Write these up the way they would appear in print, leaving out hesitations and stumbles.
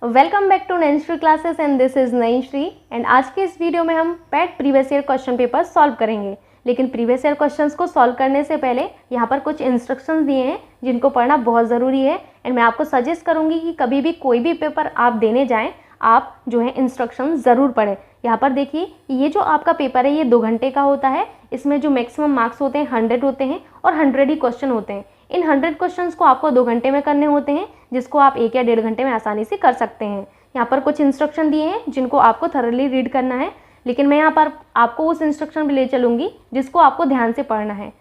Welcome back to Nainshree classes and this is Nainshree. And आज के इस वीडियो में हम पैट previous year question paper solve करेंगे। लेकिन प्रीवियस ईयर क्वेश्चंस को सॉल्व करने से पहले यहाँ पर कुछ इंस्ट्रक्शंस दिए हैं जिनको पढ़ना बहुत ज़रूरी है। एंड मैं आपको सजेस्ट करूँगी कि कभी भी कोई भी पेपर आप देने जाएँ, आप जो है इंस्ट्रक्शन ज़रूर पढ़ें। यहाँ पर देखिए, ये जो आपका पेपर है ये 2 घंटे का होता है। इसमें जो मैक्सिमम मार्क्स होते हैं 100 होते हैं और 100 ही क्वेश्चन होते हैं। इन 100 क्वेश्चंस को आपको 2 घंटे में करने होते हैं, जिसको आप 1 या 1.5 घंटे में आसानी से कर सकते हैं। यहाँ पर कुछ इंस्ट्रक्शन दिए हैं जिनको आपको थॉरली रीड करना है, लेकिन मैं यहाँ पर आपको उस इंस्ट्रक्शन पे ले चलूँगी जिसको आपको ध्यान से पढ़ना है,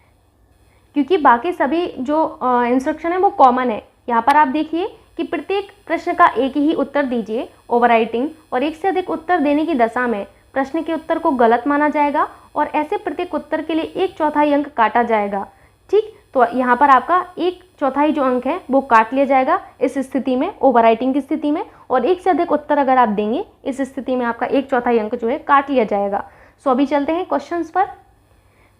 क्योंकि बाकी सभी जो इंस्ट्रक्शन है वो कॉमन है। यहाँ पर आप देखिए कि प्रत्येक प्रश्न का एक ही उत्तर दीजिए ओवरराइटिंग, और एक से अधिक उत्तर देने की दशा में प्रश्न के उत्तर को गलत माना जाएगा और ऐसे प्रत्येक उत्तर के लिए 1/4 अंक काटा जाएगा। ठीक, तो यहाँ पर आपका 1/4 जो अंक है वो काट लिया जाएगा इस स्थिति में, ओवरराइटिंग की स्थिति में। और एक से अधिक उत्तर अगर आप देंगे इस स्थिति में आपका 1/4 अंक जो है काट लिया जाएगा। सो अभी चलते हैं क्वेश्चंस पर।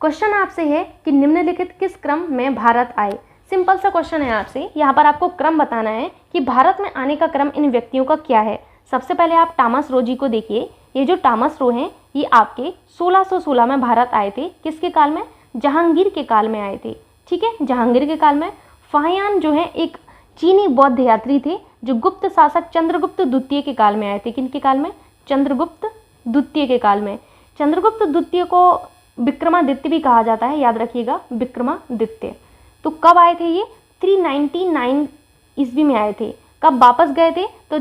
क्वेश्चन आपसे है कि निम्नलिखित किस क्रम में भारत आए। सिंपल सा क्वेश्चन है आपसे, यहाँ पर आपको क्रम बताना है कि भारत में आने का क्रम इन व्यक्तियों का क्या है। सबसे पहले आप टॉमस रो जी को देखिए। ये जो टॉमस रो हैं ये आपके 1616 में भारत आए थे। किसके काल में? जहांगीर के काल में आए थे। ठीक है, जहांगीर के काल में। फाहियान जो है एक चीनी बौद्ध यात्री थे जो गुप्त शासक चंद्रगुप्त द्वितीय के काल में आए थे। किनके काल में? चंद्रगुप्त द्वितीय के काल में। चंद्रगुप्त द्वितीय को विक्रमादित्य भी कहा जाता है, याद रखिएगा, विक्रमादित्य। तो कब आए थे ये? 399 ईस्वी में आए थे। कब वापस गए थे? तो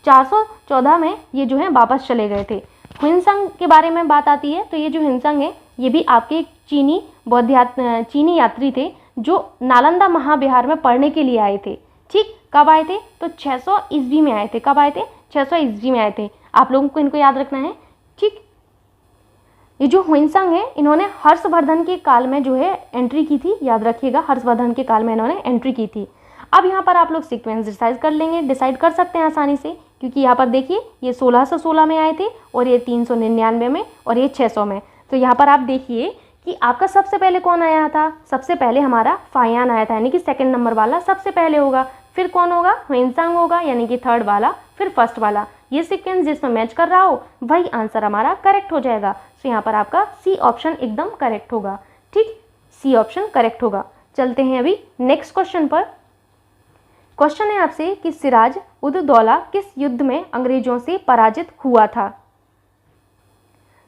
414 में ये जो है वापस चले गए थे। ह्वेनसांग के बारे में बात आती है तो ये जो ह्वेनसांग है ये भी आपके चीनी यात्री थे जो नालंदा महाविहार में पढ़ने के लिए आए थे। ठीक, कब आए थे? तो 600 ईस्वी में आए थे। कब आए थे? 600 ईस्वी में आए थे। आप लोगों को इनको याद रखना है। ठीक, ये जो ह्वेनसांग है इन्होंने हर्षवर्धन के काल में जो है एंट्री की थी, याद रखिएगा, हर्षवर्धन के काल में इन्होंने एंट्री की थी। अब यहाँ पर आप लोग सीक्वेंस डिसाइड कर सकते हैं आसानी से, क्योंकि यहाँ पर देखिए ये 1616 में आए थे और ये 399 में और ये 600 में। तो यहाँ पर आप देखिए कि आपका सबसे पहले कौन आया था? सबसे पहले हमारा फाहियान आया था, यानी कि सेकंड नंबर वाला सबसे पहले होगा। फिर कौन होगा? ह्वेनसांग होगा, यानी कि थर्ड वाला, फिर फर्स्ट वाला। ये सीक्वेंस जिसमें मैच कर रहा हो वही आंसर हमारा करेक्ट हो जाएगा। तो यहाँ पर आपका सी ऑप्शन एकदम करेक्ट होगा। ठीक, सी ऑप्शन करेक्ट होगा। चलते हैं अभी नेक्स्ट क्वेश्चन पर। क्वेश्चन है आपसे कि सिराज उद दौला किस युद्ध में अंग्रेजों से पराजित हुआ था।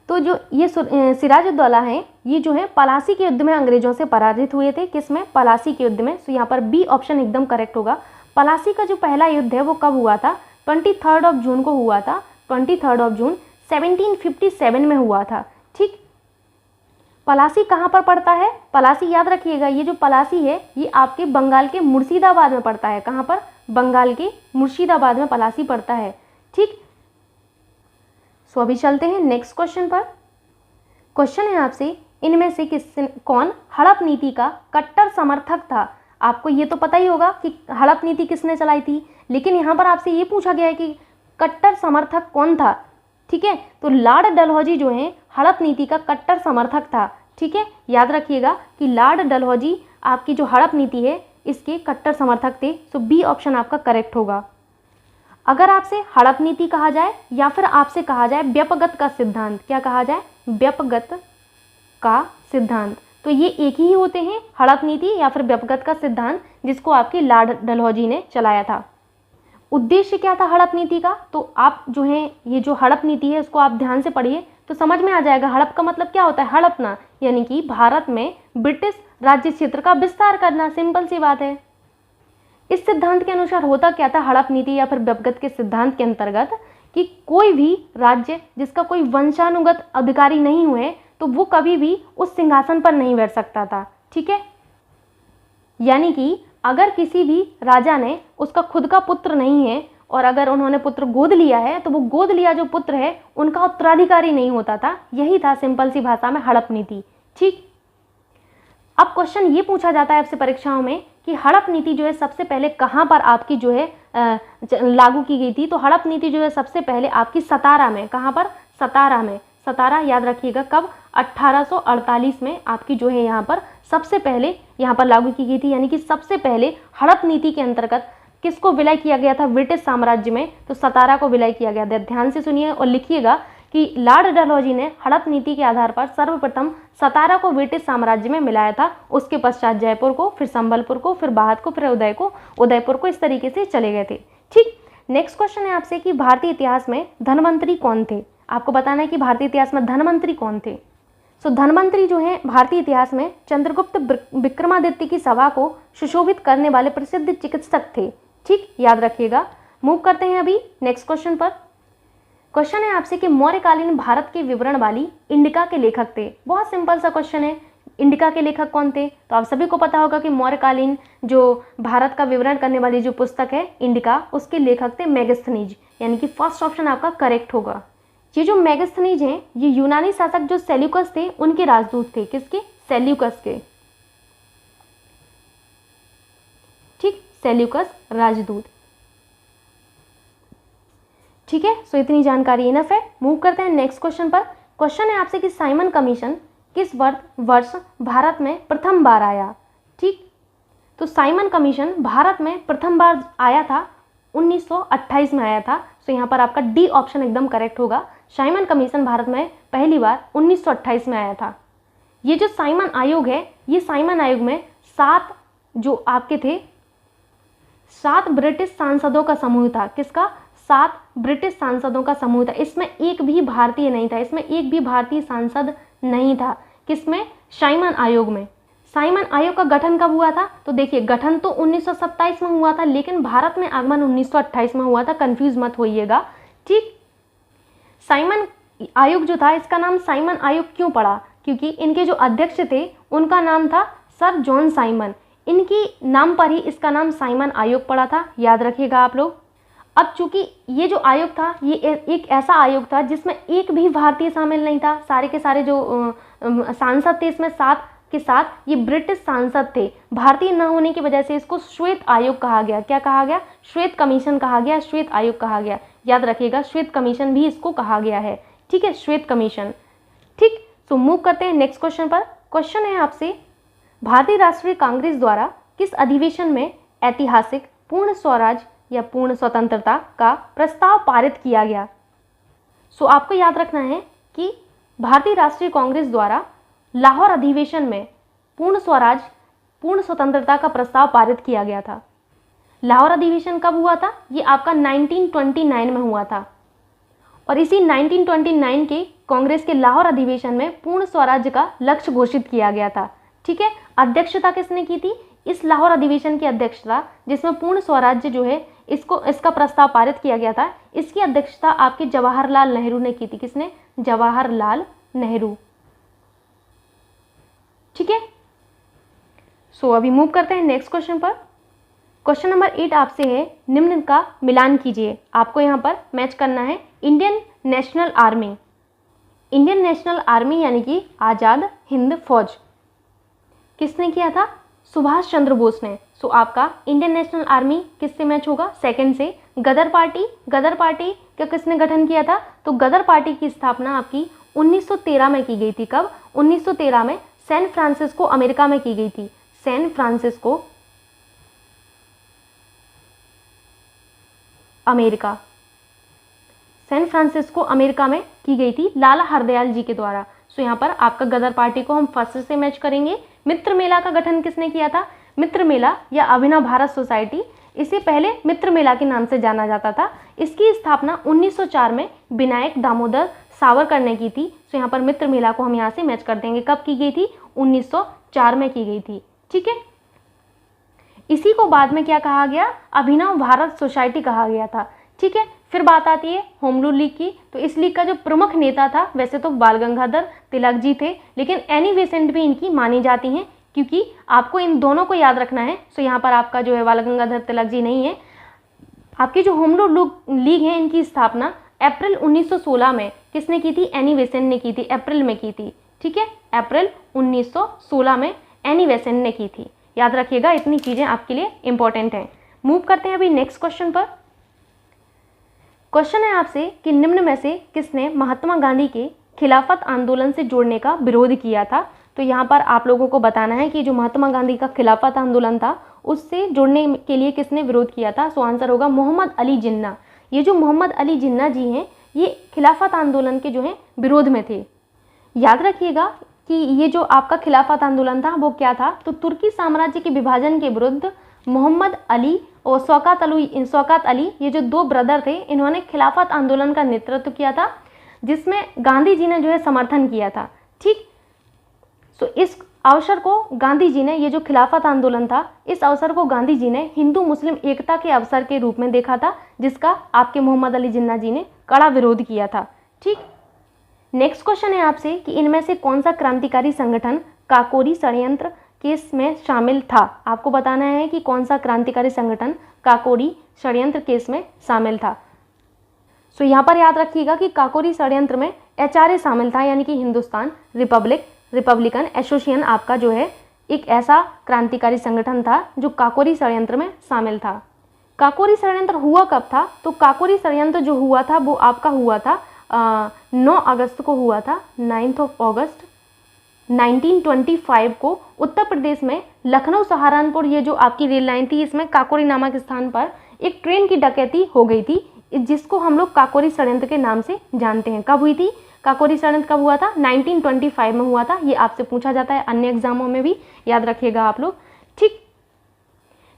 तो जो ये सिराज उद दौला है ये जो है पलासी के युद्ध में अंग्रेजों से पराजित हुए थे। किस में? पलासी के युद्ध में। तो यहाँ पर बी ऑप्शन एकदम करेक्ट होगा। पलासी का जो पहला युद्ध है वो कब हुआ था? 23 जून को हुआ था। 23 जून 1757 में हुआ था। ठीक, पलासी कहाँ पर पड़ता है? पलासी याद रखिएगा, ये जो पलासी है ये आपके बंगाल के मुर्शिदाबाद में पड़ता है। कहाँ पर? बंगाल के मुर्शिदाबाद में पलासी पड़ता है। ठीक, सो अभी चलते हैं नेक्स्ट क्वेश्चन पर। क्वेश्चन है आपसे, इनमें से कौन हड़प नीति का कट्टर समर्थक था। आपको ये तो पता ही होगा कि हड़प नीति किसने चलाई थी, लेकिन यहाँ पर आपसे ये पूछा गया है कि कट्टर समर्थक कौन था। ठीक है, तो लॉर्ड डलहौजी जो है हड़प नीति का कट्टर समर्थक था। ठीक है, याद रखिएगा कि लॉर्ड डलहौजी आपकी जो हड़प नीति है इसके कट्टर समर्थक थे। सो बी ऑप्शन आपका करेक्ट होगा। अगर आपसे हड़प नीति कहा जाए या फिर आपसे कहा जाए व्यपगत का सिद्धांत, क्या कहा जाए? व्यपगत का सिद्धांत, तो ये एक ही होते हैं, हड़प नीति या फिर व्यपगत का सिद्धांत, जिसको आपकी लॉर्ड डलहौजी ने चलाया था। उद्देश्य क्या था हड़प नीति का? तो आप जो है ये जो हड़प नीति है उसको आप ध्यान से पढ़िए तो समझ में आ जाएगा। हड़प का मतलब क्या होता है? हड़पना, यानी कि भारत में ब्रिटिश राज्य क्षेत्र का विस्तार करना। सिंपल सी बात है। इस सिद्धांत के अनुसार होता क्या था हड़प नीति या फिर व्यपगत के सिद्धांत के अंतर्गत कि कोई भी राज्य जिसका कोई वंशानुगत अधिकारी नहीं हुए तो वो कभी भी उस सिंहासन पर नहीं बैठ सकता था। ठीक है, यानी कि अगर किसी भी राजा ने, उसका खुद का पुत्र नहीं है और अगर उन्होंने पुत्र गोद लिया है तो वो गोद लिया जो पुत्र है उनका उत्तराधिकारी नहीं होता था। यही था सिंपल सी भाषा में हड़प नीति। ठीक, अब क्वेश्चन ये पूछा जाता है आपसे परीक्षाओं में कि हड़प नीति जो है सबसे पहले कहाँ पर आपकी जो है लागू की गई थी। तो हड़प नीति जो है सबसे पहले आपकी सतारा में। कहाँ पर? सतारा में। सतारा याद रखिएगा कब? 1848 में आपकी जो है यहाँ पर सबसे पहले यहाँ पर लागू की गई थी, यानी कि सबसे पहले हड़प नीति के अंतर्गत किसको विलय किया गया था ब्रिटिश साम्राज्य में? तो सतारा को विलय किया गया था। ध्यान से सुनिए और लिखिएगा कि लॉर्ड डलहौजी ने हड़प नीति के आधार पर सर्वप्रथम सतारा को ब्रिटिश साम्राज्य में मिलाया था, उसके पश्चात जयपुर को, फिर संबलपुर को, फिर बाहत को, फिर उदयपुर को, इस तरीके से चले गए थे। ठीक, नेक्स्ट क्वेश्चन है आपसे कि भारतीय इतिहास में धनवंतरी कौन थे? आपको बताना है कि भारतीय इतिहास में धनवंतरी कौन थे। सो धनवंतरी जो है भारतीय इतिहास में चंद्रगुप्त विक्रमादित्य की सभा को सुशोभित करने वाले प्रसिद्ध चिकित्सक थे। ठीक, याद रखिएगा। मूव करते हैं अभी नेक्स्ट क्वेश्चन पर। क्वेश्चन है आपसे कि मौर्यकालीन भारत के विवरण वाली इंडिका के लेखक थे। बहुत सिंपल सा क्वेश्चन है, इंडिका के लेखक कौन थे? तो आप सभी को पता होगा कि मौर्यकालीन जो भारत का विवरण करने वाली जो पुस्तक है इंडिका, उसके लेखक थे मेगास्थनीज, यानी कि फर्स्ट ऑप्शन आपका करेक्ट होगा। ये जो मेगास्थनीज हैं ये यूनानी शासक जो सेल्यूकस थे उनके राजदूत थे। किसके? सेल्यूकस के। ठीक, सेल्यूकस राजदूत। ठीक है, सो इतनी जानकारी इनफ है। मूव करते हैं नेक्स्ट क्वेश्चन पर। क्वेश्चन है आपसे कि साइमन कमीशन किस वर्ष भारत में प्रथम बार आया? ठीक, तो साइमन कमीशन भारत में प्रथम बार आया था 1928 में आया था। सो यहाँ पर आपका डी ऑप्शन एकदम करेक्ट होगा। साइमन कमीशन भारत में पहली बार 1928 में आया था। ये जो साइमन आयोग है, ये साइमन आयोग में 7 जो आपके थे 7 ब्रिटिश सांसदों का समूह था। किसका? 7 ब्रिटिश सांसदों का समूह था। इसमें एक भी भारतीय नहीं था, इसमें एक भी भारतीय सांसद नहीं था। किसमें? साइमन आयोग में। साइमन आयोग का गठन कब हुआ था? तो देखिए, गठन तो 1927 में हुआ था, लेकिन भारत में आगमन 1928 में हुआ था। कंफ्यूज मत होइएगा। ठीक, साइमन आयोग जो था, इसका नाम साइमन आयोग क्यों पड़ा? क्योंकि इनके जो अध्यक्ष थे उनका नाम था सर जॉन साइमन। इनकी नाम पर ही इसका नाम साइमन आयोग पड़ा था। याद रखिएगा आप लोग। अब चूंकि ये जो आयोग था ये एक ऐसा आयोग था जिसमें एक भी भारतीय शामिल नहीं था। सारे के सारे जो सांसद थे इसमें 7 के साथ ये ब्रिटिश सांसद थे। भारतीय न होने की वजह से इसको श्वेत आयोग कहा गया। क्या कहा गया? श्वेत कमीशन कहा गया, श्वेत आयोग कहा गया। याद रखिएगा, श्वेत कमीशन भी इसको कहा गया है। ठीक है, श्वेत कमीशन। ठीक, तो मूव करते हैं नेक्स्ट क्वेश्चन पर। क्वेश्चन है आपसे, भारतीय राष्ट्रीय कांग्रेस द्वारा किस अधिवेशन में ऐतिहासिक पूर्ण स्वराज या पूर्ण स्वतंत्रता का प्रस्ताव पारित किया गया? सो आपको याद रखना है कि भारतीय राष्ट्रीय कांग्रेस द्वारा लाहौर अधिवेशन में पूर्ण स्वराज पूर्ण स्वतंत्रता का प्रस्ताव पारित किया गया था। लाहौर अधिवेशन कब हुआ था? ये आपका 1929 में हुआ था। और इसी 1929 के कांग्रेस के लाहौर अधिवेशन में पूर्ण स्वराज्य का लक्ष्य घोषित किया गया था। ठीक है, अध्यक्षता किसने की थी? इस लाहौर अधिवेशन की अध्यक्षता, जिसमें पूर्ण स्वराज्य जो है इसका प्रस्ताव पारित किया गया था, इसकी अध्यक्षता आपके जवाहरलाल नेहरू ने की थी। किसने? जवाहरलाल नेहरू। ठीक है, सो अभी मूव करते हैं नेक्स्ट क्वेश्चन पर। क्वेश्चन नंबर 8 आपसे है, निम्न का मिलान कीजिए। आपको यहाँ पर मैच करना है Indian national army. Indian national army यानी कि आज़ाद हिंद फौज किसने किया था? सुभाष चंद्र बोस ने। सो आपका इंडियन नेशनल आर्मी किससे मैच होगा? सेकंड से। गदर पार्टी का किसने गठन किया था? तो गदर पार्टी की स्थापना आपकी 1913 में की गई थी। कब? 1913 में सैन फ्रांसिस्को अमेरिका में की गई थी। सैन फ्रांसिस्को अमेरिका में की गई थी लाला हरदयाल जी के द्वारा। सो यहाँ पर आपका गदर पार्टी को हम फर्स्ट से मैच करेंगे। मित्र मेला का गठन किसने किया था? मित्र मेला या अभिनव भारत सोसाइटी, इसे पहले मित्र मेला के नाम से जाना जाता था। इसकी स्थापना 1904 में विनायक दामोदर सावरकर ने की थी। सो यहाँ पर मित्र मेला को हम यहाँ से मैच कर देंगे। कब की गई थी? 1904 में की गई थी। ठीक है, इसी को बाद में क्या कहा गया? अभिनव भारत सोसाइटी कहा गया था। ठीक है, फिर बात आती है होम रूल लीग की। तो इस लीग का जो प्रमुख नेता था, वैसे तो बाल गंगाधर तिलक जी थे, लेकिन एनी बेसेंट भी इनकी मानी जाती हैं, क्योंकि आपको इन दोनों को याद रखना है। सो यहाँ पर आपका जो है बाल गंगाधर तिलक जी नहीं है। आपकी जो होम रूल लीग है, इनकी स्थापना अप्रैल 1916 में किसने की थी? एनी बेसेंट ने की थी। अप्रैल में की थी। ठीक है, अप्रैल 1916 में एनी बेसेंट ने की थी। याद रखिएगा, इतनी चीज़ें आपके लिए इंपॉर्टेंट हैं। मूव करते हैं अभी नेक्स्ट क्वेश्चन पर। क्वेश्चन है आपसे कि निम्न में से किसने महात्मा गांधी के खिलाफत आंदोलन से जोड़ने का विरोध किया था? तो यहाँ पर आप लोगों को बताना है कि जो महात्मा गांधी का खिलाफत आंदोलन था उससे जुड़ने के लिए किसने विरोध किया था? सो आंसर होगा मोहम्मद अली जिन्ना। ये जो मोहम्मद अली जिन्ना जी हैं, ये खिलाफत आंदोलन के जो हैं विरोध में थे। याद रखिएगा कि ये जो आपका खिलाफत आंदोलन था वो क्या था? तो तुर्की साम्राज्य के विभाजन के विरुद्ध मोहम्मद अली और शौकत अली, ये जो दो ब्रदर थे, इन्होंने खिलाफत आंदोलन का नेतृत्व किया था, जिसमें गांधी जी ने जो है समर्थन किया था। ठीक, तो इस अवसर को गांधी जी ने, ये जो खिलाफत आंदोलन था, इस अवसर को गांधी जी ने हिंदू मुस्लिम एकता के अवसर के रूप में देखा था, जिसका आपके मोहम्मद अली जिन्ना जी ने कड़ा विरोध किया था। ठीक, नेक्स्ट क्वेश्चन है आपसे कि इनमें से कौन सा क्रांतिकारी संगठन काकोरी षड्यंत्र केस में शामिल था? आपको बताना है कि कौन सा क्रांतिकारी संगठन काकोरी षड्यंत्र केस में शामिल था। सो यहाँ पर याद रखिएगा कि काकोरी षड्यंत्र में HRA शामिल था, यानी कि हिंदुस्तान रिपब्लिकन एसोसिएशन आपका जो है एक ऐसा क्रांतिकारी संगठन था जो काकोरी षड्यंत्र में शामिल था। काकोरी षड्यंत्र हुआ कब था? तो काकोरी षड्यंत्र जो हुआ था वो आपका हुआ था 9 अगस्त को हुआ था, 9 अगस्त 1925 को उत्तर प्रदेश में लखनऊ सहारनपुर, ये जो आपकी रेल लाइन थी, इसमें काकोरी नामक स्थान पर एक ट्रेन की डकैती हो गई थी, जिसको हम लोग काकोरी षड्यंत्र के नाम से जानते हैं। कब हुई थी काकोरी षड्यंत्र? कब हुआ था? 1925 में हुआ था। ये आपसे पूछा जाता है अन्य एग्जामों में भी, याद रखिएगा आप लोग। ठीक,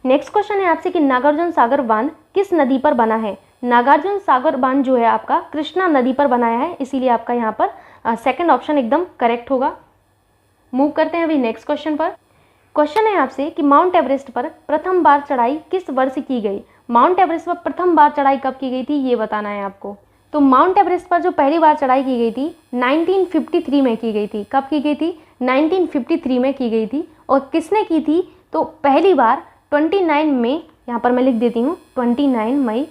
नेक्स्ट क्वेश्चन है आपसे कि नागार्जुन सागर बांध किस नदी पर बना है? नागार्जुन सागर बांध जो है आपका कृष्णा नदी पर बनाया है, इसीलिए आपका यहाँ पर सेकंड ऑप्शन एकदम करेक्ट होगा। मूव करते हैं अभी नेक्स्ट क्वेश्चन पर। क्वेश्चन है आपसे कि माउंट एवरेस्ट पर प्रथम बार चढ़ाई किस वर्ष की गई? माउंट एवरेस्ट पर प्रथम बार चढ़ाई कब की गई थी, ये बताना है आपको। तो माउंट एवरेस्ट पर जो पहली बार चढ़ाई की गई थी 1953 में की गई थी। कब की गई थी? 1953 में की गई थी। और किसने की थी? तो पहली बार 29 मई, यहाँ पर मैं लिख देती हूँ 29 मई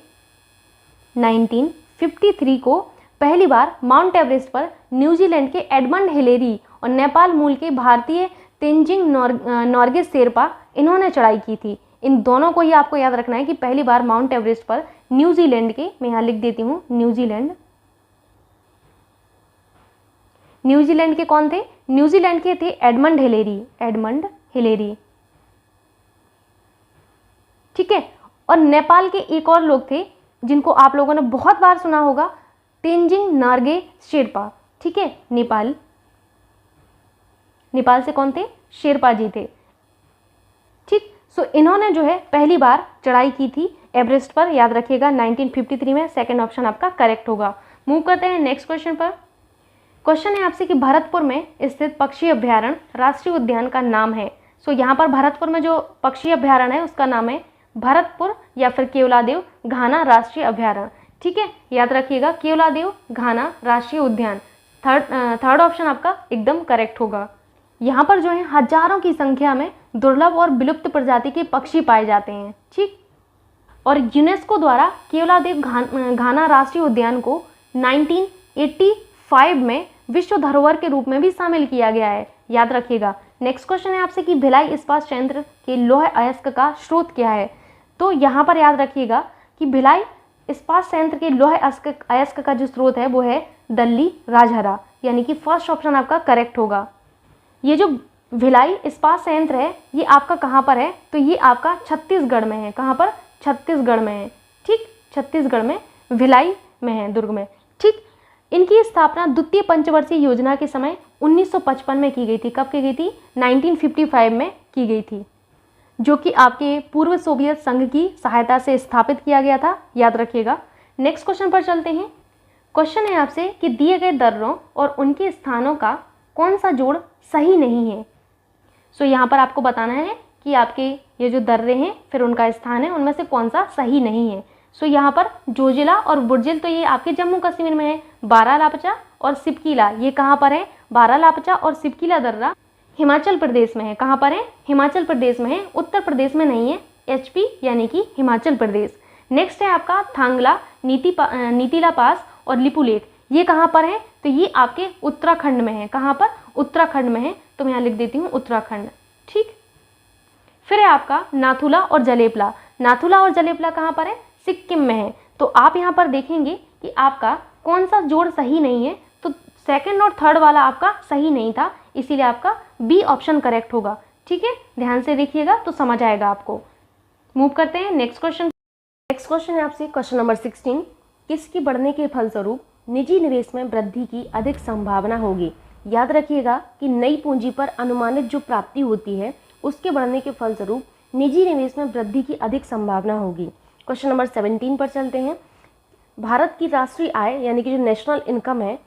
1953 को पहली बार माउंट एवरेस्ट पर न्यूजीलैंड के एडमंड हिलेरी और नेपाल मूल के भारतीय तेंजिंग नोर्गे शेरपा, इन्होंने चढ़ाई की थी। इन दोनों को ही आपको याद रखना है कि पहली बार माउंट एवरेस्ट पर न्यूजीलैंड के, मैं यहाँ लिख देती हूँ न्यूजीलैंड के कौन थे? न्यूजीलैंड के थे एडमंड हिलेरी। ठीक है, और नेपाल के एक और लोग थे जिनको आप लोगों ने बहुत बार सुना होगा, तेंजिंग नोर्गे शेरपा। ठीक है, नेपाल से कौन थे? शेरपा जी थे। ठीक, सो इन्होंने जो है पहली बार चढ़ाई की थी एवरेस्ट पर, याद रखिएगा 1953 में। सेकंड ऑप्शन आपका करेक्ट होगा। मूव करते हैं नेक्स्ट क्वेश्चन पर। क्वेश्चन है आपसे कि भरतपुर में स्थित पक्षी अभ्यारण्य राष्ट्रीय उद्यान का नाम है। सो यहाँ पर भरतपुर में जो पक्षी अभ्यारण्य है उसका नाम है भरतपुर या फिर केवलादेव घाना राष्ट्रीय अभ्यारण्य। ठीक है, याद रखिएगा केवलादेव घाना राष्ट्रीय उद्यान। थर्ड ऑप्शन आपका एकदम करेक्ट होगा। यहाँ पर जो है हजारों की संख्या में दुर्लभ और विलुप्त प्रजाति के पक्षी पाए जाते हैं। ठीक, और यूनेस्को द्वारा केवलादेव घाना राष्ट्रीय उद्यान को 1985 में विश्व धरोहर के रूप में भी शामिल किया गया है, याद रखिएगा। नेक्स्ट क्वेश्चन है आपसे कि भिलाई इस्पात संयंत्र के लौह अयस्क का स्रोत क्या है? तो यहाँ पर याद रखिएगा कि भिलाई इस्पात संयंत्र के लौह अयस्क का जो स्रोत है वो है दल्ली राजहरा, यानी कि फर्स्ट ऑप्शन आपका करेक्ट होगा। ये जो भिलाई इस्पात संयंत्र है ये आपका कहाँ पर है? तो ये आपका छत्तीसगढ़ में है। कहाँ पर? छत्तीसगढ़ में है। ठीक, छत्तीसगढ़ में भिलाई में है, दुर्ग में। ठीक, इनकी स्थापना द्वितीय पंचवर्षीय योजना के समय 1955 में की गई थी। कब की गई थी? 1955 में की गई थी, जो कि आपके पूर्व सोवियत संघ की सहायता से स्थापित किया गया था, याद रखिएगा। नेक्स्ट क्वेश्चन पर चलते हैं। क्वेश्चन है आपसे कि दिए गए दर्रों और उनके स्थानों का कौन सा जोड़ सही नहीं है? सो यहाँ पर आपको बताना है कि आपके ये जो दर्रे हैं फिर उनका स्थान है, उनमें से कौन सा सही नहीं है। सो यहाँ पर जोजिला और बुर्जिल तो ये आपके जम्मू कश्मीर में है। बारालापचा और सिपकीला ये कहाँ पर है? बारालापचा और सिपकीला दर्रा हिमाचल प्रदेश में है। कहाँ पर है? हिमाचल प्रदेश में है, उत्तर प्रदेश में नहीं है। HP यानी कि हिमाचल प्रदेश। नेक्स्ट है आपका थांगला, नीतिला पास और लिपुलेख, ये कहाँ पर है? तो ये आपके उत्तराखंड में है। कहाँ पर? उत्तराखंड में है, तो मैं यहाँ लिख देती हूँ उत्तराखंड। ठीक, फिर है आपका नाथुला और जलेपला। नाथुला और जलेपला कहाँ पर है? सिक्किम में है। तो आप यहाँ पर देखेंगे कि आपका कौन सा जोड़ सही नहीं है, तो सेकंड और थर्ड वाला आपका सही नहीं था, इसीलिए आपका बी ऑप्शन करेक्ट होगा। ठीक है, ध्यान से देखिएगा तो समझ आएगा आपको। मूव करते हैं नेक्स्ट क्वेश्चन। नेक्स्ट क्वेश्चन है आपसे क्वेश्चन नंबर 16, किसकी बढ़ने के फलस्वरूप निजी निवेश में वृद्धि की अधिक संभावना होगी। याद रखिएगा कि नई पूंजी पर अनुमानित जो प्राप्ति होती है उसके बढ़ने के फलस्वरूप निजी निवेश में वृद्धि की अधिक संभावना होगी। क्वेश्चन नंबर 17 पर चलते हैं। भारत की राष्ट्रीय आय यानी कि जो नेशनल इनकम है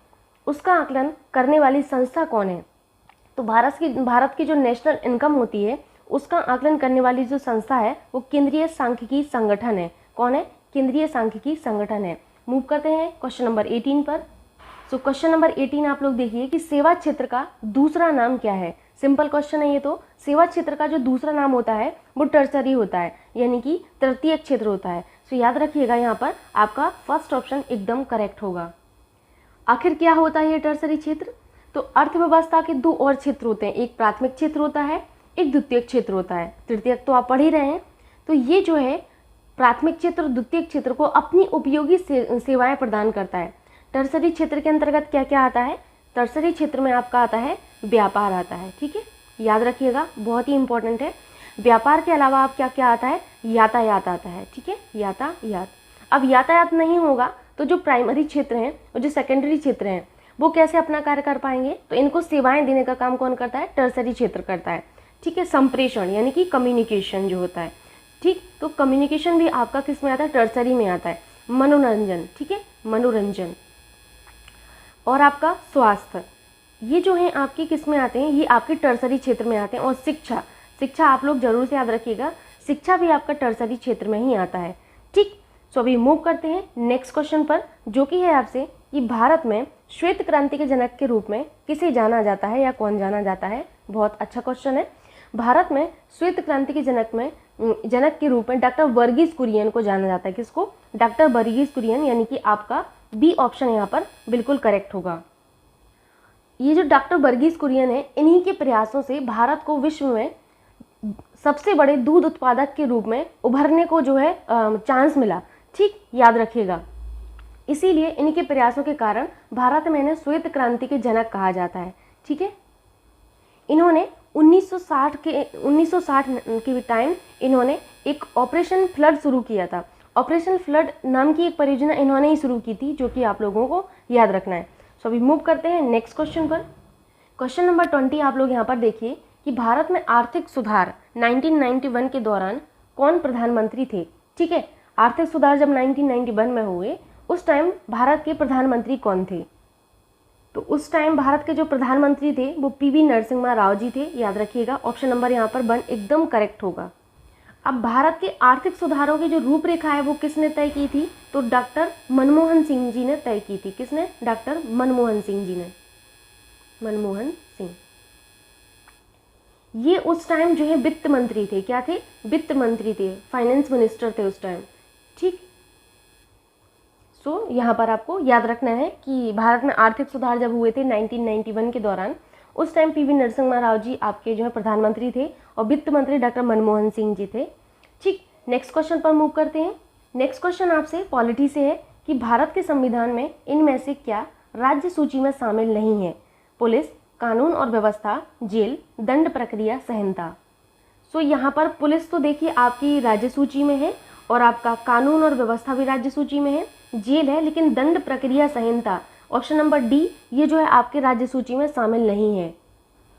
उसका आकलन करने वाली संस्था कौन है। तो भारत की जो नेशनल इनकम होती है उसका आकलन करने वाली जो संस्था है वो केंद्रीय सांख्यिकी संगठन है। कौन है? केंद्रीय सांख्यिकी संगठन है। मूव करते हैं क्वेश्चन नंबर 18 पर। सो क्वेश्चन नंबर 18 आप लोग देखिए कि सेवा क्षेत्र का दूसरा नाम क्या है। सिंपल क्वेश्चन है ये। तो सेवा क्षेत्र का जो दूसरा नाम होता है वो टर्सरी होता है, यानी कि तृतीयक क्षेत्र होता है। सो याद रखिएगा यहाँ पर आपका फर्स्ट ऑप्शन एकदम करेक्ट होगा। आखिर क्या होता है ये टर्सरी क्षेत्र? तो अर्थव्यवस्था के दो और क्षेत्र होते हैं, एक प्राथमिक क्षेत्र होता है, एक द्वितीयक क्षेत्र होता है। तृतीयक तो आप पढ़ ही रहे हैं। तो ये जो है प्राथमिक क्षेत्र और द्वितीयक क्षेत्र को अपनी उपयोगी सेवाएं प्रदान करता है। टर्सरी क्षेत्र के अंतर्गत क्या क्या आता है? टर्सरी क्षेत्र में आपका आता है व्यापार आता है। ठीक है, याद रखिएगा, बहुत ही इंपॉर्टेंट है। व्यापार के अलावा आप क्या क्या आता है? यातायात आता है। ठीक है, यातायात। अब यातायात नहीं होगा तो जो प्राइमरी क्षेत्र हैं और जो सेकेंडरी क्षेत्र हैं वो कैसे अपना कार्य कर पाएंगे? तो इनको सेवाएं देने का काम कौन करता है? टर्सरी क्षेत्र करता है। ठीक है, संप्रेषण यानी कि कम्युनिकेशन जो होता है। ठीक, तो कम्युनिकेशन भी आपका किस में आता है? टर्सरी में आता है। मनोरंजन, ठीक है, मनोरंजन। और आपका स्वास्थ्य, ये जो है आपके किस में आते हैं? ये आपके टर्सरी क्षेत्र में आते हैं। और शिक्षा, शिक्षा आप लोग जरूर से याद रखिएगा, शिक्षा भी आपका टर्सरी क्षेत्र में ही आता है। ठीक, सो अभी मूव करते हैं नेक्स्ट क्वेश्चन पर, जो कि है आपसे कि भारत में श्वेत क्रांति के जनक के रूप में किसे जाना जाता है या कौन जाना जाता है। बहुत अच्छा क्वेश्चन है। भारत में श्वेत क्रांति के जनक के रूप में डॉक्टर वर्गीस कुरियन को जाना जाता है। किसको? डॉक्टर वर्गीस कुरियन, यानी कि आपका बी ऑप्शन यहाँ पर बिल्कुल करेक्ट होगा। ये जो डॉक्टर वर्गीस कुरियन है, इन्हीं के प्रयासों से भारत को विश्व में सबसे बड़े दूध उत्पादक के रूप में उभरने को जो है चांस मिला। ठीक, याद रखिएगा, इसीलिए इनके प्रयासों के कारण भारत में इन्हें श्वेत क्रांति के जनक कहा जाता है। ठीक है, इन्होंने 1960 के टाइम इन्होंने एक ऑपरेशन फ्लड शुरू किया था। ऑपरेशन फ्लड नाम की एक परियोजना इन्होंने ही शुरू की थी, जो कि आप लोगों को याद रखना है। सो अभी मूव करते हैं नेक्स्ट क्वेश्चन पर। क्वेश्चन नंबर 20 आप लोग यहाँ पर देखिए कि भारत में आर्थिक सुधार 1991 के दौरान कौन प्रधानमंत्री थे। ठीक है, आर्थिक सुधार जब 1991 में हुए उस टाइम भारत के प्रधानमंत्री कौन थे? तो उस टाइम भारत के जो प्रधानमंत्री थे वो पीवी नरसिम्हा राव जी थे। याद रखिएगा, ऑप्शन नंबर यहाँ पर 1 एकदम करेक्ट होगा। अब भारत के आर्थिक सुधारों की जो रूपरेखा है वो किसने तय की थी? तो डॉक्टर मनमोहन सिंह जी ने तय की थी। किसने? डॉक्टर मनमोहन सिंह जी ने। मनमोहन सिंह ये उस टाइम जो है वित्त मंत्री थे। क्या थे? वित्त मंत्री थे, फाइनेंस मिनिस्टर थे उस टाइम। ठीक, सो यहाँ पर आपको याद रखना है कि भारत में आर्थिक सुधार जब हुए थे 1991 के दौरान, उस टाइम पीवी नरसिम्हा राव जी आपके जो है प्रधानमंत्री थे और वित्त मंत्री डॉक्टर मनमोहन सिंह जी थे। ठीक, नेक्स्ट क्वेश्चन पर मूव करते हैं। नेक्स्ट क्वेश्चन आपसे पॉलिटी से है कि भारत के संविधान में इनमें से क्या राज्य सूची में शामिल नहीं है? पुलिस, कानून और व्यवस्था, जेल, दंड प्रक्रिया संहिता। सो यहाँ पर पुलिस तो देखिए आपकी राज्य सूची में है और आपका कानून और व्यवस्था भी राज्य सूची में है, जेल है, लेकिन दंड प्रक्रिया संहिता ऑप्शन नंबर डी ये जो है आपके राज्य सूची में शामिल नहीं है।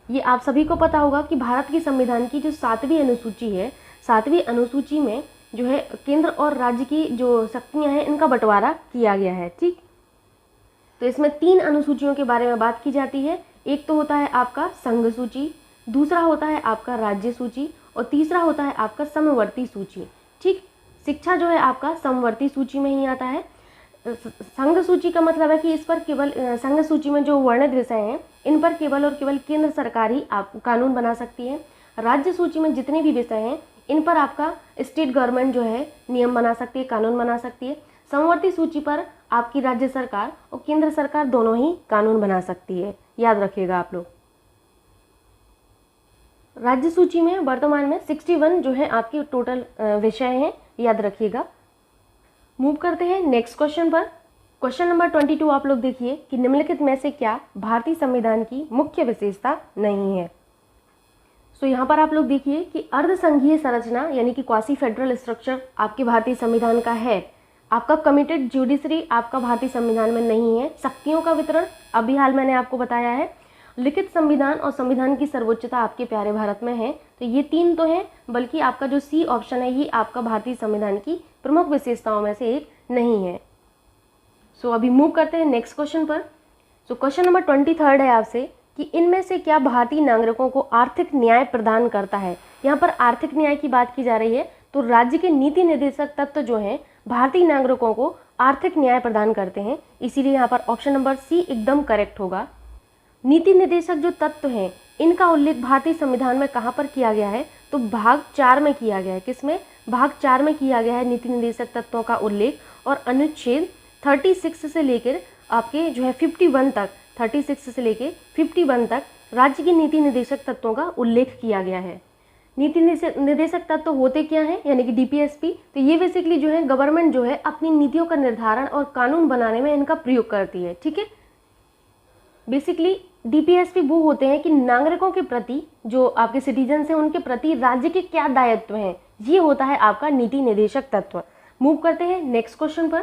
ये आप सभी को पता होगा कि भारत की संविधान की जो 7वीं अनुसूची है, 7वीं अनुसूची में जो है केंद्र और राज्य की जो शक्तियां हैं इनका बंटवारा किया गया है। ठीक, तो इसमें 3 अनुसूचियों के बारे में बात की जाती है। एक तो होता है आपका संघ सूची, दूसरा होता है आपका राज्य सूची और तीसरा होता है आपका समवर्ती सूची। ठीक, शिक्षा जो है आपका समवर्ती सूची में ही आता है। संघ सूची का मतलब है कि इस पर केवल संघ सूची में जो वर्णित विषय हैं इन पर केवल और केवल केंद्र सरकार ही आप कानून बना सकती है। राज्य सूची में जितने भी विषय हैं इन पर आपका स्टेट गवर्नमेंट जो है नियम बना सकती है, कानून बना सकती है। समवर्ती सूची पर आपकी राज्य सरकार और केंद्र सरकार दोनों ही कानून बना सकती है। याद रखिएगा आप लोग। राज्य सूची में वर्तमान में 61 जो है आपके टोटल विषय हैं, याद रखिएगा। मूव करते हैं नेक्स्ट क्वेश्चन पर। क्वेश्चन नंबर 22 आप लोग देखिए कि निम्नलिखित में से क्या भारतीय संविधान की मुख्य विशेषता नहीं है। सो यहाँ पर आप लोग देखिए कि अर्धसंघीय संरचना यानी कि क्वासी फेडरल स्ट्रक्चर आपके भारतीय संविधान का है। आपका कमिटेड जुडिशरी आपका भारतीय संविधान में नहीं है। शक्तियों का वितरण अभी हाल मैंने आपको बताया है। लिखित संविधान और संविधान की सर्वोच्चता आपके प्यारे भारत में है। तो ये 3 तो हैं, बल्कि आपका जो सी ऑप्शन है ये आपका भारतीय संविधान की प्रमुख विशेषताओं में से एक नहीं है। सो अभी मूव करते हैं नेक्स्ट क्वेश्चन पर। सो क्वेश्चन नंबर 23 है आपसे कि इनमें से क्या भारतीय नागरिकों को आर्थिक न्याय प्रदान करता है। यहाँ पर आर्थिक न्याय की बात की जा रही है, तो राज्य के नीति निर्देशक तत्व जो हैं भारतीय नागरिकों को आर्थिक न्याय प्रदान करते हैं, इसीलिए यहाँ पर ऑप्शन नंबर सी एकदम करेक्ट होगा। नीति निर्देशक जो तत्व हैं इनका उल्लेख भारतीय संविधान में कहाँ पर किया गया है, तो भाग 4 में किया गया है। किसमें? भाग 4 में किया गया है नीति निर्देशक तत्वों का उल्लेख, और अनुच्छेद 36 से लेकर आपके जो है 51 तक, 36 से लेकर 51 तक राज्य की नीति निर्देशक तत्वों का उल्लेख किया गया है। नीति निर्देशक तत्व होते क्या हैं, यानी कि डीपीएसपी, तो ये बेसिकली जो है गवर्नमेंट जो है अपनी नीतियों का निर्धारण और कानून बनाने में इनका प्रयोग करती है। ठीक है, बेसिकली डीपीएसपी वो होते हैं कि नागरिकों के प्रति, जो आपके सिटीजन हैं उनके प्रति राज्य के क्या दायित्व हैं, ये होता है आपका नीति निर्देशक तत्व। मूव करते हैं नेक्स्ट क्वेश्चन पर।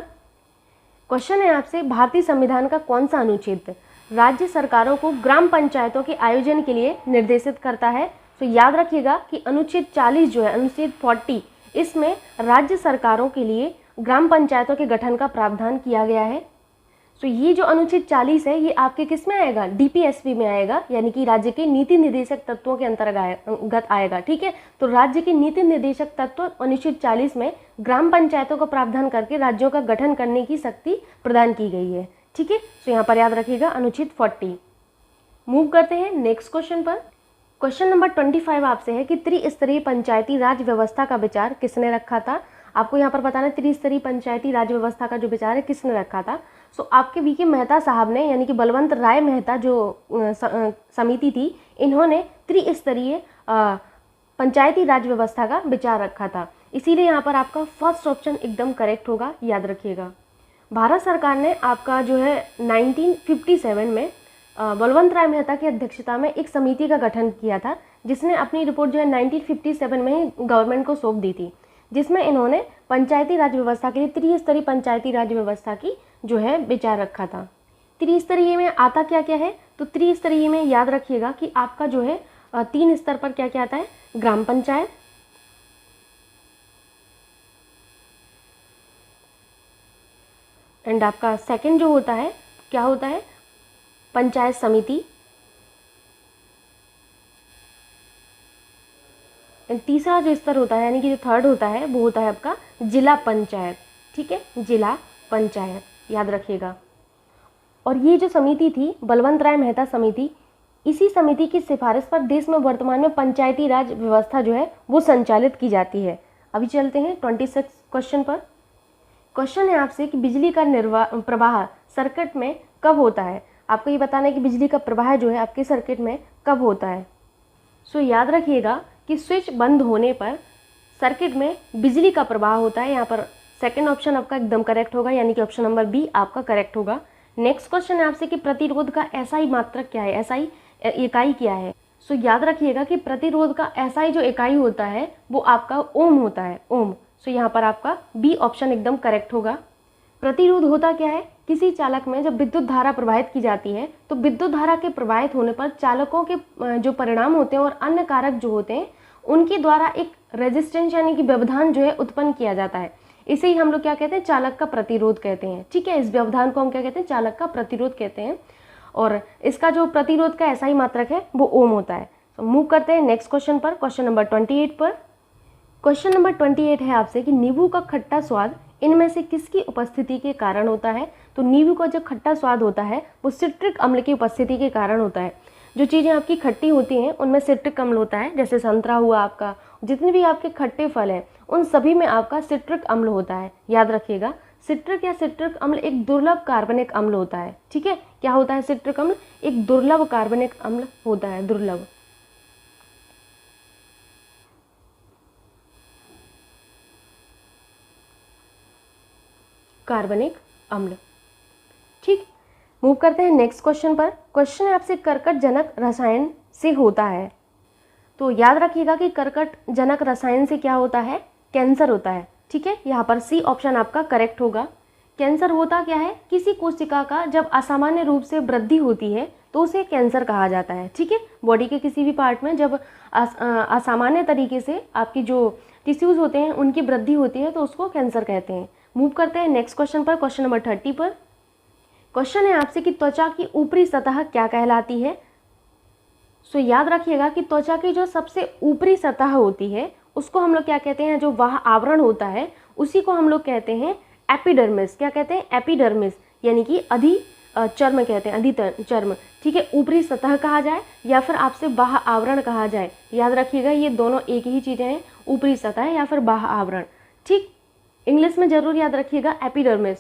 क्वेश्चन है आपसे, भारतीय संविधान का कौन सा अनुच्छेद राज्य सरकारों को ग्राम पंचायतों के आयोजन के लिए निर्देशित करता है। तो याद रखिएगा कि अनुच्छेद 40 जो है, अनुच्छेद 40, इसमें राज्य सरकारों के लिए ग्राम पंचायतों के गठन का प्रावधान किया गया है। तो ये जो अनुच्छेद 40 है ये आपके किस में आएगा? डीपीएसपी में आएगा, यानी कि राज्य के नीति निर्देशक तत्वों के अंतर्गत आएगा। ठीक है, तो राज्य के नीति निर्देशक तत्व अनुच्छेद 40 में ग्राम पंचायतों का प्रावधान करके राज्यों का गठन करने की शक्ति प्रदान की गई है। ठीक है, तो यहाँ पर याद रखिएगा अनुच्छेद 40। मूव करते हैं नेक्स्ट क्वेश्चन पर। क्वेश्चन नंबर 25 आपसे है कि त्रिस्तरीय पंचायती राज व्यवस्था का विचार किसने रखा था। आपको यहाँ पर बताना है त्रिस्तरीय पंचायती राज व्यवस्था का जो विचार है किसने रखा था। सो आपके वीके मेहता साहब ने, यानी कि बलवंत राय मेहता जो समिति थी, इन्होंने त्रिस्तरीय पंचायती राज व्यवस्था का विचार रखा था, इसीलिए यहाँ पर आपका फर्स्ट ऑप्शन एकदम करेक्ट होगा, याद रखिएगा। भारत सरकार ने आपका जो है 1957 में बलवंत राय मेहता की अध्यक्षता में एक समिति का गठन किया था, जिसने अपनी रिपोर्ट जो है 1957 में ही गवर्नमेंट को सौंप दी थी, जिसमें इन्होंने पंचायती राज व्यवस्था के लिए त्रिस्तरीय पंचायती राज व्यवस्था की जो है विचार रखा था। त्रिस्तरीय में आता क्या क्या है, तो त्रिस्तरीय में याद रखिएगा कि आपका जो है 3 स्तर पर क्या क्या आता है, ग्राम पंचायत, एंड आपका सेकंड जो होता है क्या होता है, पंचायत समिति, एंड तीसरा जो स्तर होता है, यानी कि जो थर्ड होता है, वो होता है आपका जिला पंचायत। ठीक है, जिला पंचायत, याद रखिएगा। और ये जो समिति थी बलवंत राय मेहता समिति, इसी समिति की सिफारिश पर देश में वर्तमान में पंचायती राज व्यवस्था जो है वो संचालित की जाती है। अभी चलते हैं 26 क्वेश्चन पर। क्वेश्चन है आपसे कि बिजली का प्रवाह सर्किट में कब होता है। आपको ये बताना है कि बिजली का प्रवाह जो है आपके सर्किट में कब होता है। सो याद रखिएगा कि स्विच बंद होने पर सर्किट में बिजली का प्रवाह होता है। यहाँ पर सेकंड ऑप्शन आपका एकदम करेक्ट होगा, यानी कि ऑप्शन नंबर बी आपका करेक्ट होगा। नेक्स्ट क्वेश्चन है आपसे कि प्रतिरोध का एसआई मात्रक क्या है, एसआई इकाई क्या है। सो याद रखिएगा कि प्रतिरोध का एसआई जो इकाई होता है वो आपका ओम होता है, ओम। सो यहाँ पर आपका बी ऑप्शन एकदम करेक्ट होगा। प्रतिरोध होता क्या है, किसी चालक में जब विद्युत धारा प्रवाहित की जाती है तो विद्युत धारा के प्रवाहित होने पर चालकों के जो परिणाम होते हैं और अन्य कारक जो होते हैं उनके द्वारा एक रेजिस्टेंस यानी कि व्यवधान जो है उत्पन्न किया जाता है। इसे ही हम लोग क्या कहते हैं, चालक का प्रतिरोध कहते हैं। ठीक है, इस व्यवधान को हम क्या कहते हैं, चालक का प्रतिरोध कहते हैं, और इसका जो प्रतिरोध का एसआई मात्रक है वो ओम होता है। तो मूव करते हैं नेक्स्ट क्वेश्चन पर, क्वेश्चन नंबर 28 पर। क्वेश्चन नंबर 28 है आपसे कि नींबू का खट्टा स्वाद इनमें से किसकी उपस्थिति के कारण होता है। तो नींबू का जो खट्टा स्वाद होता है वो सिट्रिक अम्ल की उपस्थिति के कारण होता है। जो चीज़ें आपकी खट्टी होती हैं उनमें सिट्रिक अम्ल होता है, जैसे संतरा हुआ आपका, जितने भी आपके खट्टे फल हैं उन सभी में आपका सिट्रिक अम्ल होता है। याद रखिएगा, सिट्रिक या सिट्रिक अम्ल एक दुर्लभ कार्बनिक अम्ल होता है। ठीक है, क्या होता है सिट्रिक अम्ल, एक दुर्लभ कार्बनिक अम्ल होता है, दुर्लभ। कार्बनिक अम्ल। ठीक, मूव करते हैं नेक्स्ट क्वेश्चन पर। क्वेश्चन है आपसे कर्कट जनक रसायन से होता है। तो याद रखिएगा कि कर्कट जनक रसायन से क्या होता है, कैंसर होता है। ठीक है, यहाँ पर सी ऑप्शन आपका करेक्ट होगा। कैंसर होता क्या है, किसी कोशिका का जब असामान्य रूप से वृद्धि होती है तो उसे कैंसर कहा जाता है। ठीक है, बॉडी के किसी भी पार्ट में जब असामान्य तरीके से आपकी जो टिश्यूज़ होते हैं उनकी वृद्धि होती है तो उसको कैंसर कहते हैं। मूव करते हैं नेक्स्ट क्वेश्चन पर, क्वेश्चन नंबर 30 पर। क्वेश्चन है आपसे कि त्वचा की ऊपरी सतह क्या कहलाती है। सो याद रखिएगा कि त्वचा की जो सबसे ऊपरी सतह होती है उसको हम लोग क्या कहते हैं, जो वह आवरण होता है उसी को हम लोग कहते हैं एपिडर्मिस। क्या कहते हैं, एपिडर्मिस, यानी कि अधि चर्म कहते हैं, अधि चर्म। ठीक है, ऊपरी सतह कहा जाए या फिर आपसे बाह्य आवरण कहा जाए, याद रखिएगा ये दोनों एक ही चीज़ें हैं, ऊपरी सतह या फिर बाह्य आवरण। ठीक, इंग्लिश में जरूर याद रखिएगा एपिडर्मिस।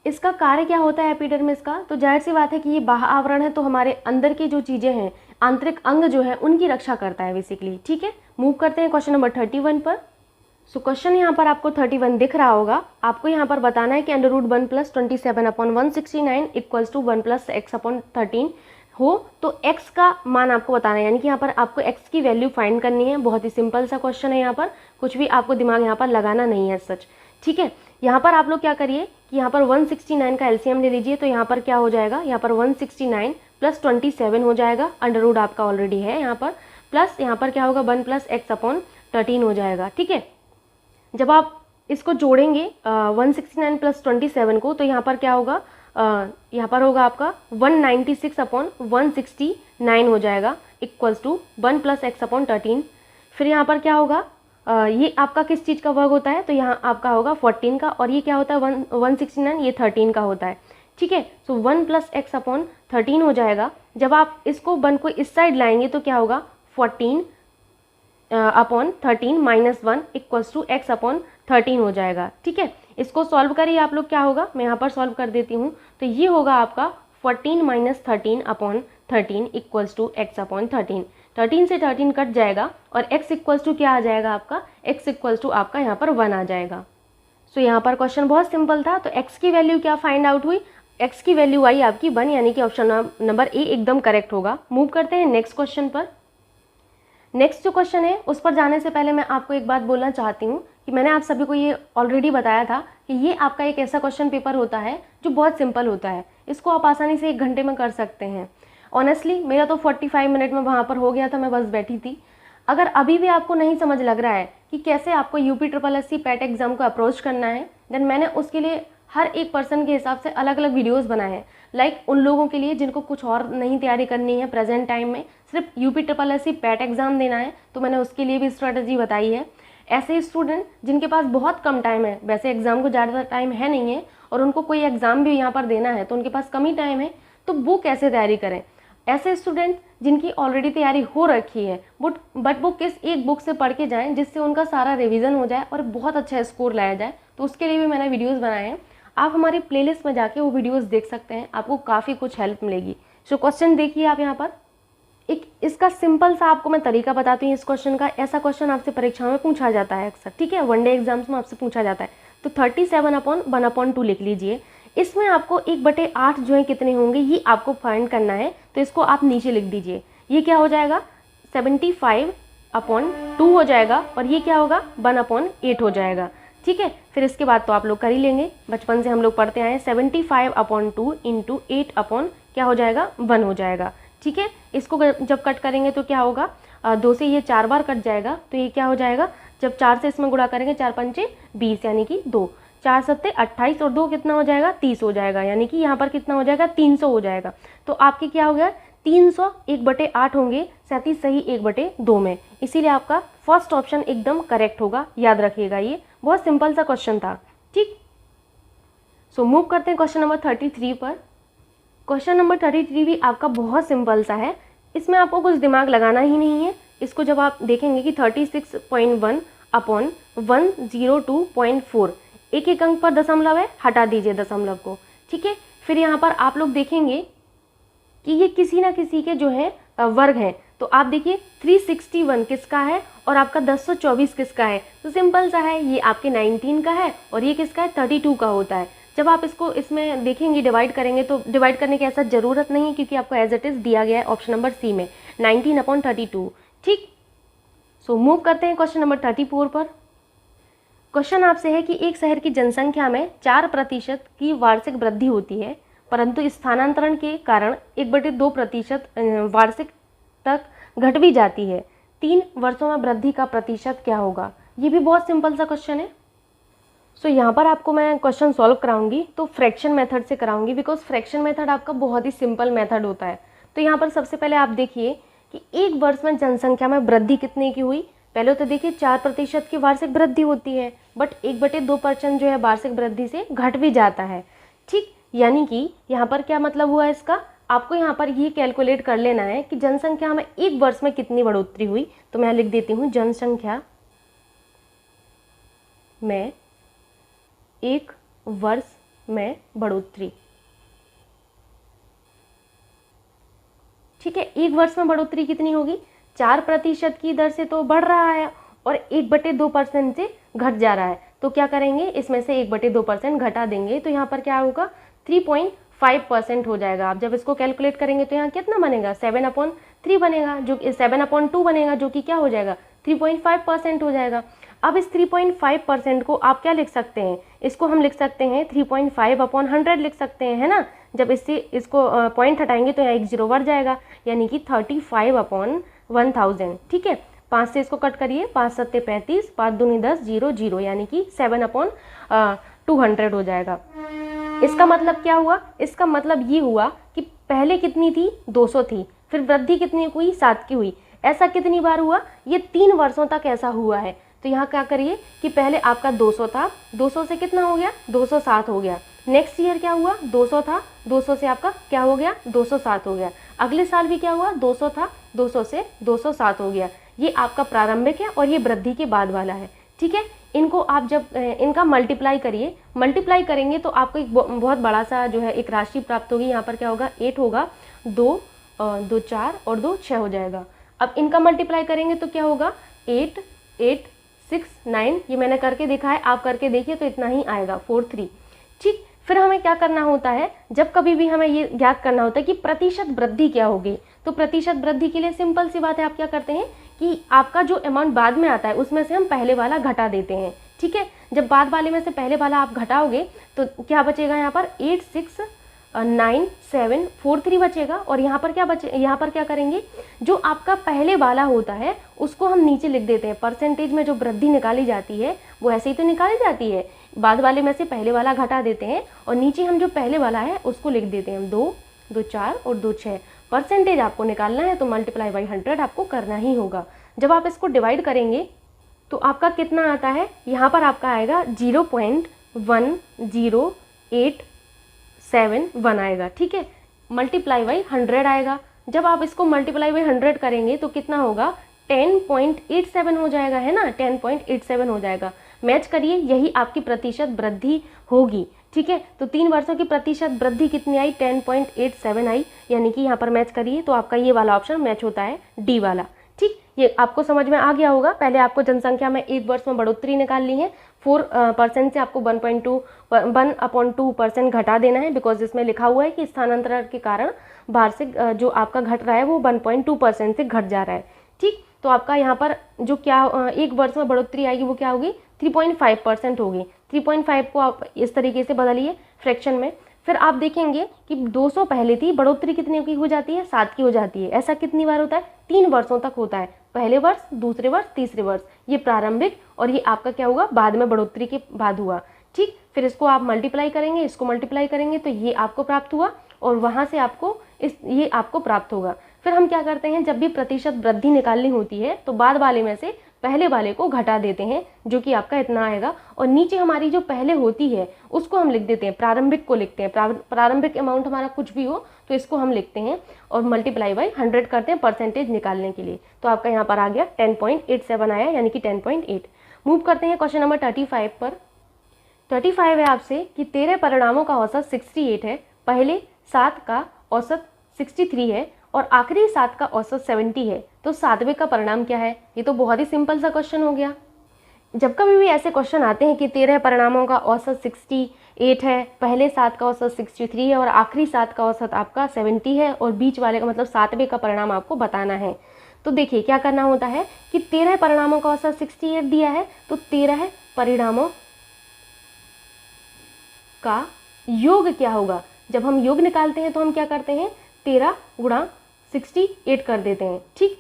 इसका कार्य क्या होता है एपिडर्मिस का, तो जाहिर सी बात है कि ये बाह्य आवरण है तो हमारे अंदर की जो चीज़ें हैं, आंतरिक अंग जो है उनकी रक्षा करता है बेसिकली। ठीक है, मूव करते हैं क्वेश्चन नंबर 31 पर। सो क्वेश्चन यहाँ पर आपको 31 दिख रहा होगा। आपको यहाँ पर बताना है कि √1 + 27/169 इक्वल्स टू 1 + x/13 हो, तो x का मान आपको बताना है, यानी कि यहाँ पर आपको x की वैल्यू फाइंड करनी है। बहुत ही सिंपल सा क्वेश्चन है, यहाँ पर कुछ भी आपको दिमाग यहाँ पर लगाना नहीं है सच। ठीक है, यहाँ पर आप लोग क्या करिए कि यहाँ पर 169 का एलसीएम ले लीजिए, तो यहाँ पर क्या हो जाएगा, यहाँ पर 169 + 27 हो जाएगा, √ आपका ऑलरेडी है यहाँ पर, प्लस यहाँ पर क्या होगा 1 + x/13 हो जाएगा। ठीक है, जब आप इसको जोड़ेंगे 169 + 27 को, तो यहाँ पर क्या होगा, यहाँ पर होगा आपका 196/169 हो जाएगा इक्वल्स टू 1 + x/13। फिर यहाँ पर क्या होगा, ये आपका किस चीज़ का वर्ग होता है, तो यहाँ आपका होगा 14 का, और ये क्या होता है 169, ये 13 का होता है। ठीक है, सो 1 + x/13 हो जाएगा। जब आप इसको 1 को इस साइड लाएंगे तो क्या होगा 14/13 -1 इक्वल्स टू x/13 हो जाएगा। ठीक है, इसको सॉल्व करिए आप लोग, क्या होगा मैं यहाँ पर सॉल्व कर देती हूँ। तो ये होगा आपका 14 - 13/13 इक्वल्स टू x/13। 13 से 13 कट जाएगा और x इक्वल्स टू क्या आ जाएगा आपका, x इक्वल्स टू आपका यहाँ पर 1 आ जाएगा। सो यहाँ पर क्वेश्चन बहुत सिंपल था। तो x की वैल्यू क्या फाइंड आउट हुई, x की वैल्यू आई आपकी 1, यानी कि ऑप्शन नंबर ए एकदम करेक्ट होगा। मूव करते हैं नेक्स्ट क्वेश्चन पर। नेक्स्ट जो क्वेश्चन है उस पर जाने से पहले मैं आपको एक बात बोलना चाहती हूँ कि मैंने आप सभी को ये ऑलरेडी बताया था कि ये आपका एक ऐसा क्वेश्चन पेपर होता है जो बहुत सिंपल होता है। इसको आप आसानी से 1 घंटे में कर सकते हैं। ऑनेस्टली मेरा तो 45 मिनट में वहाँ पर हो गया था, मैं बस बैठी थी। अगर अभी भी आपको नहीं समझ लग रहा है कि कैसे आपको UPSSC पैट एग्जाम को अप्रोच करना है, देन मैंने उसके लिए हर एक पर्सन के हिसाब से अलग अलग वीडियोस बनाए हैं। लाइक उन लोगों के लिए जिनको कुछ और नहीं तैयारी करनी है, प्रेजेंट टाइम में सिर्फ UPSSC पैट एग्जाम देना है, तो मैंने उसके लिए भी स्ट्रेटजी बताई है। ऐसे स्टूडेंट जिनके पास बहुत कम टाइम है, वैसे एग्जाम को ज़्यादा टाइम है नहीं है और उनको कोई एग्जाम भी यहाँ पर देना है तो उनके पास कम ही टाइम है, तो वो कैसे तैयारी करें। ऐसे स्टूडेंट जिनकी ऑलरेडी तैयारी हो रखी है बट वो किस एक बुक से पढ़ के जाएं जिससे उनका सारा रिवीजन हो जाए और बहुत अच्छा स्कोर लाया जाए, तो उसके लिए भी मैंने वीडियोस बनाए हैं। आप हमारी प्लेलिस्ट में जाके वो वीडियोस देख सकते हैं, आपको काफ़ी कुछ हेल्प मिलेगी। सो क्वेश्चन देखिए आप यहाँ पर, एक इसका सिंपल सा आपको मैं तरीका बताती हूँ इस क्वेश्चन का। ऐसा क्वेश्चन आपसे परीक्षा में पूछा जाता है अक्सर, ठीक है, 1 डे एग्जाम्स में आपसे पूछा जाता है। तो 37/1/2 लिख लीजिए। इसमें आपको 1/8 जो है कितने होंगे ये आपको फाइंड करना है, तो इसको आप नीचे लिख दीजिए। ये क्या हो जाएगा 75/2 हो जाएगा और ये क्या होगा 1/8 हो जाएगा। ठीक है, फिर इसके बाद तो आप लोग कर ही लेंगे, बचपन से हम लोग पढ़ते आए हैं। 75/2 × 8 क्या हो जाएगा 1 हो जाएगा। ठीक है, इसको जब कट करेंगे तो क्या होगा 2 से ये 4 बार कट जाएगा, तो ये क्या हो जाएगा, जब 4 से इसमें गुणा करेंगे 4 पंचे 20 यानी कि 2, 4 सत्ते 28 और 2 कितना हो जाएगा 30 हो जाएगा, यानी कि यहाँ पर कितना हो जाएगा 300 हो जाएगा। तो आपके क्या हो गया 300 1/8 होंगे, 37 सही 1/2 में, इसीलिए आपका फर्स्ट ऑप्शन एकदम करेक्ट होगा। याद रखिएगा, ये बहुत सिंपल सा क्वेश्चन था। ठीक, सो मूव करते हैं क्वेश्चन नंबर 33 पर। क्वेश्चन नंबर 33 भी आपका बहुत सिंपल सा है, इसमें आपको कुछ दिमाग लगाना ही नहीं है। इसको जब आप देखेंगे कि 36.1/102.4 एक एक अंक पर दशमलव है, हटा दीजिए दशमलव को। ठीक है, फिर यहाँ पर आप लोग देखेंगे कि ये किसी ना किसी के जो है वर्ग हैं, तो आप देखिए 361 किसका है और आपका 1024 किसका है, तो सिंपल सा है, ये आपके 19 का है और ये किसका है 32 का होता है। जब आप इसको इसमें देखेंगे डिवाइड करेंगे तो डिवाइड करने की ऐसा ज़रूरत नहीं है, क्योंकि आपको एज इट इज़ दिया गया है ऑप्शन नंबर सी में 19/32। ठीक, सो मूव करते हैं क्वेश्चन नंबर 34 पर। क्वेश्चन आपसे है कि एक शहर की जनसंख्या में 4% की वार्षिक वृद्धि होती है, परंतु स्थानांतरण के कारण 1/2% वार्षिक तक घट भी जाती है। 3 वर्षों में वृद्धि का प्रतिशत क्या होगा? ये भी बहुत सिंपल सा क्वेश्चन है। सो यहाँ पर आपको मैं क्वेश्चन सॉल्व कराऊंगी तो फ्रैक्शन मेथड से कराऊंगी, बिकॉज फ्रैक्शन मेथड आपका बहुत ही सिंपल मेथड होता है। तो यहाँ पर सबसे पहले आप देखिए कि एक वर्ष में जनसंख्या में वृद्धि कितने की हुई। पहले तो देखिए 4% की वार्षिक वृद्धि होती है, बट 1/2% जो है वार्षिक वृद्धि से घट भी जाता है। ठीक, यानी कि यहाँ पर क्या मतलब हुआ इसका, आपको यहाँ पर ये कैलकुलेट कर लेना है कि जनसंख्या में एक वर्ष में कितनी बढ़ोतरी हुई। तो मैं लिख देती हूँ जनसंख्या में एक वर्ष में बढ़ोतरी। ठीक है, एक वर्ष में बढ़ोतरी कितनी होगी? 4% की दर से तो बढ़ रहा है और 1/2% से घट जा रहा है। तो क्या करेंगे, इसमें से 1/2% घटा देंगे तो यहाँ पर क्या होगा, 3.5% हो जाएगा। आप जब इसको कैलकुलेट करेंगे तो यहाँ कितना बनेगा, 7/3 बनेगा, जो 7/2 बनेगा, जो कि क्या हो जाएगा, 3.5% हो जाएगा। अब इस 3.5% को आप क्या लिख सकते हैं, इसको हम लिख सकते हैं 3.5/100 लिख सकते हैं, है ना। जब इसको पॉइंट हटाएंगे तो यहाँ एक 0 बढ़ जाएगा, यानी कि 35/1000। ठीक है, 5 से इसको कट करिए, 5 7 35, 5 दूनी 10, 0 0, यानी कि 7/200 हो जाएगा। इसका मतलब क्या हुआ, इसका मतलब ये हुआ कि पहले कितनी थी, 200 थी, फिर वृद्धि कितनी हुई, 7 की हुई। ऐसा कितनी बार हुआ, ये 3 वर्षों तक ऐसा हुआ है। तो यहाँ क्या करिए कि पहले आपका 200 था, 200 से कितना हो गया, 207 हो गया। नेक्स्ट ईयर क्या हुआ, 200 था, 200 से आपका क्या हो गया, 207 हो गया। अगले साल भी क्या हुआ, 200 था, 200 से 207 हो गया। ये आपका प्रारंभिक है और ये वृद्धि के बाद वाला है। ठीक है, इनको आप जब इनका मल्टीप्लाई करिए, मल्टीप्लाई करेंगे तो आपको एक बहुत बड़ा सा जो है एक राशि प्राप्त होगी। यहाँ पर क्या होगा, 8 होगा, 2 4 और 2 6 हो जाएगा। अब इनका मल्टीप्लाई करेंगे तो क्या होगा, 8 8 6 9, ये मैंने करके देखा है, आप करके देखिए तो इतना ही आएगा, 4 3। ठीक, फिर हमें क्या करना होता है, जब कभी भी हमें ये ज्ञात करना होता है कि प्रतिशत वृद्धि क्या होगी, तो प्रतिशत वृद्धि के लिए सिंपल सी बात है, आप क्या करते हैं कि आपका जो अमाउंट बाद में आता है उसमें से हम पहले वाला घटा देते हैं। ठीक है, जब बाद वाले में से पहले वाला आप घटाओगे तो क्या बचेगा, यहाँ पर 8 6 9 7 4 3 बचेगा। और यहाँ पर क्या बचे, यहाँ पर क्या करेंगे, जो आपका पहले वाला होता है उसको हम नीचे लिख देते हैं। परसेंटेज में जो वृद्धि निकाली जाती है वो ऐसे ही तो निकाली जाती है, बाद वाले में से पहले वाला घटा देते हैं और नीचे हम जो पहले वाला है उसको लिख देते हैं, 2 2 4 और 2 6। परसेंटेज आपको निकालना है तो मल्टीप्लाई बाई 100 आपको करना ही होगा। जब आप इसको डिवाइड करेंगे तो आपका कितना आता है, यहाँ पर आपका आएगा 0.10871 आएगा। ठीक है, मल्टीप्लाई बाई 100 आएगा। जब आप इसको मल्टीप्लाई बाई 100 करेंगे तो कितना होगा, 10.87 हो जाएगा, है ना, 10.87 हो जाएगा। मैच करिए, यही आपकी प्रतिशत वृद्धि होगी। ठीक है, तो 3 वर्षों की प्रतिशत वृद्धि कितनी आई, 10.87 आई, यानी कि यहाँ पर मैच करिए तो आपका ये वाला ऑप्शन मैच होता है, डी वाला। ठीक, ये आपको समझ में आ गया होगा। पहले आपको जनसंख्या में एक वर्ष में बढ़ोतरी निकालनी है, 4% से आपको 1/2% घटा देना है, बिकॉज इसमें लिखा हुआ है कि स्थानांतरण के कारण वार्षिक जो आपका घट रहा है वो 1.2% से घट जा रहा है। ठीक, तो आपका यहाँ पर जो क्या एक वर्ष में बढ़ोतरी आएगी वो क्या होगी, 3.5% होगी। 3.5 को आप इस तरीके से बदलिए फ्रैक्शन में, फिर आप देखेंगे कि 200 पहले थी, बढ़ोतरी कितने की हो जाती है, 7 की हो जाती है। ऐसा कितनी बार होता है, 3 वर्षों तक होता है, पहले वर्ष, दूसरे वर्ष, तीसरे वर्ष। ये प्रारंभिक और ये आपका क्या होगा, बाद में बढ़ोतरी के बाद हुआ। ठीक, फिर इसको आप मल्टीप्लाई करेंगे, इसको मल्टीप्लाई करेंगे तो ये आपको प्राप्त हुआ और वहाँ से आपको ये आपको प्राप्त होगा। फिर हम क्या करते हैं, जब भी प्रतिशत वृद्धि निकालनी होती है तो बाद वाले में से पहले वाले को घटा देते हैं, जो कि आपका इतना आएगा, और नीचे हमारी जो पहले होती है उसको हम लिख देते हैं, प्रारंभिक को लिखते हैं। प्रारंभिक अमाउंट हमारा कुछ भी हो तो इसको हम लिखते हैं और मल्टीप्लाई बाई 100 करते हैं परसेंटेज निकालने के लिए। तो आपका यहाँ पर आ गया 10.87 आया, यानी कि 10.8। मूव करते हैं क्वेश्चन नंबर 35 पर। 35 है आपसे कि 13 परिणामों का औसत 68 है, पहले 7 का औसत 63 है और आखिरी 7 का औसत 70 है, तो 7वें का परिणाम क्या है। ये तो बहुत ही सिंपल सा क्वेश्चन हो गया। जब कभी भी ऐसे क्वेश्चन आते हैं कि 13 परिणामों का औसत 68 है, पहले 7 का औसत 63 है और आखिरी 7 का औसत आपका 70 है और बीच वाले का मतलब 7वें का परिणाम आपको बताना है, तो देखिए क्या करना होता है कि 13 परिणामों का औसत 68 दिया है, तो 13 परिणामों का योग क्या होगा। जब हम योग निकालते हैं तो हम क्या करते हैं, 13 गुणा 68 कर देते हैं, ठीक।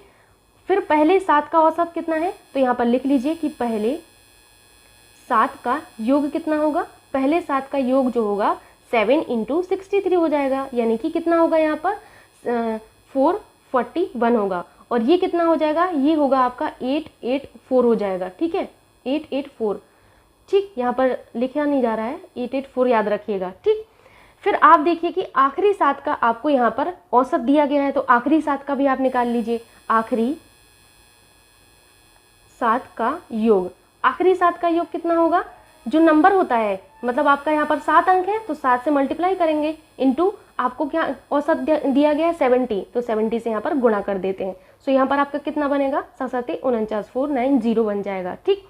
फिर पहले 7 का औसत कितना है, तो यहाँ पर लिख लीजिए कि पहले 7 का योग कितना होगा। पहले 7 का योग जो होगा 7 × 63 हो जाएगा, यानी कि कितना होगा यहाँ पर 441 होगा। और ये कितना हो जाएगा, ये होगा आपका 884 हो जाएगा, ठीक है, 884, ठीक। यहाँ पर लिखा नहीं जा रहा है, 884 याद रखिएगा, ठीक। फिर आप देखिए कि आखिरी 7 का आपको यहाँ पर औसत दिया गया है, तो आखिरी 7 का भी आप निकाल लीजिए। आखिरी 7 का योग, आखिरी 7 का योग कितना होगा, जो नंबर होता है, मतलब आपका यहाँ पर 7 अंक है तो 7 से मल्टीप्लाई करेंगे, इनटू आपको क्या औसत दिया गया है 70, तो 70 से यहाँ पर गुणा कर देते हैं। सो यहाँ पर आपका कितना बनेगा, 7 49 490 बन जाएगा, ठीक।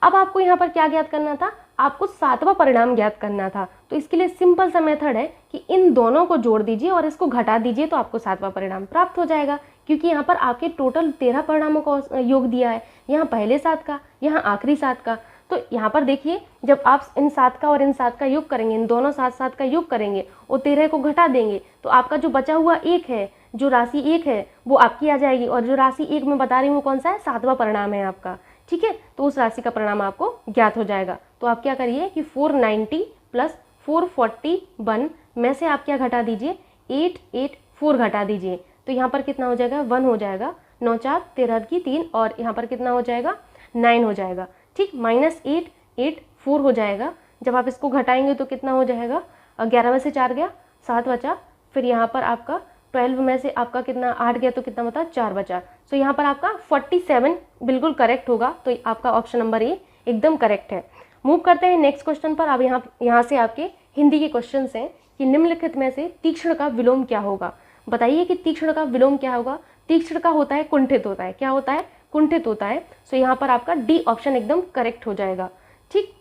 अब आपको यहाँ पर क्या ज्ञात करना था, आपको 7वां परिणाम ज्ञात करना था। तो इसके लिए सिंपल सा मेथड है कि इन दोनों को जोड़ दीजिए और इसको घटा दीजिए, तो आपको 7वां परिणाम प्राप्त हो जाएगा। क्योंकि यहाँ पर आपके टोटल 13 परिणामों का योग दिया है, यहाँ पहले 7 का, यहाँ आखिरी 7 का। तो यहाँ पर देखिए जब आप इन 7 का और इन 7 का योग करेंगे, इन दोनों 7 का योग करेंगे और 13 को घटा देंगे, तो आपका जो बचा हुआ 1 है, जो राशि 1 है वो आपकी आ जाएगी। और जो राशि 1 मैं बता रही हूँ कौन सा है, 7वां परिणाम है आपका, ठीक है। तो उस राशि का परिणाम आपको ज्ञात हो जाएगा। तो आप क्या करिए कि 490 + 441 में से आप क्या घटा दीजिए, 884 घटा दीजिए। तो यहाँ पर कितना हो जाएगा, 1 हो जाएगा, 9 4 13 की 3, और यहाँ पर कितना हो जाएगा, 9 हो जाएगा, ठीक। -884 हो जाएगा। जब आप इसको घटाएंगे तो कितना हो जाएगा, 11 में से 4 गया, 7 बचा। फिर यहाँ पर आपका 12 में से आपका कितना 8 गया, तो कितना बता, 4 बचा। सो यहाँ पर आपका 47 बिल्कुल करेक्ट होगा। तो आपका ऑप्शन नंबर ए एकदम करेक्ट है। मूव करते हैं नेक्स्ट क्वेश्चन पर। अब यहाँ से आपके हिंदी के क्वेश्चन हैं कि निम्नलिखित में से तीक्ष्ण का विलोम क्या होगा। बताइए कि तीक्ष्ण का विलोम क्या होगा। तीक्ष्ण का होता है कुंठित होता है, क्या होता है, कुंठित होता है। सो यहाँ पर आपका डी ऑप्शन एकदम करेक्ट हो जाएगा, ठीक।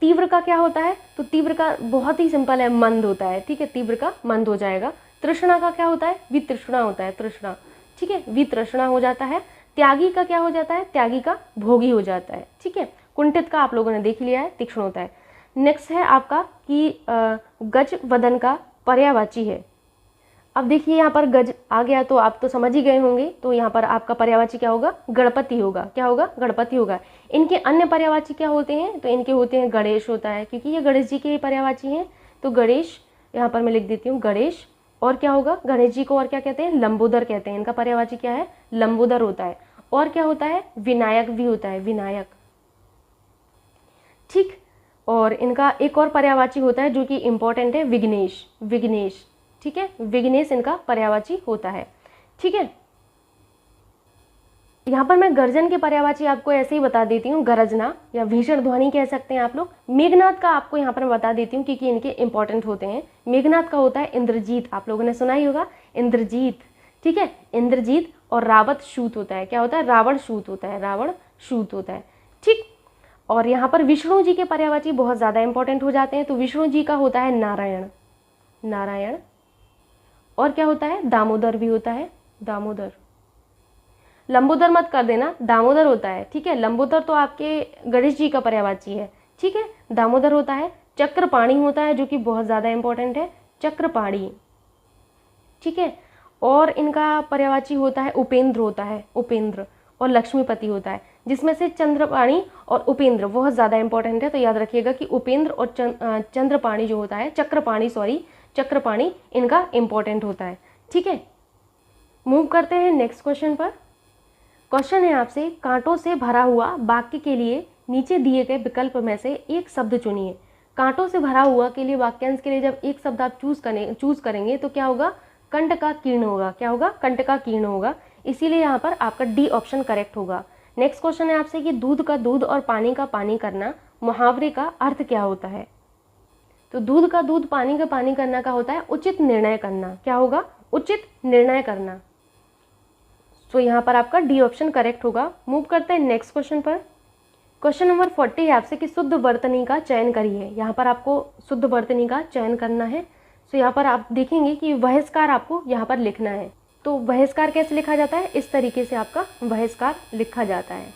तीव्र का क्या होता है, तो तीव्र का बहुत ही सिंपल है, मंद होता है, ठीक है, तीव्र का मंद हो जाएगा। तृष्णा का क्या होता है, वितृष्णा होता है, तृष्णा, ठीक है, वितृष्णा हो जाता है। त्यागी का क्या हो जाता है, त्यागी का भोगी हो जाता है, ठीक है। कुंठित का आप लोगों ने देख लिया है, तीक्ष्ण होता है। नेक्स्ट है आपका कि गज वदन का पर्यायवाची है। अब देखिए यहाँ पर गज आ गया तो आप तो समझ ही गए होंगे। तो यहाँ पर आपका पर्यायवाची क्या होगा, गणपति होगा, क्या होगा, गणपति होगा। इनके अन्य पर्यायवाची क्या होते हैं, तो इनके होते हैं गणेश होता है, क्योंकि ये गणेश जी के ही पर्यायवाची हैं। तो गणेश यहाँ पर मैं लिख देती हूँ, गणेश। और क्या होगा, गणेश जी को और क्या कहते हैं, लंबोदर कहते हैं। इनका पर्यायवाची क्या है, लंबोदर होता है। और क्या होता है, विनायक भी होता है, विनायक, ठीक। और इनका एक और पर्यायवाची होता है जो कि इंपॉर्टेंट है, विघ्नेश, विघ्नेश, ठीक है, विघ्नेश इनका पर्यायवाची होता है, ठीक है। यहाँ पर मैं गर्जन के पर्यायवाची आपको ऐसे ही बता देती हूँ, गरजना या भीषण ध्वनि कह सकते हैं आप लोग। मेघनाथ का आपको यहाँ पर मैं बता देती हूँ क्योंकि इनके इंपॉर्टेंट होते हैं। मेघनाथ का होता है इंद्रजीत, आप लोगों ने सुना ही होगा, इंद्रजीत, ठीक है, इंद्रजीत। और रावत शूत होता है, क्या होता है, रावण शूत होता है, रावण शूत होता है, ठीक। और यहाँ पर विष्णु जी के पर्यायवाची बहुत ज़्यादा इंपॉर्टेंट हो जाते हैं। तो विष्णु जी का होता है नारायण, नारायण। और क्या होता है, दामोदर भी होता है, दामोदर। लंबोदर मत कर देना, दामोदर होता है, ठीक है। लंबोदर तो आपके गणेश जी का पर्यायवाची है, ठीक है, दामोदर होता है। चक्रपाणी होता है जो कि बहुत ज़्यादा इंपॉर्टेंट है, चक्रपाणी, ठीक है। और इनका पर्यायवाची होता है उपेंद्र होता है, उपेंद्र। और लक्ष्मीपति होता है, जिसमें से चंद्रपाणी और उपेंद्र बहुत ज़्यादा इंपॉर्टेंट है। तो याद रखिएगा कि उपेंद्र और चंद्रपाणी जो होता है, चक्रपाणी, सॉरी, चक्रपाणी इनका इंपॉर्टेंट होता है, ठीक है। मूव करते हैं नेक्स्ट क्वेश्चन पर। क्वेश्चन है आपसे, कांटों से भरा हुआ वाक्य के लिए नीचे दिए गए विकल्प में से एक शब्द चुनिए। कांटों से भरा हुआ के लिए, वाक्यांश के लिए जब एक शब्द आप चूज करेंगे तो क्या होगा, कंठ का कीर्ण होगा, क्या होगा, कंठ का कीर्ण होगा। इसीलिए यहाँ पर आपका डी ऑप्शन करेक्ट होगा। नेक्स्ट क्वेश्चन है आपसे कि दूध का दूध और पानी का पानी करना मुहावरे का अर्थ क्या होता है। तो दूध का दूध, पानी का पानी करना का होता है उचित निर्णय करना, क्या होगा, उचित निर्णय करना। तो यहाँ पर आपका डी ऑप्शन करेक्ट होगा। मूव करते हैं नेक्स्ट क्वेश्चन पर। क्वेश्चन नंबर 40 है आपसे कि शुद्ध वर्तनी का चयन करिए। यहाँ पर आपको शुद्ध वर्तनी का चयन करना है। तो यहाँ पर आप देखेंगे कि बहिष्कार आपको यहाँ पर लिखना है। तो बहिष्कार कैसे लिखा जाता है, इस तरीके से आपका बहिष्कार लिखा जाता है।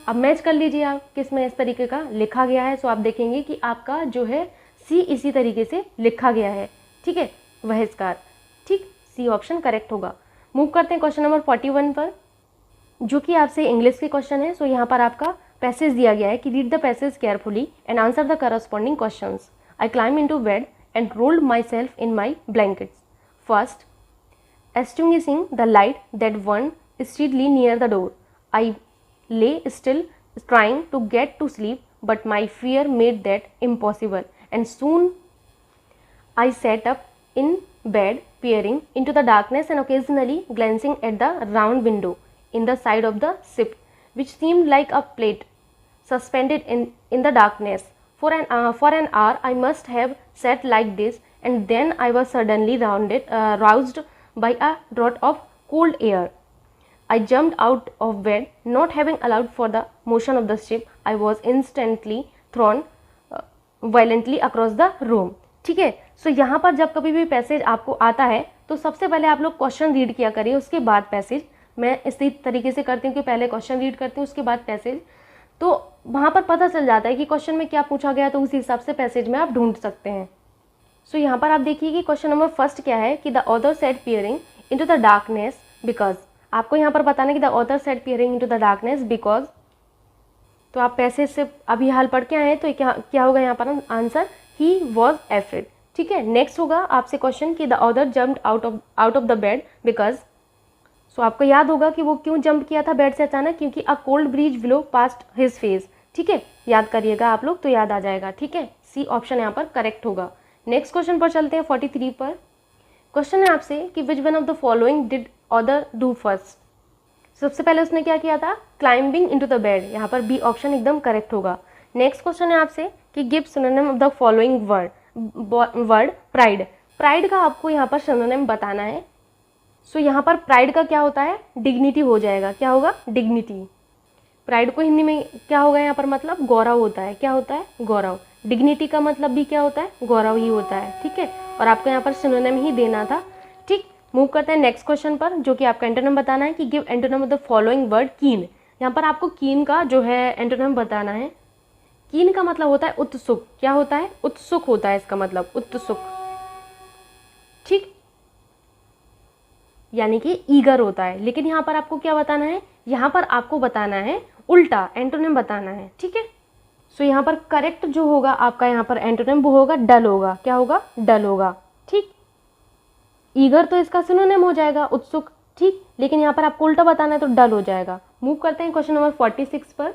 अब मैच कर लीजिए आप किस में इस तरीके का लिखा गया है। सो आप देखेंगे कि आपका जो है सी इसी तरीके से लिखा गया है, ठीक है, बहिष्कार, ठीक, सी ऑप्शन करेक्ट होगा। मूव करते हैं क्वेश्चन नंबर 41 पर, जो कि आपसे इंग्लिश के क्वेश्चन है। सो यहाँ पर आपका पैसेज दिया गया है कि read the passage carefully and answer the corresponding questions. I climb into bed and rolled my self in my blankets. First, extinguishing the light that burned steadily near the door. I lay still trying to get to sleep, but my fear made that impossible, and soon I sat up in bed, peering into the darkness and occasionally glancing at the round window in the side of the ship, which seemed like a plate suspended in the darkness. For an hour I must have sat like this, and then I was suddenly roused by a draught of cold air. I jumped out of bed, not having allowed for the motion of the ship. I was instantly thrown violently across the room. ठीक है, सो यहाँ पर जब कभी भी passage आपको आता है तो सबसे पहले आप लोग क्वेश्चन रीड किया करिए, उसके बाद पैसेज। मैं इसी तरीके से करती हूँ कि पहले क्वेश्चन रीड करती हूँ, उसके बाद पैसेज, तो वहाँ पर पता चल जाता है कि क्वेश्चन में क्या पूछा गया, तो उसी हिसाब से पैसेज में आप ढूंढ सकते हैं। सो यहाँ पर आप देखिए कि क्वेश्चन नंबर फर्स्ट क्या है कि the author said peering into the darkness because. आपको यहाँ पर बताना है कि the author said peering into the darkness because. तो आप पैसेज से अभी हाल पढ़ के आए हैं, तो क्या होगा यहाँ पर आंसर, ही वॉज एफ्रेड। ठीक है, नेक्स्ट होगा आपसे क्वेश्चन कि the author jumped out of the bed because. So आपको याद होगा कि वो क्यों जंप किया था बेड से अचानक, क्योंकि a cold bridge blow past his face. ठीक है, याद करिएगा आप लोग तो याद आ जाएगा। ठीक है, सी ऑप्शन यहाँ पर करेक्ट होगा। नेक्स्ट क्वेश्चन पर चलते हैं 43 पर। क्वेश्चन है आपसे कि which one of the following did author do first. सबसे पहले उसने क्या किया था, क्लाइंबिंग इनटू द बेड, यहाँ पर बी ऑप्शन एकदम करेक्ट होगा। नेक्स्ट क्वेश्चन है आपसे कि give synonym of the following word pride. Pride का आपको यहाँ पर सिनोनिम बताना है। सो यहाँ पर प्राइड का क्या होता है, डिग्निटी हो जाएगा। क्या होगा, डिग्निटी। प्राइड को हिंदी में क्या होगा यहाँ पर, मतलब गौरव होता है। क्या होता है, गौरव। डिग्निटी का मतलब भी क्या होता है, गौरव ही होता है। ठीक है, और आपको यहाँ पर सिनोनिम ही देना था। ठीक, मूव करते हैं नेक्स्ट क्वेश्चन पर, जो कि आपका एंटोनिम बताना है कि give antonym of the following word कीन। यहाँ पर आपको कीन का जो है एंटोनिम बताना है। कीन का मतलब होता है उत्सुक। क्या होता है, उत्सुक होता है इसका मतलब, उत्सुक। ठीक, यानी कि ईगर होता है। लेकिन यहाँ पर आपको क्या बताना है, यहाँ पर आपको बताना है उल्टा, एंटोनिम बताना है। ठीक है, सो यहाँ पर करेक्ट जो होगा आपका यहाँ पर एंटोनिम वो होगा डल होगा। क्या होगा, डल होगा। ठीक, ईगर तो इसका सिनोनिम हो जाएगा उत्सुक। ठीक, लेकिन यहाँ पर आपको उल्टा बताना है तो डल हो जाएगा। मूव करते हैं क्वेश्चन नंबर 46 पर।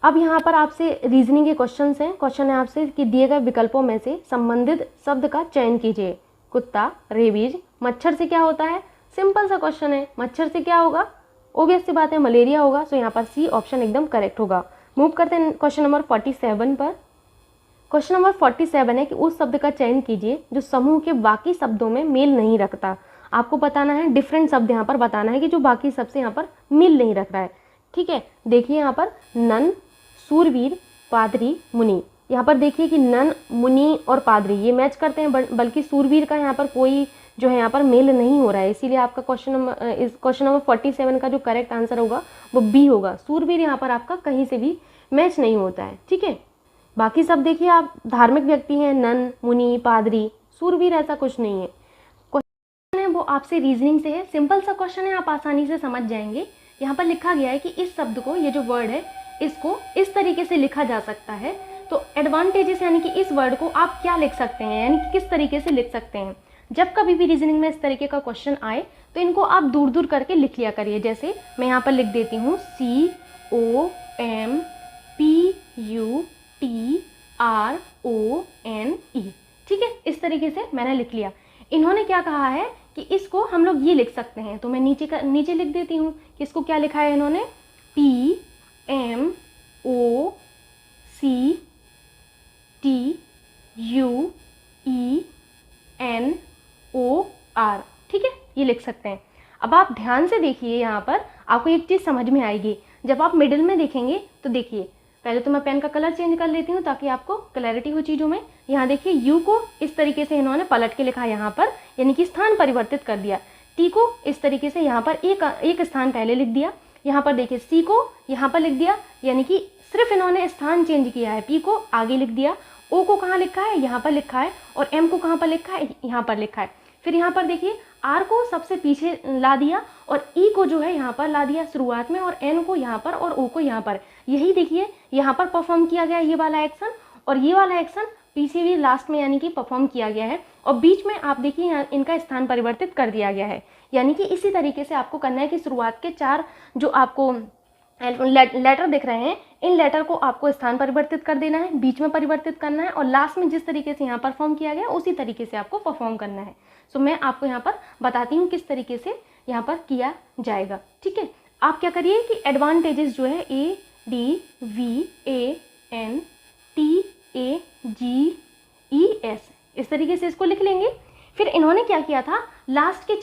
अब यहाँ पर आपसे रीजनिंग के क्वेश्चन हैं। क्वेश्चन है आपसे कि दिए गए विकल्पों में से संबंधित शब्द का चयन कीजिए। कुत्ता, रेबीज, मच्छर से क्या होता है। सिंपल सा क्वेश्चन है, मच्छर से क्या होगा, ओबियस सी बात है, मलेरिया होगा। सो यहाँ पर सी ऑप्शन एकदम करेक्ट होगा। मूव करते हैं क्वेश्चन नंबर 47 पर। क्वेश्चन नंबर 47 है कि उस शब्द का चयन कीजिए जो समूह के बाकी शब्दों में मेल नहीं रखता। आपको बताना है डिफरेंट शब्द यहाँ पर बताना है कि जो बाकी शब्द से यहाँ पर मेल नहीं रख रहा है। ठीक है, देखिए यहाँ पर नन, सूरवीर, पादरी, मुनि। यहाँ पर देखिए कि नन, मुनि और पादरी ये मैच करते हैं, बल्कि सूरवीर का यहाँ पर कोई जो है यहाँ पर मेल नहीं हो रहा है। इसीलिए आपका क्वेश्चन नंबर 47 का जो करेक्ट आंसर होगा वो बी होगा। सूरवीर यहाँ पर आपका कहीं से भी मैच नहीं होता है। ठीक है, बाकी सब देखिए आप धार्मिक व्यक्ति हैं, नन, मुनि, पादरी। सूरवीर ऐसा कुछ नहीं है। क्वेश्चन है वो आपसे रीजनिंग से है, सिंपल सा क्वेश्चन है, आप आसानी से समझ जाएंगे। यहाँ पर लिखा गया है कि इस शब्द को, ये जो वर्ड है इसको इस तरीके से लिखा जा सकता है। तो एडवांटेजेस यानी कि इस वर्ड को आप क्या लिख सकते हैं, यानी कि किस तरीके से लिख सकते हैं। जब कभी भी रीजनिंग में इस तरीके का क्वेश्चन आए तो इनको आप दूर दूर करके लिख लिया करिए। जैसे मैं यहाँ पर लिख देती हूँ COMPUTRONE। ठीक है, इस तरीके से मैंने लिख लिया। इन्होंने क्या कहा है कि इसको हम लोग ये लिख सकते हैं, तो मैं नीचे लिख देती हूँ कि इसको क्या लिखा है इन्होंने, PMOCTUENOR। ठीक है, ये लिख सकते हैं। अब आप ध्यान से देखिए, यहाँ पर आपको एक चीज़ समझ में आएगी। जब आप मिडिल में देखेंगे तो देखिए, पहले तो मैं पेन का कलर चेंज कर लेती हूँ ताकि आपको क्लैरिटी हो चीज़ों में। यहाँ देखिए यू को इस तरीके से इन्होंने पलट के लिखा है यहाँ पर, यानी कि स्थान परिवर्तित कर दिया। टी को इस तरीके से यहाँ पर एक स्थान पहले लिख दिया, यहाँ पर देखिए सी को यहाँ पर लिख दिया, यानी कि सिर्फ इन्होंने स्थान चेंज किया है। पी को आगे लिख दिया, ओ को कहाँ लिखा है, यहाँ पर लिखा है, और एम को कहाँ पर लिखा है, यहाँ पर लिखा है। फिर यहाँ पर देखिए आर को सबसे पीछे ला दिया और ई को जो है यहाँ पर ला दिया शुरुआत में, और एन को यहाँ पर और ओ को यहाँ पर। यही देखिए यहाँ पर परफॉर्म किया गया ये वाला एक्शन, और ये वाला एक्शन पीछे भी लास्ट में यानी कि परफॉर्म किया गया है, और बीच में आप देखिए यहाँ इनका स्थान परिवर्तित कर दिया गया है। यानी कि इसी तरीके से आपको करना है कि शुरुआत के 4 जो आपको लेटर दिख रहे हैं, इन लेटर को आपको स्थान परिवर्तित कर देना है, बीच में परिवर्तित करना है, और लास्ट में जिस तरीके से यहाँ परफॉर्म किया गया उसी तरीके से आपको परफॉर्म करना है। सो मैं आपको यहाँ पर बताती हूँ किस तरीके से यहाँ पर किया जाएगा। ठीक है, आप क्या करिए कि एडवांटेजेस जो है ADVANTAGES इस तरीके से इसको लिख लेंगे। फिर इन्होंने क्या किया था, लास्ट के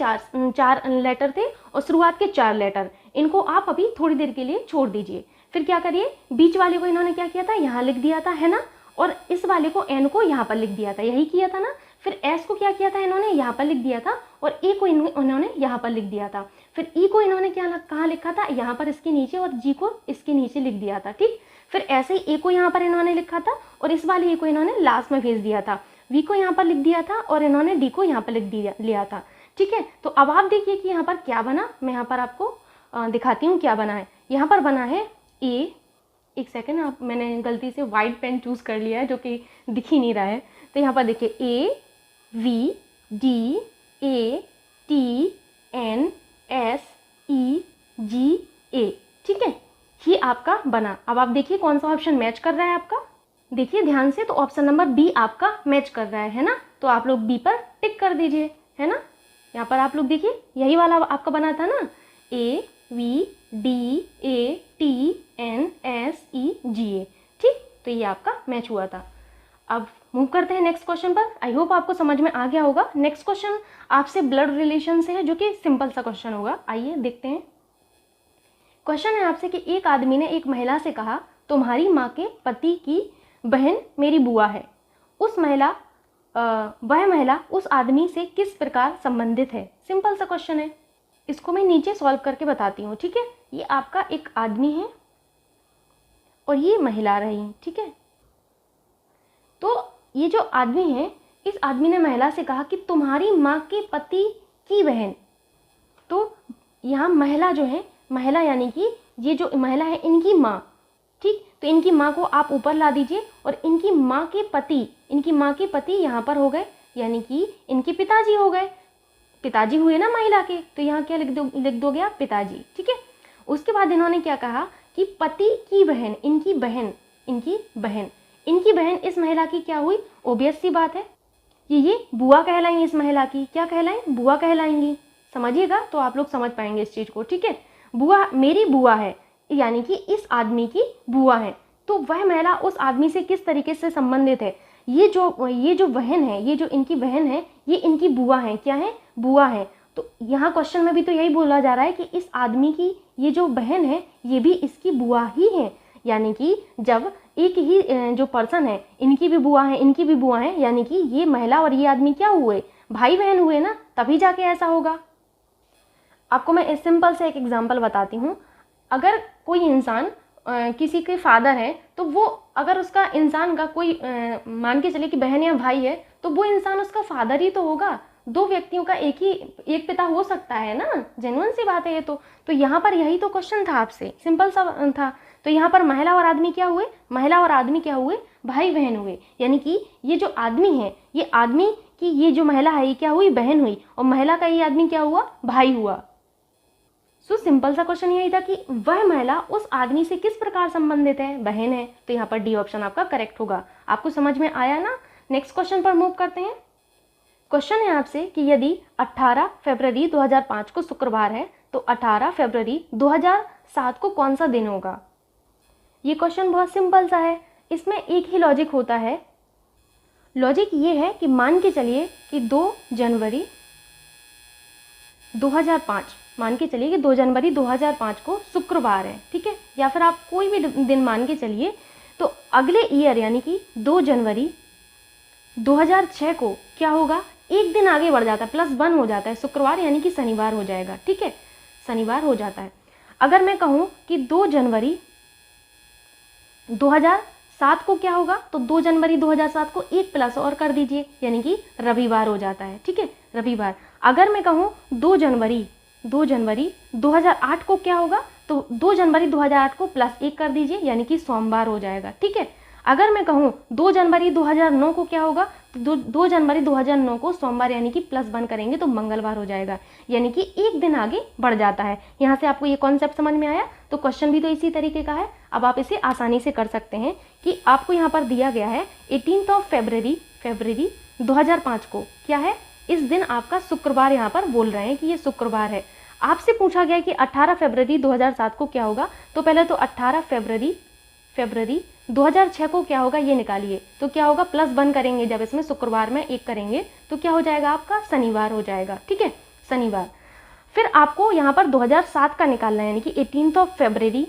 चार लेटर थे और शुरुआत के 4 लेटर, इनको आप अभी थोड़ी देर के लिए छोड़ दीजिए। फिर क्या करिए, बीच वाले को इन्होंने क्या किया था, यहाँ लिख दिया था, है ना, और इस वाले को एन को यहाँ पर लिख दिया था, यही किया था ना। फिर एस को क्या किया था, इन्होंने यहाँ पर लिख दिया था, और ए को इन्होंने यहाँ पर लिख दिया था। फिर ई को इन्होंने कहाँ लिखा था, यहाँ पर इसके नीचे, और जी को इसके नीचे लिख दिया था। ठीक, फिर ऐसे ही ए को यहाँ पर इन्होंने लिखा था, और इस वाले ए को इन्होंने लास्ट में भेज दिया था। वी को यहाँ पर लिख दिया था, और इन्होंने डी को यहाँ पर लिया था। ठीक है, तो अब आप देखिए कि यहाँ पर क्या बना, मैं यहाँ पर आपको दिखाती हूँ क्या बना है। यहाँ पर बना है एक सेकेंड, आप मैंने गलती से वाइट पेन चूज़ कर लिया है जो कि दिख ही नहीं रहा है। तो यहाँ पर देखिए AVDATNSEGA। ठीक है, ये आपका बना। अब आप देखिए कौन सा ऑप्शन मैच कर रहा है आपका, देखिए ध्यान से। तो ऑप्शन नंबर बी आपका मैच कर रहा है ना, तो आप लोग बी पर टिक कर दीजिए, है ना। यहाँ पर आप लोग देखिए यही वाला आपका बना था ना, AVDATNSEGA। ठीक, तो ये आपका मैच हुआ था। अब मूव करते हैं नेक्स्ट क्वेश्चन पर। आई होप आपको समझ में आ गया होगा। नेक्स्ट क्वेश्चन आपसे ब्लड रिलेशन से है, जो कि सिंपल सा क्वेश्चन होगा। आइए देखते हैं। क्वेश्चन है आपसे कि एक आदमी ने एक महिला से कहा, तुम्हारी माँ के पति की बहन मेरी बुआ है। वह महिला उस आदमी से किस प्रकार संबंधित है। सिंपल सा क्वेश्चन है, इसको मैं नीचे सॉल्व करके बताती हूँ। ठीक है, ये आपका एक आदमी है और ये महिला रही। ठीक है, तो ये जो आदमी है, इस आदमी ने महिला से कहा कि तुम्हारी माँ के पति की बहन। तो यहाँ महिला जो है, महिला यानी कि ये जो महिला है इनकी माँ। ठीक, तो इनकी माँ को आप ऊपर ला दीजिए, और इनकी माँ के पति यहाँ पर हो गए, यानी कि इनके पिताजी हो गए। पिताजी हुए ना महिला के, तो यहाँ क्या लिख दोगे आप, पिताजी। ठीक है, उसके बाद इन्होंने क्या कहा कि पति की बहन, इनकी बहन इस महिला की क्या हुई, ओबियस सी बात है, ये बुआ कहलाएंगी। इस महिला की क्या कहलाएंगी, बुआ कहलाएंगी। समझिएगा तो आप लोग समझ पाएंगे इस चीज को। ठीक है, बुआ मेरी बुआ है, यानी कि इस आदमी की बुआ है। तो वह महिला उस आदमी से किस तरीके से संबंधित है, ये जो बहन है, ये जो इनकी बहन है, ये इनकी बुआ है। क्या है, बुआ है। तो यहाँ क्वेश्चन में भी तो यही बोला जा रहा है कि इस आदमी की ये जो बहन है, ये भी इसकी बुआ ही है। यानी कि जब एक ही जो पर्सन है, इनकी भी बुआ है, इनकी भी बुआ है, यानी कि ये महिला और ये आदमी क्या हुए, भाई बहन हुए ना, तभी जाके ऐसा होगा। आपको मैं सिंपल से एक एग्जांपल बताती हूँ। अगर कोई इंसान किसी के फादर है, तो वो अगर उसका इंसान का कोई मान के चले कि बहन या भाई है, तो वो इंसान उसका फादर ही तो होगा। 2 व्यक्तियों का एक पिता हो सकता है ना, जेन्युइन सी बात है ये तो यहाँ पर यही तो क्वेश्चन था आपसे, सिंपल सा था। तो यहाँ पर महिला और आदमी क्या हुए, भाई बहन हुए। यानी कि ये जो आदमी है, ये आदमी की ये जो महिला है, ये क्या हुई, बहन हुई, और महिला का ये आदमी क्या हुआ, भाई हुआ। सो सिंपल सा क्वेश्चन यही था कि वह महिला उस आदमी से किस प्रकार संबंधित है, बहन है। तो यहाँ पर डी ऑप्शन आपका करेक्ट होगा। आपको समझ में आया ना। नेक्स्ट क्वेश्चन पर मूव करते हैं। क्वेश्चन है आपसे कि यदि 18 फरवरी 2005 को शुक्रवार है, तो 18 फरवरी 2007 को कौन सा दिन होगा। ये क्वेश्चन बहुत सिंपल सा है, इसमें एक ही लॉजिक होता है। लॉजिक ये है कि मान के चलिए कि 2 जनवरी 2005 मान के चलिए कि 2 जनवरी 2005 को शुक्रवार है। ठीक है, या फिर आप कोई भी दिन मान के चलिए, तो अगले ईयर यानी कि 2 जनवरी 2006 को क्या होगा, एक दिन आगे बढ़ जाता है, +1 हो जाता है, शुक्रवार यानी कि शनिवार हो जाएगा। ठीक है, शनिवार हो जाता है। अगर मैं कहूँ कि 2 जनवरी 2007 को क्या होगा, तो 2 जनवरी 2007 को एक प्लस और कर दीजिए, यानी कि रविवार हो जाता है। ठीक है, रविवार। अगर मैं कहूँ 2 जनवरी 2008 को क्या होगा, तो 2 जनवरी 2008 को +1 कर दीजिए, यानी कि सोमवार हो जाएगा। ठीक है, अगर मैं कहूँ 2 जनवरी 2009 को क्या होगा, तो 2 जनवरी 2009 को सोमवार यानी कि +1 करेंगे तो मंगलवार हो जाएगा, यानी कि एक दिन आगे बढ़ जाता है। यहाँ से आपको ये कॉन्सेप्ट समझ में आया। तो क्वेश्चन भी तो इसी तरीके का है। अब आप इसे आसानी से कर सकते हैं कि आपको यहाँ पर दिया गया है 18 फरवरी 2005 को क्या है, इस दिन आपका शुक्रवार, यहाँ पर बोल रहे हैं कि ये शुक्रवार है। आपसे पूछा गया कि 18 फरवरी 2007 को क्या होगा, तो पहले तो 18 फरवरी 2006 को क्या होगा ये निकालिए। तो क्या होगा, +1 करेंगे, जब इसमें शुक्रवार में 1 करेंगे तो क्या हो जाएगा, आपका शनिवार हो जाएगा। ठीक है, शनिवार। फिर आपको यहाँ पर 2007 का निकालना है, यानी कि 18 फरवरी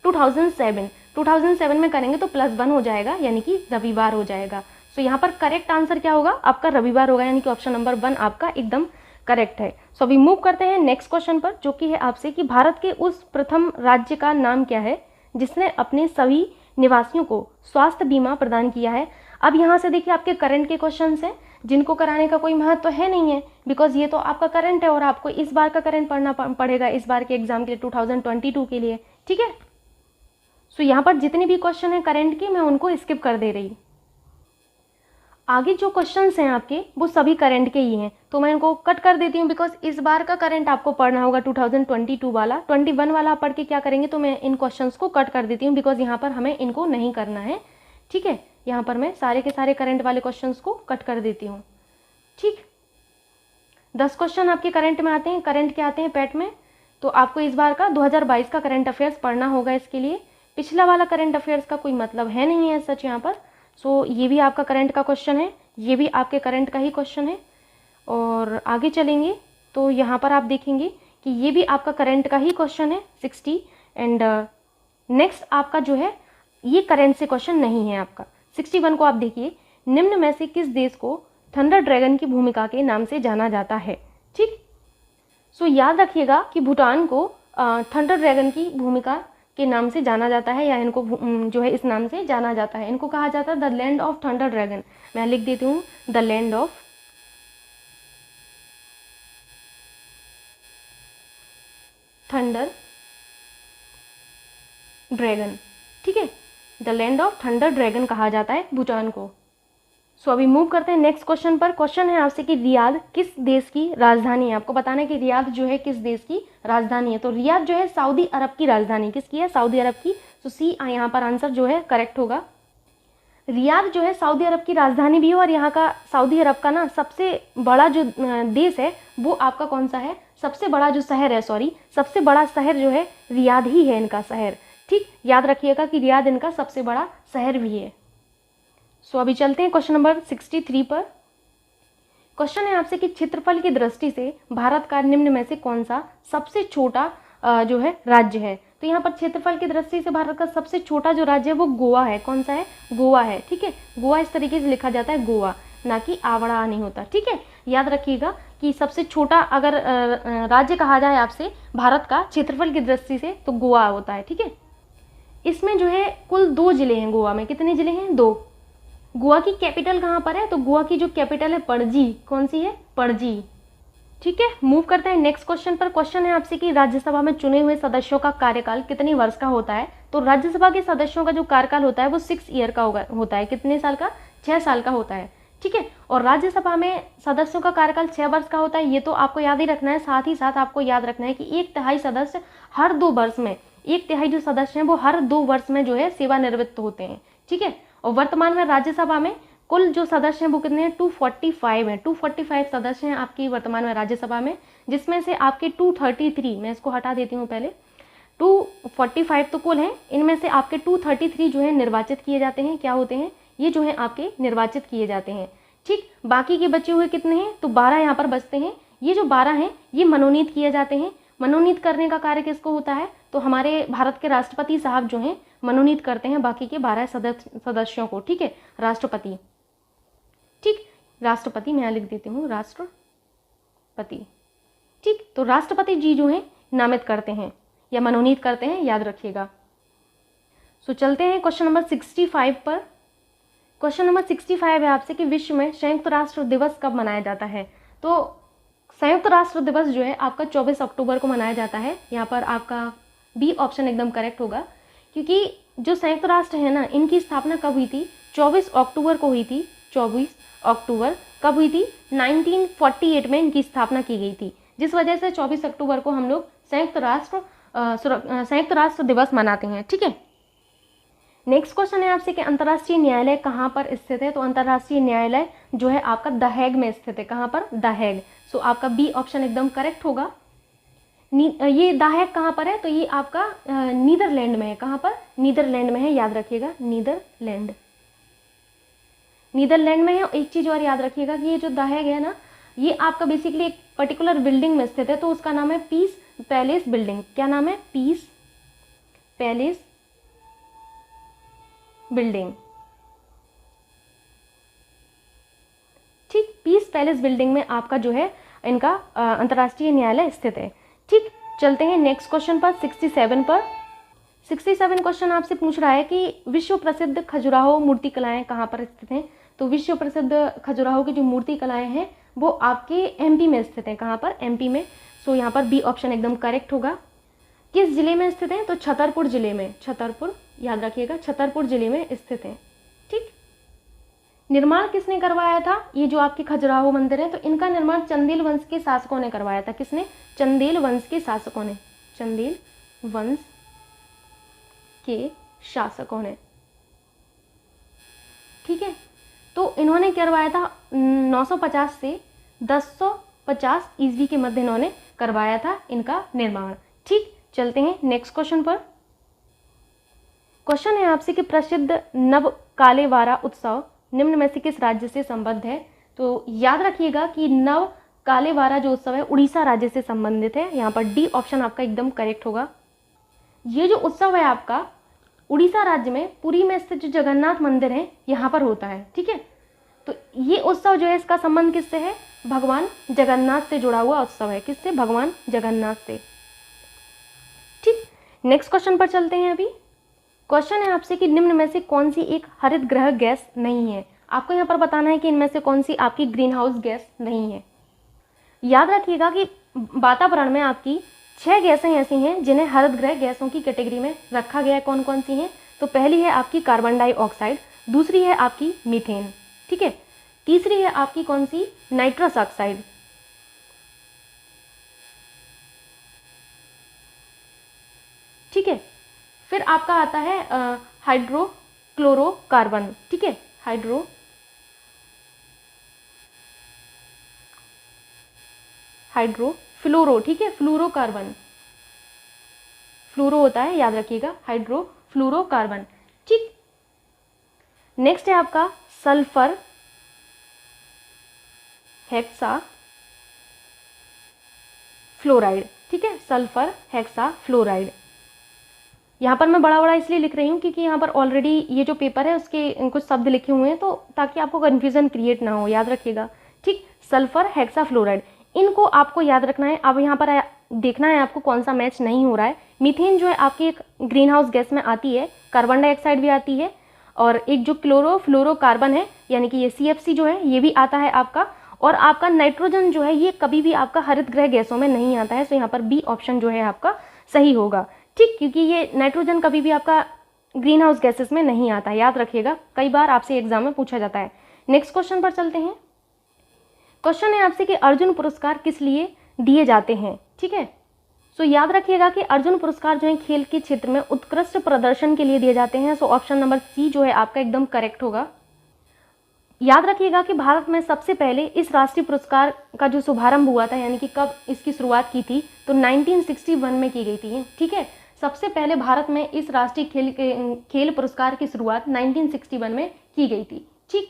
2007 में करेंगे तो +1 हो जाएगा, यानी कि रविवार हो जाएगा। सो यहाँ पर करेक्ट आंसर क्या होगा, आपका रविवार होगा, यानी कि ऑप्शन नंबर 1 आपका एकदम करेक्ट है। सो अभी मूव करते हैं नेक्स्ट क्वेश्चन पर, जो कि है आपसे कि भारत के उस प्रथम राज्य का नाम क्या है जिसने अपने सभी निवासियों को स्वास्थ्य बीमा प्रदान किया है। अब यहाँ से देखिए आपके करंट के क्वेश्चंस हैं, जिनको कराने का कोई महत्व तो है नहीं है, बिकॉज ये तो आपका करंट है और आपको इस बार का करंट पढ़ना पड़ेगा, इस बार के एग्जाम के लिए 2022 के लिए। ठीक है, सो यहाँ पर जितने भी क्वेश्चन है करंट के, मैं उनको स्किप कर दे रही। आगे जो क्वेश्चंस हैं आपके वो सभी करंट के ही हैं, तो मैं इनको कट कर देती हूँ, बिकॉज इस बार का करंट आपको पढ़ना होगा 2022 वाला। 21 वाला आप पढ़ के क्या करेंगे, तो मैं इन क्वेश्चंस को कट कर देती हूँ, बिकॉज यहाँ पर हमें इनको नहीं करना है। ठीक है, यहाँ पर मैं सारे के सारे करंट वाले क्वेश्चंस को कट कर देती हूँ। ठीक, 10 क्वेश्चन आपके करंट में आते हैं। करंट क्या आते हैं पैट में, तो आपको इस बार का 2022 का करंट अफेयर्स पढ़ना होगा। इसके लिए पिछला वाला करंट अफेयर्स का कोई मतलब है नहीं है सच यहाँ पर। सो ये भी आपका करंट का क्वेश्चन है, ये भी आपके करंट का ही क्वेश्चन है। और आगे चलेंगे तो यहाँ पर आप देखेंगे कि ये भी आपका करंट का ही क्वेश्चन है 60। एंड नेक्स्ट आपका जो है ये करंट से क्वेश्चन नहीं है आपका 61 को आप देखिए, निम्न में से किस देश को थंडर ड्रैगन की भूमिका के नाम से जाना जाता है। ठीक, सो याद रखिएगा कि भूटान को थंडर ड्रैगन की भूमिका के नाम से जाना जाता है, या इनको जो है इस नाम से जाना जाता है। इनको कहा जाता है the land of thunder dragon. मैं लिख देती हूँ the land of thunder dragon. ठीक है, the land of thunder dragon कहा जाता है भूटान को। सो अभी मूव करते हैं नेक्स्ट क्वेश्चन पर। क्वेश्चन है आपसे कि रियाद किस देश की राजधानी है। आपको बताना है कि रियाद जो है किस देश की राजधानी है। तो रियाद जो है सऊदी अरब की राजधानी, किसकी है, सऊदी अरब की। तो सी यहाँ पर आंसर जो है करेक्ट होगा। रियाद जो है सऊदी अरब की राजधानी भी है, और यहाँ का सऊदी अरब का ना सबसे बड़ा जो देश है वो आपका कौन सा है, सबसे बड़ा जो शहर है, सॉरी सबसे बड़ा शहर जो है रियाद ही है इनका शहर। ठीक, याद रखिएगा कि रियाद इनका सबसे बड़ा शहर भी है। सो अभी चलते हैं क्वेश्चन नंबर 63 पर। क्वेश्चन है आपसे कि क्षेत्रफल की दृष्टि से भारत का निम्न में से कौन सा सबसे छोटा जो है राज्य है। तो यहाँ पर क्षेत्रफल की दृष्टि से भारत का सबसे छोटा जो राज्य है वो गोवा है। कौन सा है, गोवा है। ठीक है, गोवा इस तरीके से लिखा जाता है, गोवा, ना कि आवड़ा नहीं होता। ठीक है, याद रखिएगा कि सबसे छोटा अगर राज्य कहा जाए आपसे भारत का क्षेत्रफल की दृष्टि से तो गोवा होता है। ठीक है, इसमें जो है कुल 2 जिले हैं गोवा में। कितने जिले हैं, 2। गोवा की कैपिटल कहाँ पर है, तो गोवा की जो कैपिटल है पणजी। कौन सी है, पणजी। ठीक है, मूव करते हैं नेक्स्ट क्वेश्चन पर। क्वेश्चन है आपसे कि राज्यसभा में चुने हुए सदस्यों का कार्यकाल कितने वर्ष का होता है। तो राज्यसभा के सदस्यों का जो कार्यकाल होता है वो 6 ईयर का होता है। कितने साल का, 6 साल का होता है। ठीक है, और राज्यसभा में सदस्यों का कार्यकाल 6 वर्ष का होता है, ये तो आपको याद ही रखना है। साथ ही साथ आपको याद रखना है कि 1/3 सदस्य हर 2 वर्ष में, 1/3 जो सदस्य हैं वो हर 2 वर्ष में जो है सेवानिवृत्त होते हैं। ठीक है, और वर्तमान में राज्यसभा में कुल जो सदस्य हैं वो कितने हैं, 245 हैं। 245 सदस्य हैं आपकी वर्तमान में राज्यसभा में, जिसमें से आपके 233, मैं इसको हटा देती हूँ पहले, 245 तो कुल हैं, इनमें से आपके 233 जो है निर्वाचित किए जाते हैं। क्या होते हैं, ये जो है आपके निर्वाचित किए जाते हैं। ठीक, बाकी के बचे हुए कितने हैं, तो 12 यहाँ पर बचते हैं। ये जो 12 हैं ये मनोनीत किए जाते हैं। मनोनीत करने का कार्य किसको होता है, तो हमारे भारत के राष्ट्रपति साहब जो हैं मनोनीत करते हैं बाकी के 12 सदस्यों को। ठीक है, राष्ट्रपति। ठीक, राष्ट्रपति, मैं यहाँ लिख देती हूँ राष्ट्रपति। ठीक, तो राष्ट्रपति जी जो हैं नामित करते हैं या मनोनीत करते हैं, याद रखिएगा। सो चलते हैं क्वेश्चन नंबर 65 पर। क्वेश्चन नंबर 65 है आपसे कि विश्व में संयुक्त राष्ट्र दिवस कब मनाया जाता है। तो संयुक्त राष्ट्र दिवस जो है आपका 24 अक्टूबर को मनाया जाता है। यहाँ पर आपका बी ऑप्शन एकदम करेक्ट होगा, क्योंकि जो संयुक्त राष्ट्र है ना, इनकी स्थापना कब हुई थी? 24 अक्टूबर को हुई थी। 24 अक्टूबर कब हुई थी? 1948 में इनकी स्थापना की गई थी, जिस वजह से 24 अक्टूबर को हम लोग संयुक्त राष्ट्र दिवस मनाते हैं। ठीक है, नेक्स्ट क्वेश्चन है आपसे कि अंतर्राष्ट्रीय न्यायालय कहाँ पर स्थित है। तो अंतर्राष्ट्रीय न्यायालय जो है आपका द हैग में स्थित है। कहाँ पर? The Hague. सो आपका बी ऑप्शन एकदम करेक्ट होगा। ये द हैग कहाँ पर है? तो ये आपका नीदरलैंड में है। कहाँ पर? नीदरलैंड में है, याद रखिएगा, नीदरलैंड में है। एक चीज़ और याद रखिएगा कि ये जो द हैग है ना, ये आपका बेसिकली एक पर्टिकुलर बिल्डिंग में स्थित है, तो उसका नाम है पीस पैलेस बिल्डिंग। क्या नाम है? Piece palace building. ठीक, पीस पैलेस बिल्डिंग में आपका जो है इनका अंतर्राष्ट्रीय न्यायालय स्थित है। ठीक, चलते हैं नेक्स्ट क्वेश्चन पर, 67 पर। 67 क्वेश्चन आपसे पूछ रहा है कि विश्व प्रसिद्ध खजुराहो मूर्ति कलाएं कहाँ पर स्थित हैं। तो विश्व प्रसिद्ध खजुराहो की जो मूर्ति कलाएं हैं वो आपके एमपी में स्थित हैं। कहाँ पर? एमपी में। सो यहाँ पर बी ऑप्शन एकदम करेक्ट होगा। किस जिले में स्थित हैं? तो छतरपुर जिले में। छतरपुर, याद रखिएगा, छतरपुर जिले में स्थित है। ठीक, निर्माण किसने करवाया था? ये जो आपके खजुराहो मंदिर है, तो इनका निर्माण चंदेल वंश के शासकों ने करवाया था। किसने? चंदेल वंश के शासकों ने। चंदेल वंश के शासकों ने। ठीक है, तो इन्होंने करवाया था 950 से 1050 ईस्वी के मध्य इन्होंने करवाया था इनका निर्माण। ठीक, चलते हैं नेक्स्ट क्वेश्चन पर। क्वेश्चन है आपसे कि प्रसिद्ध नव कालेवारा उत्सव निम्न में से किस राज्य से संबद्ध है। तो याद रखिएगा कि नव कालेवारा जो उत्सव है उड़ीसा राज्य से संबंधित है। यहाँ पर डी ऑप्शन आपका एकदम करेक्ट होगा। ये जो उत्सव है आपका उड़ीसा राज्य में पुरी में स्थित जो जगन्नाथ मंदिर है यहाँ पर होता है। ठीक है, तो ये उत्सव जो है इसका संबंध किससे है? भगवान जगन्नाथ से जुड़ा हुआ उत्सव है। किससे? भगवान जगन्नाथ से। ठीक, नेक्स्ट क्वेश्चन पर चलते हैं। अभी क्वेश्चन है आपसे कि निम्न में से कौन सी एक हरित गृह गैस नहीं है। आपको यहाँ पर बताना है कि इनमें से कौन सी आपकी ग्रीन हाउस गैस नहीं है। याद रखिएगा कि वातावरण में आपकी 6 गैसें ऐसी हैं जिन्हें हरित गृह गैसों की कैटेगरी में रखा गया है। कौन कौन सी हैं? तो पहली है आपकी कार्बन डाइऑक्साइड, दूसरी है आपकी मीथेन। ठीक है, तीसरी है आपकी कौन सी? Nitrous oxide. ठीक है, फिर आपका आता है हाइड्रोक्लोरोकार्बन। ठीक है, हाइड्रोफ्लोरो। ठीक है, फ्लोरोकार्बन, फ्लोरो होता है, याद रखिएगा, हाइड्रोफ्लोरोकार्बन। ठीक, नेक्स्ट है आपका सल्फर हेक्सा फ्लोराइड। ठीक है, सल्फर हेक्सा फ्लोराइड। यहाँ पर मैं बड़ा बड़ा इसलिए लिख रही हूँ क्योंकि यहाँ पर ऑलरेडी ये जो पेपर है उसके कुछ शब्द लिखे हुए हैं, तो ताकि आपको कन्फ्यूजन क्रिएट ना हो, याद रखिएगा। ठीक, सल्फर हेक्सा फ्लोराइड, इनको आपको याद रखना है। अब यहाँ पर देखना है आपको कौन सा मैच नहीं हो रहा है। मीथेन जो है आपकी एक ग्रीन हाउस गैस में आती है, कार्बन डाइऑक्साइड भी आती है, और एक जो क्लोरोफ्लोरोकार्बन है यानी कि ये CFC जो है ये भी आता है आपका, और आपका नाइट्रोजन जो है ये कभी भी आपका हरित गृह गैसों में नहीं आता है। तो यहाँ पर बी ऑप्शन जो है आपका सही होगा। ठीक, क्योंकि ये नाइट्रोजन कभी भी आपका ग्रीन हाउस गैसेस में नहीं आता, याद रखिएगा, कई बार आपसे एग्जाम में पूछा जाता है। नेक्स्ट क्वेश्चन पर चलते हैं। क्वेश्चन है आपसे कि अर्जुन पुरस्कार किस लिए दिए जाते हैं। ठीक है, सो याद रखिएगा कि अर्जुन पुरस्कार जो है खेल के क्षेत्र में उत्कृष्ट प्रदर्शन के लिए दिए जाते हैं। सो ऑप्शन नंबर सी जो है आपका एकदम करेक्ट होगा। याद रखिएगा कि भारत में सबसे पहले इस राष्ट्रीय पुरस्कार का जो शुभारंभ हुआ था, यानी कि कब इसकी शुरुआत की थी, तो 1961 में की गई थी। ठीक है, सबसे पहले भारत में इस राष्ट्रीय खेल पुरस्कार की शुरुआत 1961 में की गई थी। ठीक,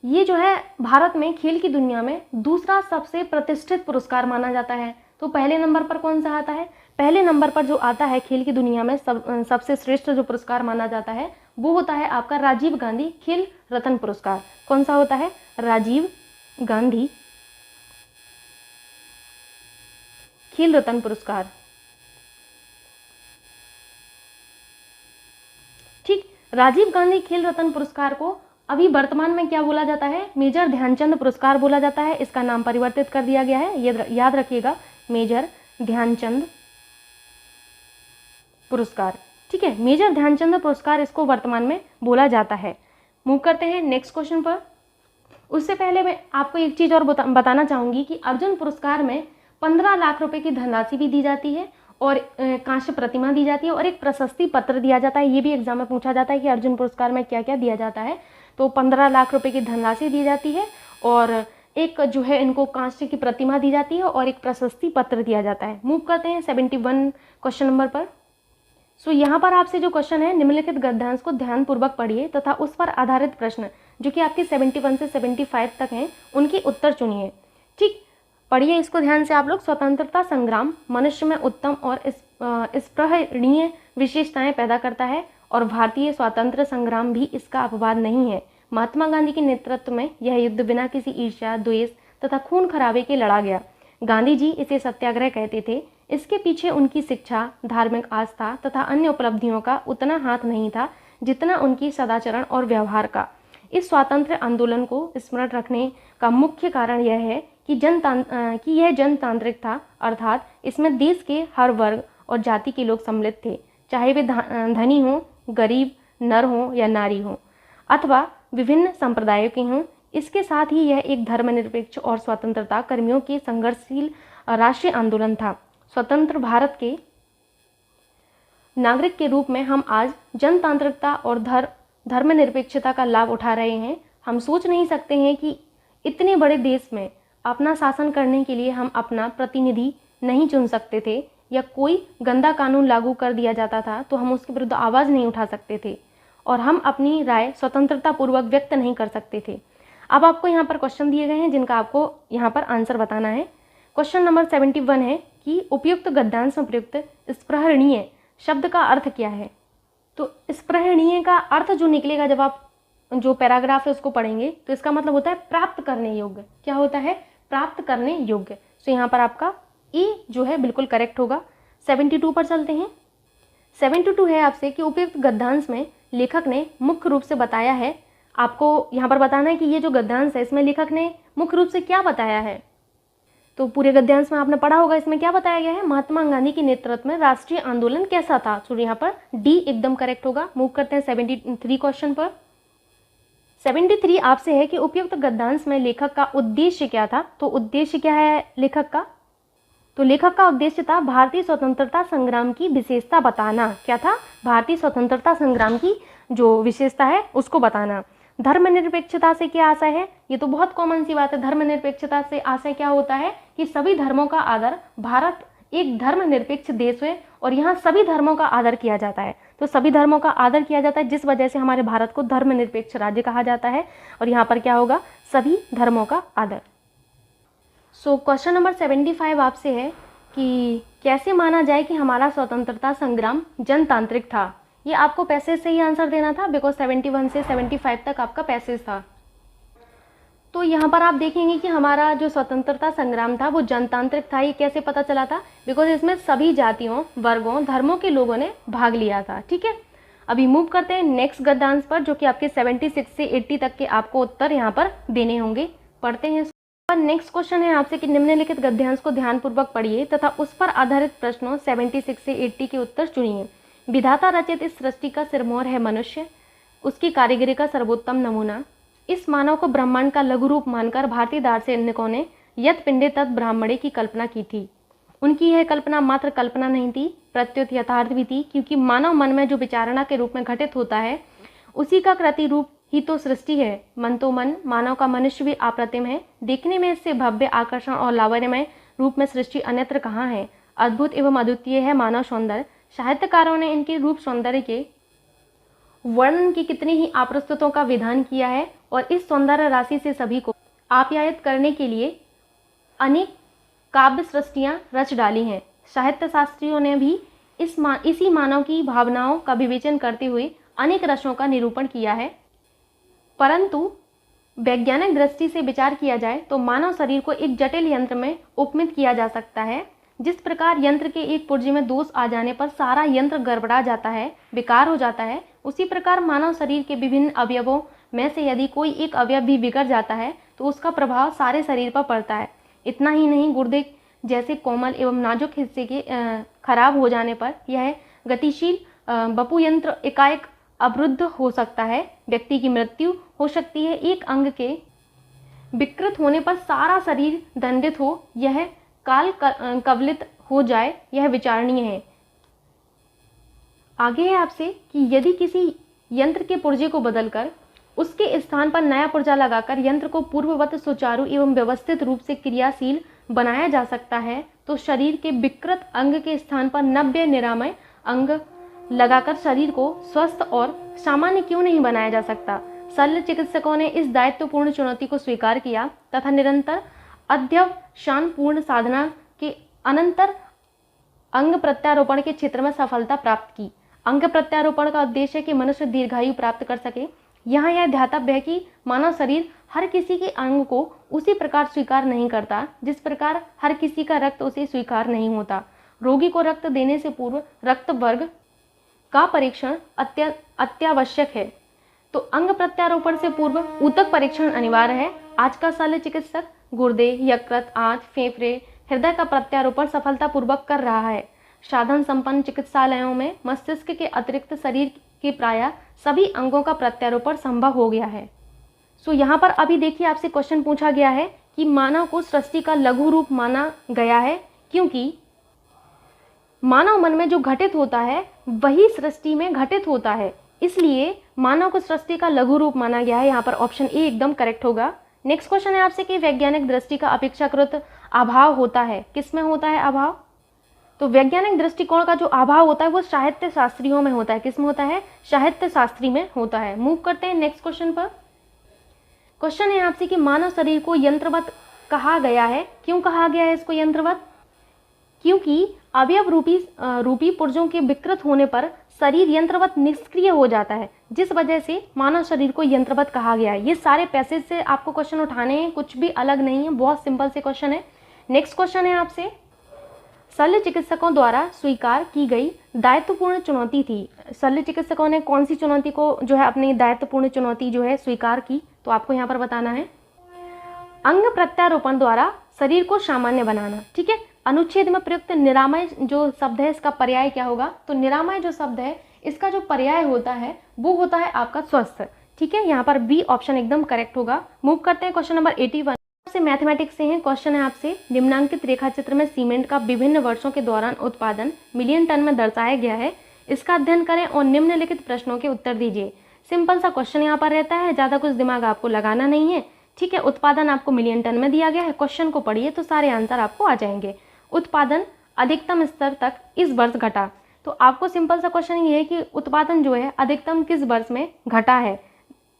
ये जो है भारत में खेल की दुनिया में दूसरा सबसे प्रतिष्ठित पुरस्कार माना जाता है। तो पहले नंबर पर कौन सा आता है? पहले नंबर पर जो आता है खेल की दुनिया में सबसे श्रेष्ठ जो पुरस्कार माना जाता है वो होता है आपका राजीव गांधी खेल रत्न पुरस्कार। कौन सा होता है? राजीव गांधी खेल रत्न पुरस्कार। ठीक, राजीव गांधी खेल रत्न पुरस्कार को अभी वर्तमान में क्या बोला जाता है? मेजर ध्यानचंद पुरस्कार बोला जाता है। इसका नाम परिवर्तित कर दिया गया है, ये याद रखिएगा, मेजर ध्यानचंद पुरस्कार। ठीक है, मेजर ध्यानचंद पुरस्कार इसको वर्तमान में बोला जाता है। मूव करते हैं नेक्स्ट क्वेश्चन पर। उससे पहले मैं आपको एक चीज़ और बताना चाहूँगी कि अर्जुन पुरस्कार में 15 लाख रुपए की धनराशि भी दी जाती है और कांस्य प्रतिमा दी जाती है और एक प्रशस्ति पत्र दिया जाता है। ये भी एग्जाम में पूछा जाता है कि अर्जुन पुरस्कार में क्या क्या दिया जाता है। तो 15 लाख रुपए की धनराशि दी जाती है और एक जो है इनको कांस्य की प्रतिमा दी जाती है और एक प्रशस्ति पत्र दिया जाता है। मूव करते हैं 71 क्वेश्चन नंबर पर। सो यहाँ पर आपसे जो क्वेश्चन है, निम्नलिखित गद्यांश को ध्यानपूर्वक पढ़िए तथा उस पर आधारित प्रश्न जो कि आपके 71 से 75 तक हैं उनके उत्तर चुनिए। ठीक, पढ़िए इसको ध्यान से आप लोग। स्वतंत्रता संग्राम मनुष्य में उत्तम और स्पृहणीय विशेषताएं पैदा करता है और भारतीय स्वातंत्र्य संग्राम भी इसका अपवाद नहीं है। महात्मा गांधी के नेतृत्व में यह युद्ध बिना किसी ईर्ष्या, द्वेष तथा खून खराबे के लड़ा गया। गांधी जी इसे सत्याग्रह कहते थे। इसके पीछे उनकी शिक्षा, धार्मिक आस्था तथा अन्य उपलब्धियों का उतना हाथ नहीं था जितना उनकी सदाचरण और व्यवहार का। इस स्वातंत्र्य आंदोलन को स्मरण रखने का मुख्य कारण यह है कि यह जनतांत्रिक था, अर्थात इसमें देश के हर वर्ग और जाति के लोग सम्मिलित थे, चाहे वे धनी हों, गरीब, नर हों या नारी हों, अथवा विभिन्न संप्रदायों के हों। इसके साथ ही यह एक धर्मनिरपेक्ष और स्वतंत्रता कर्मियों के संघर्षशील राष्ट्रीय आंदोलन था। स्वतंत्र भारत के नागरिक के रूप में हम आज जनतांत्रिकता और धर्मनिरपेक्षता का लाभ उठा रहे हैं। हम सोच नहीं सकते हैं कि इतने बड़े देश में अपना शासन करने के लिए हम अपना प्रतिनिधि नहीं चुन सकते थे, या कोई गंदा कानून लागू कर दिया जाता था तो हम उसके विरुद्ध आवाज़ नहीं उठा सकते थे और हम अपनी राय स्वतंत्रता पूर्वक व्यक्त नहीं कर सकते थे। अब आपको यहाँ पर क्वेश्चन दिए गए हैं जिनका आपको यहाँ पर आंसर बताना है। क्वेश्चन नंबर 71 है कि उपयुक्त गद्यांश में प्रयुक्त स्पृहणीय शब्द का अर्थ क्या है? तो स्पृहणीय का अर्थ जो निकलेगा जब आप जो पैराग्राफ है उसको पढ़ेंगे तो इसका मतलब होता है प्राप्त करने योग्य। क्या होता है? प्राप्त करने योग्य। तो यहाँ पर आपका ए जो है बिल्कुल करेक्ट होगा। 72 पर चलते हैं। 72 है आपसे कि उपयुक्त गद्यांश में लेखक ने मुख्य रूप से बताया है। आपको यहाँ पर बताना है कि ये जो गद्यांश है इसमें लेखक ने मुख्य रूप से क्या बताया है। तो पूरे गद्यांश में आपने पढ़ा होगा, इसमें क्या बताया गया है? महात्मा गांधी के नेतृत्व में राष्ट्रीय आंदोलन कैसा था। तो यहाँ पर डी एकदम करेक्ट होगा। मूव करते हैं 73 क्वेश्चन पर। 73 आपसे है कि उपयुक्त गद्यांश में लेखक का उद्देश्य क्या था। तो उद्देश्य क्या है लेखक का? तो लेखक का उद्देश्य था भारतीय स्वतंत्रता संग्राम की विशेषता बताना। क्या था? भारतीय स्वतंत्रता संग्राम की जो विशेषता है उसको बताना। धर्मनिरपेक्षता से क्या आशय है? ये तो बहुत कॉमन सी बात है। धर्मनिरपेक्षता से आशय क्या होता है कि सभी धर्मों का आदर, भारत एक धर्मनिरपेक्ष देश है और यहाँ सभी धर्मों का आदर किया जाता है। तो सभी धर्मों का आदर किया जाता है जिस वजह से हमारे भारत को धर्मनिरपेक्ष राज्य कहा जाता है। और यहाँ पर क्या होगा? सभी धर्मों का आदर। सो क्वेश्चन नंबर 75 आपसे है कि कैसे माना जाए कि हमारा स्वतंत्रता संग्राम जनतांत्रिक था। ये आपको पैसेज से ही आंसर देना था बिकॉज 71 से 75 तक आपका पैसेज था। तो यहाँ पर आप देखेंगे कि हमारा जो स्वतंत्रता संग्राम था वो जनतांत्रिक था। ये कैसे पता चला था? बिकॉज इसमें सभी जातियों, वर्गों, धर्मों के लोगों ने भाग लिया था। ठीक है, अभी मूव करते हैं नेक्स्ट गद्यांश पर जो कि आपके 76 से 80 तक के आपको उत्तर यहाँ पर देने होंगे। पढ़ते हैं। नेक्स्ट क्वेश्चन है आपसे कि निम्नलिखित गद्यांश को ध्यानपूर्वक पढ़िए तथा उस पर आधारित प्रश्नों 76 से 80 के उत्तर चुनिए। विधाता रचित इस सृष्टि का सिरमौर है मनुष्य, उसकी कारीगरी का सर्वोत्तम नमूना। इस मानव को ब्रह्मांड का लघु रूप मानकर भारतीय दार्शनिकों ने यत पिंडे तत् ब्राह्मणे की कल्पना की थी। उनकी यह कल्पना मात्र कल्पना नहीं थी, प्रत्युत यथार्थ भी थी, क्योंकि मानव मन में जो विचारणा के रूप में घटित होता है उसी का कृति रूप ही तो सृष्टि है। मन तो मन, मानव का मनुष्य भी अप्रतिम है। देखने में इससे भव्य, आकर्षण और लावण्यमय रूप में सृष्टि अन्यत्र कहाँ है। अद्भुत एवं अद्वितीय है मानव सौंदर्य। साहित्यकारों ने इनके रूप सौंदर्य के वर्णन की कितनी ही आप्रस्तुतों का विधान किया है और इस सौंदर्य राशि से सभी को आप्यायित करने के लिए अनेक काव्य सृष्टियाँ रच डाली हैं। साहित्य शास्त्रियों ने भी इसी मानव की भावनाओं का विवेचन करते हुए अनेक रसों का निरूपण किया है। परंतु वैज्ञानिक दृष्टि से विचार किया जाए तो मानव शरीर को एक जटिल यंत्र में उपमित किया जा सकता है। जिस प्रकार यंत्र के एक पुर्जे में दोष आ जाने पर सारा यंत्र गड़बड़ा जाता है, बेकार हो जाता है, उसी प्रकार मानव शरीर के विभिन्न अवयवों में से यदि कोई एक अवयव भी बिगड़ जाता है तो उसका प्रभाव सारे शरीर पर पड़ता है। इतना ही नहीं, गुर्दे जैसे कोमल एवं नाजुक हिस्से के खराब हो जाने पर यह गतिशील बपु यंत्र एकाएक अवरुद्ध हो सकता है, व्यक्ति की मृत्यु हो सकती है। एक अंग के विकृत होने पर सारा शरीर दंडित हो, यह काल कवलित हो जाए, यह विचारणीय है। आगे है आपसे कि यदि किसी यंत्र के पुर्जे को बदलकर उसके स्थान पर नया पुर्जा लगाकर यंत्र को पूर्ववत सुचारू एवं व्यवस्थित रूप से क्रियाशील बनाया जा सकता है तो शरीर के विकृत अंग के स्थान पर नव्य निरामय अंग लगाकर शरीर को स्वस्थ और सामान्य क्यों नहीं बनाया जा सकता। शल्य चिकित्सकों ने इस दायित्वपूर्ण चुनौती को स्वीकार किया तथा निरंतर अध्यवसानपूर्ण साधना के अनंतर अंग प्रत्यारोपण के क्षेत्र में सफलता प्राप्त की। अंग प्रत्यारोपण का उद्देश्य है कि मनुष्य दीर्घायु प्राप्त कर सके। यहाँ यह ध्यातव्य है कि मानव शरीर हर किसी के अंग को उसी प्रकार स्वीकार नहीं करता जिस प्रकार हर किसी का रक्त उसे स्वीकार नहीं होता। रोगी को रक्त देने से पूर्व रक्त वर्ग का परीक्षण अत्यावश्यक है, तो अंग प्रत्यारोपण से पूर्व ऊतक परीक्षण अनिवार्य है। आज का शल्य चिकित्सक गुर्दे, यकृत, आंत, फेफड़े, हृदय का प्रत्यारोपण सफलतापूर्वक कर रहा है। साधन संपन्न चिकित्सालयों में मस्तिष्क के अतिरिक्त शरीर के प्रायः सभी अंगों का प्रत्यारोपण संभव हो गया है। सो यहाँ पर अभी देखिए आपसे क्वेश्चन पूछा गया है कि मानव को सृष्टि का लघु रूप माना गया है क्योंकि मानव मन में जो घटित होता है वही सृष्टि में घटित होता है, इसलिए मानव को सृष्टि का लघु रूप माना गया है। यहाँ पर ऑप्शन ए एकदम करेक्ट होगा। नेक्स्ट क्वेश्चन है आपसे कि वैज्ञानिक दृष्टि का अपेक्षाकृत अभाव होता है, किस में होता है अभाव? तो वैज्ञानिक दृष्टिकोण का जो अभाव होता है वो साहित्य शास्त्रियों में होता है। किस में होता है? साहित्य शास्त्री में होता है। मूव करते हैं नेक्स्ट क्वेश्चन पर। क्वेश्चन है आपसे कि मानव शरीर को यंत्रवत कहा गया है। क्यों कहा गया है इसको यंत्रवत? क्योंकि अवयव रूपी पुर्जों के विकृत होने पर शरीर यंत्रवत निष्क्रिय हो जाता है, जिस वजह से मानव शरीर को यंत्रवत कहा गया है। ये सारे पैसेज से आपको क्वेश्चन उठाने हैं, कुछ भी अलग नहीं है, बहुत सिंपल से क्वेश्चन है। नेक्स्ट क्वेश्चन है आपसे, शल्य चिकित्सकों द्वारा स्वीकार की गई दायित्वपूर्ण चुनौती थी। शल्य चिकित्सकों ने कौन सी चुनौती को जो है अपनी दायित्वपूर्ण चुनौती जो है स्वीकार की, तो आपको यहाँ पर बताना है। अंग प्रत्यारोपण द्वारा शरीर को सामान्य बनाना। ठीक है, अनुच्छेद में प्रयुक्त निरामय जो शब्द है इसका पर्याय क्या होगा? तो निरामय जो शब्द है इसका जो पर्याय होता है वो होता है आपका स्वस्थ। ठीक है, यहाँ पर बी ऑप्शन एकदम करेक्ट होगा। मूव करते हैं क्वेश्चन नंबर 81 से, मैथमेटिक्स से है। क्वेश्चन है आपसे, निम्नांकित रेखा चित्र में सीमेंट का विभिन्न वर्षों के दौरान उत्पादन मिलियन टन में दर्शाया गया है। इसका अध्ययन करें और निम्नलिखित प्रश्नों के उत्तर दीजिए। सिंपल सा क्वेश्चन यहाँ पर रहता है, ज़्यादा कुछ दिमाग आपको लगाना नहीं है। ठीक है, उत्पादन आपको मिलियन टन में दिया गया है, क्वेश्चन को पढ़िए तो सारे आंसर आपको आ जाएंगे। उत्पादन अधिकतम स्तर तक इस वर्ष घटा, तो आपको सिंपल सा क्वेश्चन ये है कि उत्पादन जो है अधिकतम किस वर्ष में घटा है,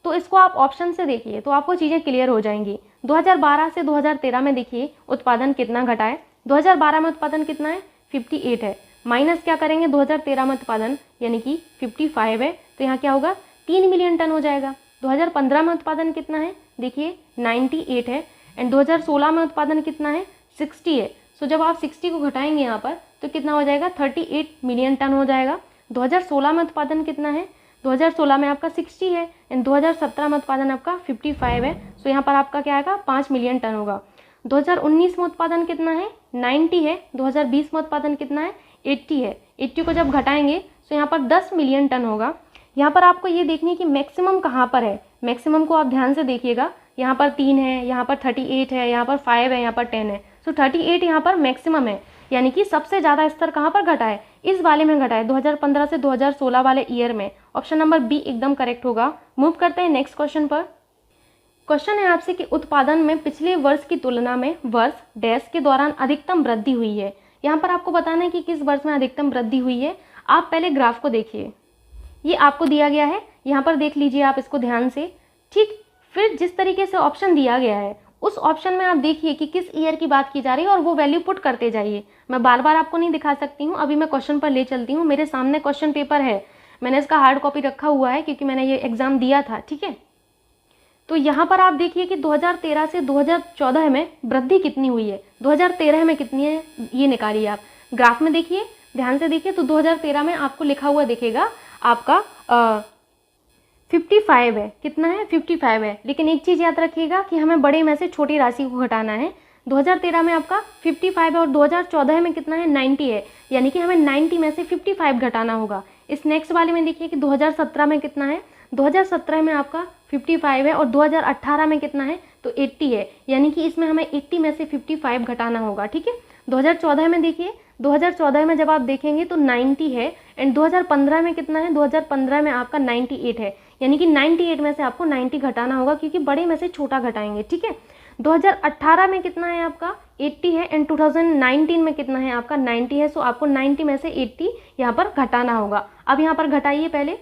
तो इसको आप ऑप्शन से देखिए तो आपको चीज़ें क्लियर हो जाएंगी। 2012 से 2013 में देखिए उत्पादन कितना घटा है। 2012 में उत्पादन कितना है? 58 है। माइनस क्या करेंगे? 2013 में उत्पादन यानी कि 55 है, तो यहाँ क्या होगा? 3 मिलियन टन हो जाएगा। 2015 में उत्पादन कितना है? देखिए 98 है। एंड 2016 में उत्पादन कितना है? 60 है। सो जब आप 60 को घटाएंगे यहाँ पर तो कितना हो जाएगा? 38 मिलियन टन हो जाएगा। 2016 में उत्पादन कितना है? 2016 में आपका 60 है एंड 2017 में उत्पादन आपका 55 है। सो यहाँ पर आपका क्या आएगा? 5 मिलियन टन होगा। 2019 में उत्पादन कितना है? 90 है। 2020 में उत्पादन कितना है? 80 है। 80 को जब घटाएंगे तो यहाँ पर 10 मिलियन टन होगा। यहाँ पर आपको ये देखनी है कि मैक्सिमम कहाँ पर है। मैक्सिमम को आप ध्यान से देखिएगा, यहाँ पर 3 है, यहाँ पर 38 है, यहाँ पर 5 है, यहाँ पर 10 है। सो 38 यहाँ पर मैक्सिमम है, यानी कि सबसे ज़्यादा स्तर कहाँ पर घटा है? इस वाले में घटा है, 2015 से 2016 वाले ईयर में। ऑप्शन नंबर बी एकदम करेक्ट होगा। मूव करते हैं नेक्स्ट क्वेश्चन पर। क्वेश्चन है आपसे कि उत्पादन में पिछले वर्ष की तुलना में वर्ष डैश के दौरान अधिकतम वृद्धि हुई है। यहाँ पर आपको बताना है कि किस वर्ष में अधिकतम वृद्धि हुई है। आप पहले ग्राफ को देखिए, ये आपको दिया गया है, यहाँ पर देख लीजिए आप इसको ध्यान से। ठीक, फिर जिस तरीके से ऑप्शन दिया गया है उस ऑप्शन में आप देखिए कि किस ईयर की बात की जा रही है और वो वैल्यू पुट करते जाइए। मैं बार बार आपको नहीं दिखा सकती हूँ, अभी मैं क्वेश्चन पर ले चलती हूँ। मेरे सामने क्वेश्चन पेपर है, मैंने इसका हार्ड कॉपी रखा हुआ है क्योंकि मैंने ये एग्ज़ाम दिया था, ठीक है। तो यहाँ पर आप देखिए कि 2013 से 2014 में वृद्धि कितनी हुई है, 2013 में कितनी है ये निकालिए आप। ग्राफ में देखिए, ध्यान से देखिए, तो 2013 में आपको लिखा हुआ दिखेगा आपका 55 है। कितना है? 55 है। लेकिन एक चीज़ याद रखिएगा कि हमें बड़े में से छोटी राशि को घटाना है। 2013 में आपका 55 है और 2014 में कितना है? 90 है, यानी कि हमें 90 में से 55 घटाना होगा। इस नेक्स्ट वाले में देखिए कि 2017 में कितना है? 2017 में आपका 55 है और 2018 में कितना है? तो 80 है, यानी कि इसमें हमें 80 में से 55 घटाना होगा, ठीक है। 2014 में देखिए, 2014 में जब आप देखेंगे तो 90 है एंड 2015 में कितना है? 2015 में आपका 98 है, यानी कि 98 में से आपको 90 घटाना होगा क्योंकि बड़े में से छोटा घटाएंगे, ठीक है। 2018 में कितना है आपका? 80 है एंड 2019 में कितना है आपका? 90 है। सो आपको 90 में से 80 यहाँ पर घटाना होगा। अब यहाँ पर घटाइए, पहले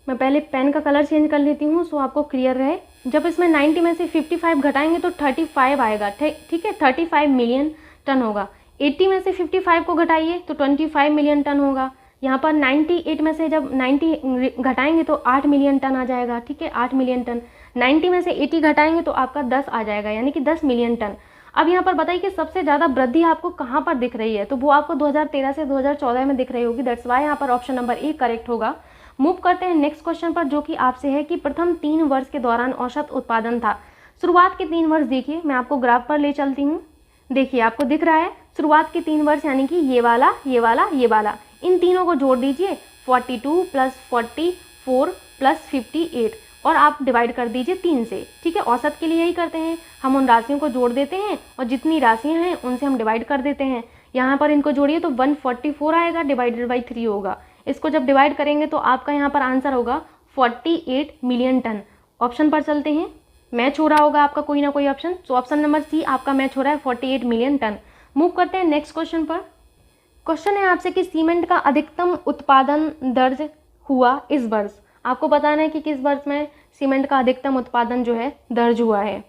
मैं पेन का कलर चेंज कर लेती हूँ सो आपको क्लियर रहे। जब इसमें 90 में से 55 घटाएंगे तो 35 आएगा, ठीक है, 35 मिलियन टन होगा। 80 में से 55 को घटाइए तो 25 मिलियन टन होगा। यहाँ पर 98 में से जब 90 घटाएंगे तो 8 मिलियन टन आ जाएगा, ठीक है, 8 मिलियन टन। 90 में से 80 घटाएंगे तो आपका 10 आ जाएगा, यानी कि 10 मिलियन टन। अब यहाँ पर बताइए कि सबसे ज़्यादा वृद्धि आपको कहाँ पर दिख रही है, तो वो आपको 2013 से 2014 में दिख रही होगी। दैट्स वाई यहाँ पर ऑप्शन नंबर ए करेक्ट होगा। मूव करते हैं नेक्स्ट क्वेश्चन पर, जो कि आपसे है कि प्रथम 3 वर्ष के दौरान औसत उत्पादन था। शुरुआत के 3 वर्ष देखिए, मैं आपको ग्राफ पर ले चलती हूँ। देखिए आपको दिख रहा है शुरुआत के 3 वर्ष, यानी कि ये वाला, ये वाला, ये वाला, इन तीनों को जोड़ दीजिए, 42 + 44 + 58 और आप डिवाइड कर दीजिए 3 से, ठीक है। औसत के लिए यही करते हैं, हम उन राशियों को जोड़ देते हैं और जितनी राशियाँ हैं उनसे हम डिवाइड कर देते हैं। यहाँ पर इनको जोड़िए तो 144 आएगा, डिवाइडेड बाई 3 होगा। इसको जब डिवाइड करेंगे तो आपका यहाँ पर आंसर होगा 48 मिलियन टन। ऑप्शन पर चलते हैं, मैच हो रहा होगा आपका कोई ना कोई option. So option number C आपका मैच हो रहा है, 48 मिलियन टन। मूव करते हैं नेक्स्ट क्वेश्चन पर। क्वेश्चन है आपसे कि सीमेंट का अधिकतम उत्पादन दर्ज हुआ इस वर्ष। आपको बताना है कि किस वर्ष में सीमेंट का अधिकतम उत्पादन जो है दर्ज हुआ है।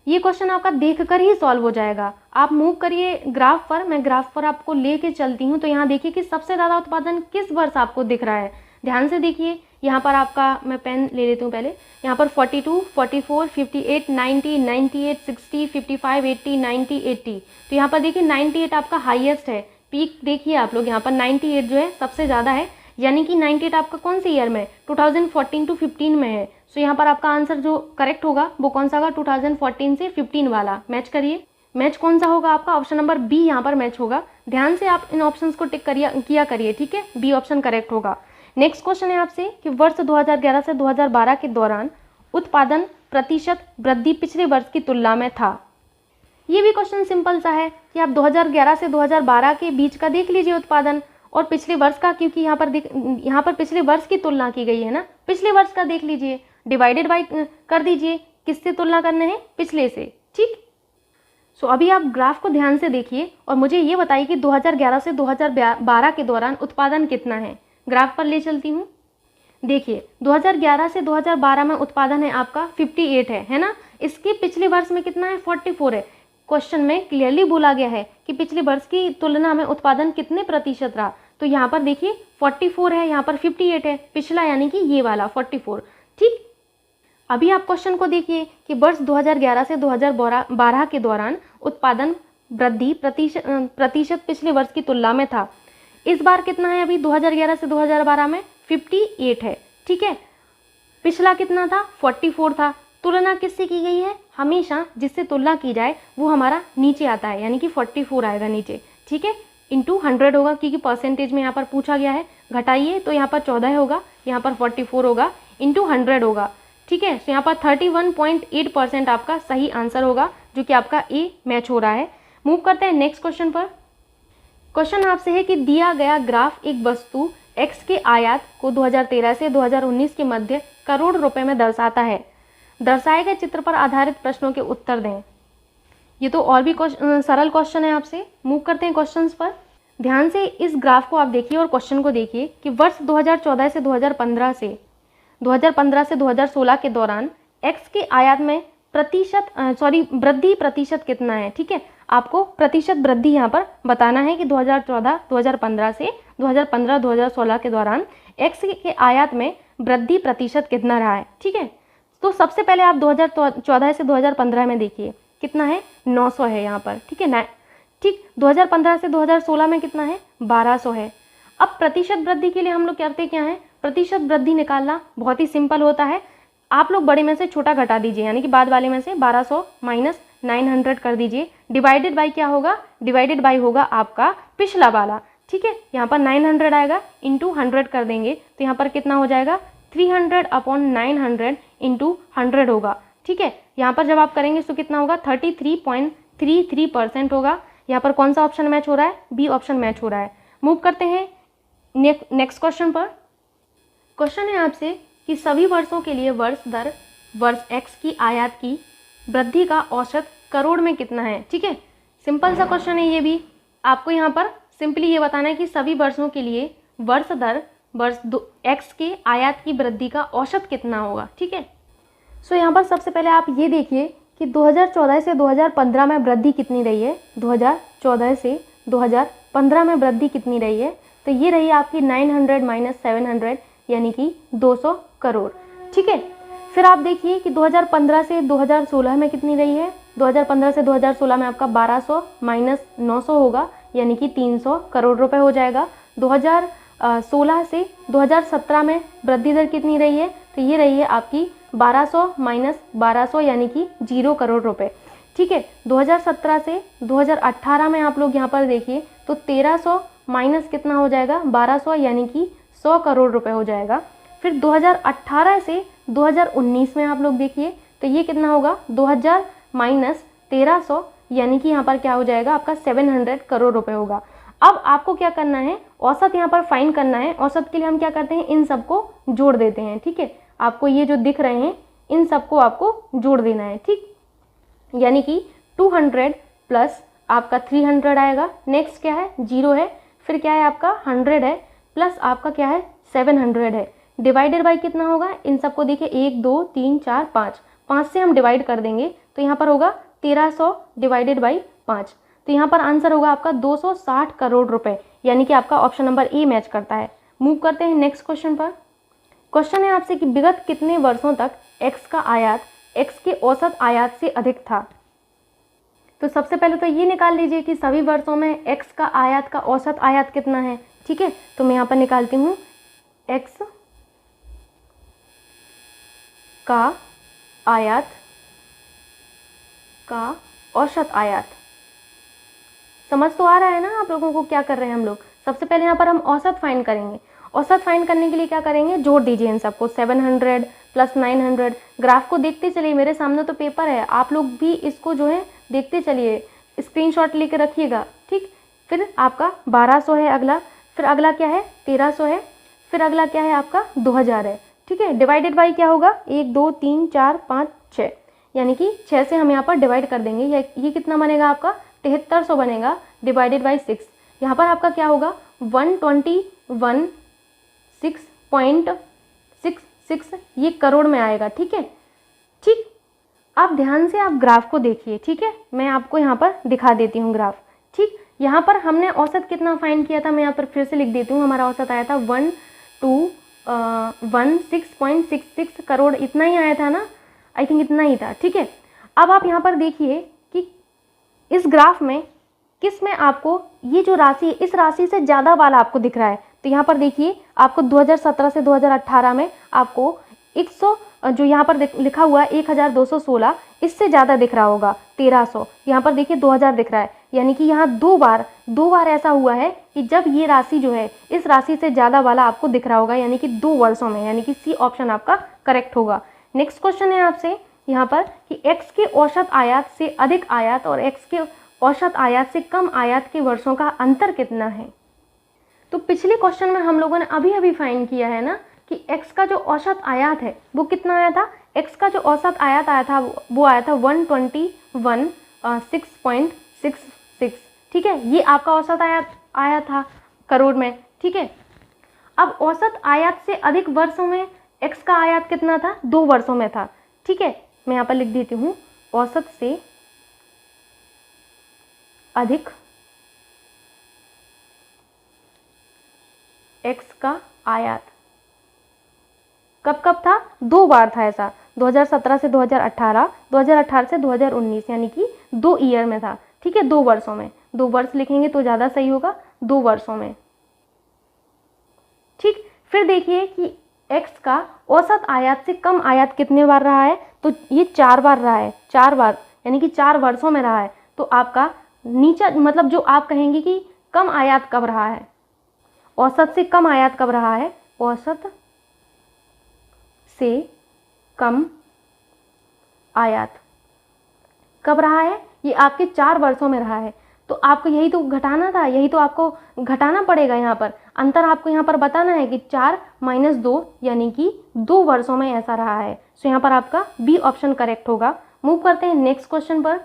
ये क्वेश्चन आपका देखकर ही सॉल्व हो जाएगा। आप मूव करिए ग्राफ पर, मैं ग्राफ पर आपको लेके चलती हूँ। तो यहाँ देखिए कि सबसे ज़्यादा उत्पादन किस वर्ष आपको दिख रहा है। ध्यान से देखिए, यहाँ पर आपका, मैं पेन ले लेती हूँ पहले, यहाँ पर 42, 44, 58, 90, 98, 60, 55, 80, 90, 80। तो यहाँ पर देखिए 98 आपका हाईएस्ट है, पीक देखिए आप लोग, यहाँ पर 98 जो है सबसे ज़्यादा है, यानी कि 98 आपका कौन से ईयर में? 2014 to 15 में है। सो यहाँ पर आपका आंसर जो करेक्ट होगा वो कौन सा होगा? 2014 से 15 वाला। मैच करिए, मैच कौन सा होगा आपका? ऑप्शन नंबर बी यहाँ पर मैच होगा। ध्यान से आप इन ऑप्शंस को टिक किया करिए, ठीक है, बी ऑप्शन करेक्ट होगा। नेक्स्ट क्वेश्चन है आपसे कि वर्ष 2011 से 2012 के दौरान उत्पादन प्रतिशत वृद्धि पिछले वर्ष की तुलना में था। ये भी क्वेश्चन सिंपल सा है कि आप 2011 से 2012 के बीच का देख लीजिए उत्पादन और पिछले वर्ष का, क्योंकि यहाँ पर पिछले वर्ष की तुलना की गई है ना, पिछले वर्ष का देख लीजिए, डिवाइडेड बाई कर दीजिए, किससे तुलना करने हैं? पिछले से, ठीक। सो अभी आप ग्राफ को ध्यान से देखिए और मुझे ये बताइए कि 2011 से 2012 के दौरान उत्पादन कितना है। ग्राफ पर ले चलती हूँ। देखिए 2011 से 2012 में उत्पादन है आपका 58 है ना। इसके पिछले वर्ष में कितना है? 44 है। क्वेश्चन में क्लियरली बोला गया है कि पिछले वर्ष की तुलना में उत्पादन कितने प्रतिशत रहा। तो यहाँ पर देखिए 44 है, यहाँ पर 58 है, पिछला यानी कि ये वाला 44, ठीक। अभी आप क्वेश्चन को देखिए कि वर्ष 2011 से 2012 के दौरान उत्पादन वृद्धि प्रतिशत पिछले वर्ष की तुलना में था। इस बार कितना है? अभी 2011 से 2012 में 58 है, ठीक है। पिछला कितना था? 44 था। तुलना किससे की गई है? हमेशा जिससे तुलना की जाए वो हमारा नीचे आता है, यानी कि 44 आएगा नीचे, ठीक है, इंटू 100 होगा, क्योंकि परसेंटेज में यहाँ पर पूछा गया है। घटाइए तो यहाँ पर 14 होगा, यहाँ पर 44 होगा, इंटू 100 होगा, ठीक है। तो यहाँ पर 31.8% आपका सही आंसर होगा, जो कि आपका ए मैच हो रहा है। मूव करते हैं नेक्स्ट क्वेश्चन पर। क्वेश्चन आपसे है कि दिया गया ग्राफ एक वस्तु एक्स के आयात को 2013 से 2019 के मध्य करोड़ रुपए में दर्शाता है। दर्शाए गए चित्र पर आधारित प्रश्नों के उत्तर दें। ये तो और भी सरल क्वेश्चन है आपसे। मूव करते हैं क्वेश्चंस पर। ध्यान से इस ग्राफ को आप देखिए और क्वेश्चन को देखिए कि वर्ष 2014 से 2015 से 2016 के दौरान एक्स के आयात में वृद्धि प्रतिशत कितना है, ठीक है। आपको प्रतिशत वृद्धि यहाँ पर बताना है कि 2014-2015 से 2015-2016 के दौरान एक्स के आयात में वृद्धि प्रतिशत कितना रहा है। ठीक है, तो सबसे पहले आप 2014 से 2015 में देखिए कितना है, 900 है यहाँ पर। ठीक है ना, ठीक 2015 से 2016 में कितना है, 1200 है। अब प्रतिशत वृद्धि के लिए हम लोग करते क्या है, प्रतिशत वृद्धि निकालना बहुत ही सिंपल होता है। आप लोग बड़े में से छोटा घटा दीजिए, यानी कि बाद वाले में से 1200 माइनस 900 कर दीजिए, डिवाइडेड बाई क्या होगा, डिवाइडेड बाई होगा आपका पिछला वाला। ठीक है, यहाँ पर 900 आएगा, इंटू 100 कर देंगे तो यहाँ पर कितना हो जाएगा, 300 अपॉन 900 इंटू 100 होगा। ठीक है, यहाँ पर जब आप करेंगे तो कितना होगा, 33.33% होगा। यहाँ पर कौन सा ऑप्शन मैच हो रहा है, बी ऑप्शन मैच हो रहा है। मूव करते हैं नेक्स्ट क्वेश्चन पर। क्वेश्चन है आपसे कि सभी वर्षों के लिए वर्ष दर वर्ष एक्स की आयात की वृद्धि का औसत करोड़ में कितना है। ठीक है, सिंपल सा क्वेश्चन है ये भी। आपको यहाँ पर सिंपली ये बताना है कि सभी वर्षों के लिए वर्ष दर वर्ष एक्स के आयात की वृद्धि का औसत कितना होगा। ठीक है, सो यहाँ पर सबसे पहले आप ये देखिए कि 2014 से 2015 में वृद्धि कितनी रही है। 2014 से 2015 में वृद्धि कितनी रही है, तो ये रही आपकी 900 माइनस 700 यानी कि 200 करोड़। ठीक है, फिर आप देखिए कि 2015 से 2016 में कितनी रही है। 2015 से 2016 में आपका 1200 माइनस 900 होगा, यानी कि 300 करोड़ रुपए हो जाएगा। 2016 से 2017 में वृद्धि दर कितनी रही है, तो ये रही है आपकी 1200 माइनस 1200 यानी कि 0 करोड़ रुपए। ठीक है, 2017 से 2018 में आप लोग यहाँ पर देखिए तो 1300 माइनस कितना हो जाएगा, 1200 यानी कि 100 करोड़ रुपए हो जाएगा। फिर 2018 से 2019 में आप लोग देखिए तो ये कितना होगा, 2000 माइनस 1300 यानी कि यहाँ पर क्या हो जाएगा आपका 700 करोड़ रुपए होगा। अब आपको क्या करना है, औसत यहाँ पर फाइंड करना है। औसत के लिए हम क्या करते हैं, इन सबको जोड़ देते हैं। ठीक है, आपको ये जो दिख रहे हैं इन सबको आपको जोड़ देना है। ठीक, यानी कि 200 प्लस आपका 300 आएगा, नेक्स्ट क्या है 0 है, फिर क्या है आपका 100 है, प्लस आपका क्या है 700 है, डिवाइडेड बाई कितना होगा, इन सबको देखिए 1 2 3 4 5 से हम डिवाइड कर देंगे तो यहाँ पर होगा 1300 डिवाइडेड बाई 5, तो यहाँ पर आंसर होगा आपका 260 करोड़ रुपए, यानी कि आपका ऑप्शन नंबर ए मैच करता है। मूव करते हैं नेक्स्ट क्वेश्चन पर। क्वेश्चन है आपसे कि विगत कितने वर्षों तक एक्स का आयात एक्स के औसत आयात से अधिक था। तो सबसे पहले तो ये निकाल लीजिए कि सभी वर्षों में एक्स का आयात का औसत आयात कितना है। ठीक है, तो मैं यहाँ पर निकालती हूँ एक्स का आयात का औसत आयात। समझ तो आ रहा है ना आप लोगों को क्या कर रहे हैं हम लोग। सबसे पहले यहाँ पर हम औसत फाइंड करेंगे। औसत फाइंड करने के लिए क्या करेंगे, जोड़ दीजिए इन सबको, 700 प्लस 900। ग्राफ को देखते चलिए, मेरे सामने तो पेपर है, आप लोग भी इसको जो है देखते चलिए, स्क्रीनशॉट लेके रखिएगा। ठीक, फिर आपका 1200 है अगला, फिर अगला क्या है 1300 है, फिर अगला क्या है आपका 2000 है। ठीक है, डिवाइडेड बाई क्या होगा 1 2 3 4 5 6, यानी कि 6 से हम यहाँ पर डिवाइड कर देंगे। ये कितना बनेगा आपका 7300 बनेगा, डिवाइडेड बाई 6। यहाँ पर आपका क्या होगा 121.666, ये करोड़ में आएगा। ठीक है, ठीक, आप ध्यान से आप ग्राफ को देखिए। ठीक है, मैं आपको यहाँ पर दिखा देती हूँ ग्राफ। ठीक, यहाँ पर हमने औसत कितना फाइंड किया था, मैं यहाँ पर फिर से लिख देती हूँ। हमारा औसत आया था 16.66 करोड़, इतना ही आया था ना, आई थिंक इतना ही था। ठीक है, अब आप यहाँ पर देखिए कि इस ग्राफ में किस में आपको ये जो राशि है इस राशि से ज़्यादा वाला आपको दिख रहा है। तो यहाँ पर देखिए आपको 2017 से 2018 में आपको 100 जो यहाँ पर लिखा हुआ है 1216, इससे ज़्यादा दिख रहा होगा 1300। यहाँ पर देखिए 2000 दिख रहा है, यानी कि यहाँ दो बार ऐसा हुआ है कि जब ये राशि जो है इस राशि से ज़्यादा वाला आपको दिख रहा होगा, यानी कि 2 वर्षों में, यानी कि सी ऑप्शन आपका करेक्ट होगा। नेक्स्ट क्वेश्चन है आपसे यहाँ पर कि एक्स के औसत आयात से अधिक आयात और एक्स के औसत आयात से कम आयात के वर्षों का अंतर कितना है। तो पिछले क्वेश्चन में हम लोगों ने अभी फाइंड किया है ना कि x का जो औसत आयात है वो कितना आया था, x का जो औसत आयात आया था वो आया था 121.666। ठीक है, ये आपका औसत आयात आया था करोड़ में। ठीक है, अब औसत आयात से अधिक वर्षों में x का आयात कितना था, 2 वर्षों में था। ठीक है, मैं यहाँ पर लिख देती हूँ औसत से अधिक x का आयात। कब कब था? 2 बार था ऐसा, 2017 से 2018, 2018 से 2019, यानी कि 2 ईयर में था। ठीक है, 2 वर्षों में, 2 वर्ष लिखेंगे तो ज़्यादा सही होगा, 2 वर्षों में। ठीक, फिर देखिए कि x का औसत आयात से कम आयात कितने बार रहा है, तो ये 4 बार रहा है, 4 बार, यानी कि 4 वर्षों में रहा है। तो आपका नीचा मतलब जो आप कहेंगे कि कम आयात कब रहा है, औसत से कम आयात कब रहा है, औसत से कम आयात कब रहा है, ये आपके 4 वर्षों में रहा है। तो आपको यही तो घटाना था, यही तो आपको घटाना पड़ेगा। यहाँ पर अंतर आपको यहाँ पर बताना है कि 4 - 2 यानी कि 2 वर्षों में ऐसा रहा है। तो यहाँ पर आपका बी ऑप्शन करेक्ट होगा। मूव करते हैं नेक्स्ट क्वेश्चन पर।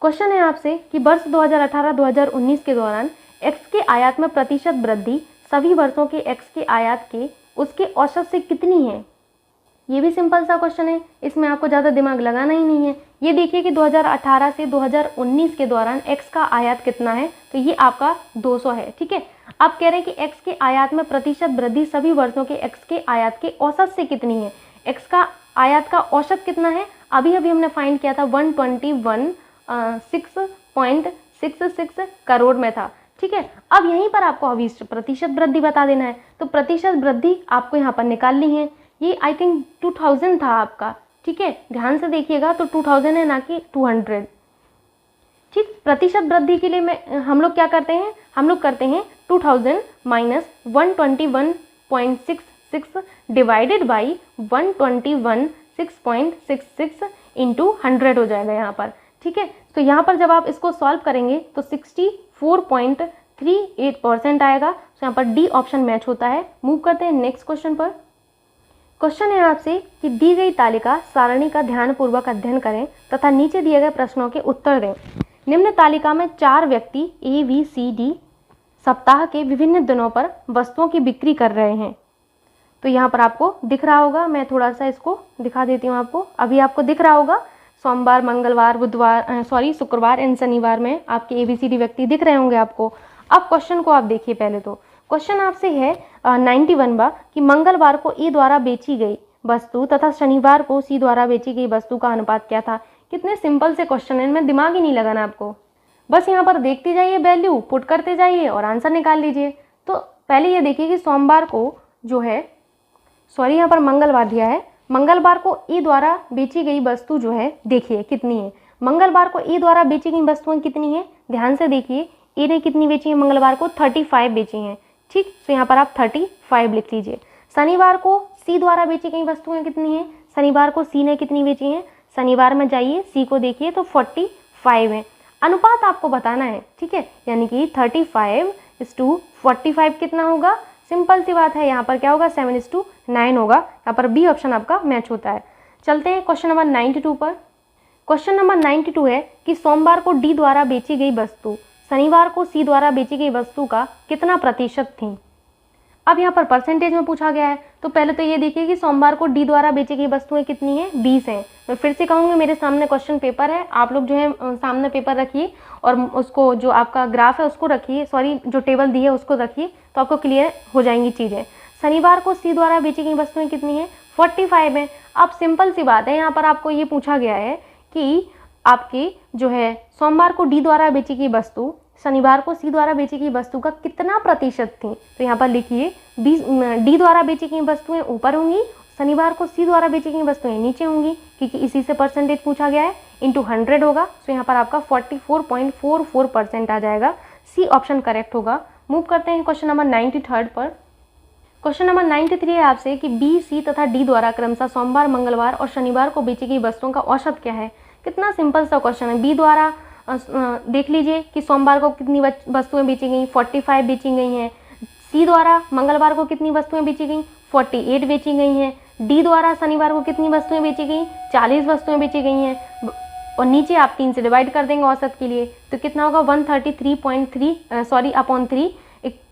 क्वेश्चन है आपसे कि वर्ष 2018-2019 के दौरान x के आयात में प्रतिशत वृद्धि सभी वर्षों के x के आयात के उसके औसत से कितनी है। ये भी सिंपल सा क्वेश्चन है, इसमें आपको ज़्यादा दिमाग लगाना ही नहीं है। ये देखिए कि 2018 से 2019 के दौरान x का आयात कितना है, तो ये आपका 200 है। ठीक है, अब कह रहे हैं कि x के आयात में प्रतिशत वृद्धि सभी वर्षों के x के आयात के औसत से कितनी है। x का आयात का औसत कितना है, अभी अभी हमने फाइंड किया था 121.66 करोड़ में था। ठीक है, अब यहीं पर आपको अभी प्रतिशत वृद्धि बता देना है, तो प्रतिशत वृद्धि आपको यहाँ पर निकालनी है। ये आई थिंक 2000 था आपका। ठीक है, ध्यान से देखिएगा, तो 2000 है ना कि 200। ठीक, प्रतिशत वृद्धि के लिए हम लोग क्या करते हैं, हम लोग करते हैं 2000 - 121.66 डिवाइडेड बाई 121.666 इंटू 100 हो जाएगा यहाँ पर। ठीक है, तो यहाँ पर जब आप इसको सॉल्व करेंगे तो 64.38% आएगा। तो यहाँ पर डी ऑप्शन मैच होता है। मूव करते हैं नेक्स्ट क्वेश्चन पर। क्वेश्चन है आपसे कि दी गई तालिका सारणी का ध्यानपूर्वक अध्ययन करें तथा नीचे दिए गए प्रश्नों के उत्तर दें। निम्न तालिका में 4 व्यक्ति ABCD सप्ताह के विभिन्न दिनों पर वस्तुओं की बिक्री कर रहे हैं। तो यहाँ पर आपको दिख रहा होगा, मैं थोड़ा सा इसको दिखा देती हूँ आपको। अभी आपको दिख रहा होगा सोमवार, मंगलवार, बुधवार, शुक्रवार एंड शनिवार में आपके ABCD व्यक्ति दिख रहे होंगे आपको। अब क्वेश्चन को आप देखिए। पहले तो क्वेश्चन आपसे है 91 कि मंगलवार को ए द्वारा बेची गई वस्तु तथा शनिवार को सी द्वारा बेची गई वस्तु का अनुपात क्या था। कितने सिंपल से क्वेश्चन है, इनमें दिमाग ही नहीं लगाना आपको, बस यहाँ पर देखते जाइए, वैल्यू पुट करते जाइए और आंसर निकाल लीजिए। तो पहले ये देखिए कि सोमवार को जो है, सॉरी यहाँ पर मंगलवार दिया है, मंगलवार को ए द्वारा बेची गई वस्तु जो है देखिए कितनी है। मंगलवार को ए द्वारा बेची गई वस्तुएं कितनी है, ध्यान से देखिए। ए ने कितनी बेची है मंगलवार को, 35 बेची हैं। ठीक, तो यहाँ पर आप 35 लिख लीजिए। शनिवार को सी द्वारा बेची गई वस्तुएं कितनी हैं, शनिवार को सी ने कितनी बेची हैं, शनिवार में जाइए सी को देखिए तो 45 है। अनुपात आपको बताना है। ठीक है, यानी कि 35:45 कितना होगा, सिंपल सी बात है, यहाँ पर क्या होगा 7:9 होगा। यहाँ पर बी ऑप्शन आपका मैच होता है। चलते हैं क्वेश्चन नंबर 92 पर। क्वेश्चन नंबर 92 है कि सोमवार को डी द्वारा बेची गई वस्तु शनिवार को सी द्वारा बेची गई वस्तु का कितना प्रतिशत थी। अब यहाँ पर परसेंटेज में पूछा गया है, तो पहले तो ये देखिए कि सोमवार को डी द्वारा बेची गई वस्तुएं कितनी हैं, 20 हैं। मैं फिर से कहूँगी, मेरे सामने क्वेश्चन पेपर है, आप लोग जो है सामने पेपर रखिए और उसको जो आपका ग्राफ है उसको रखिए, सॉरी जो टेबल दी है उसको रखिए, तो आपको क्लियर हो जाएंगी चीज़ें। शनिवार को सी द्वारा बेची गई वस्तुएं कितनी हैं, 45 हैं। अब सिंपल सी बात है, यहाँ पर आपको ये पूछा गया है कि आपकी जो है सोमवार को डी द्वारा बेची गई वस्तु शनिवार को सी द्वारा बेची गई वस्तु का कितना प्रतिशत थी। तो यहाँ पर लिखिए डी द्वारा बेची गई वस्तुएं ऊपर होंगी, शनिवार को सी द्वारा बेची गई वस्तुएं नीचे होंगी, क्योंकि इसी से परसेंटेज पूछा गया है, इंटू 100 होगा। तो यहाँ पर आपका 44.44% आ जाएगा। सी ऑप्शन करेक्ट होगा। मूव करते हैं क्वेश्चन नंबर 93 पर। क्वेश्चन नंबर 93 है आपसे कि बी, सी तथा डी द्वारा क्रमशः सोमवार, मंगलवार और शनिवार को बेची गई वस्तुओं का औसत क्या है। कितना सिंपल सा क्वेश्चन है। बी द्वारा देख लीजिए कि सोमवार को कितनी वस्तुएं बेची गई, 45 बेची गई हैं। सी द्वारा मंगलवार को कितनी वस्तुएं बेची गई, 48 बेची गई हैं। डी द्वारा शनिवार को कितनी वस्तुएं बेची गई, 40 वस्तुएं बेची गई हैं। और नीचे आप 3 से डिवाइड कर देंगे औसत के लिए, तो कितना होगा 133.3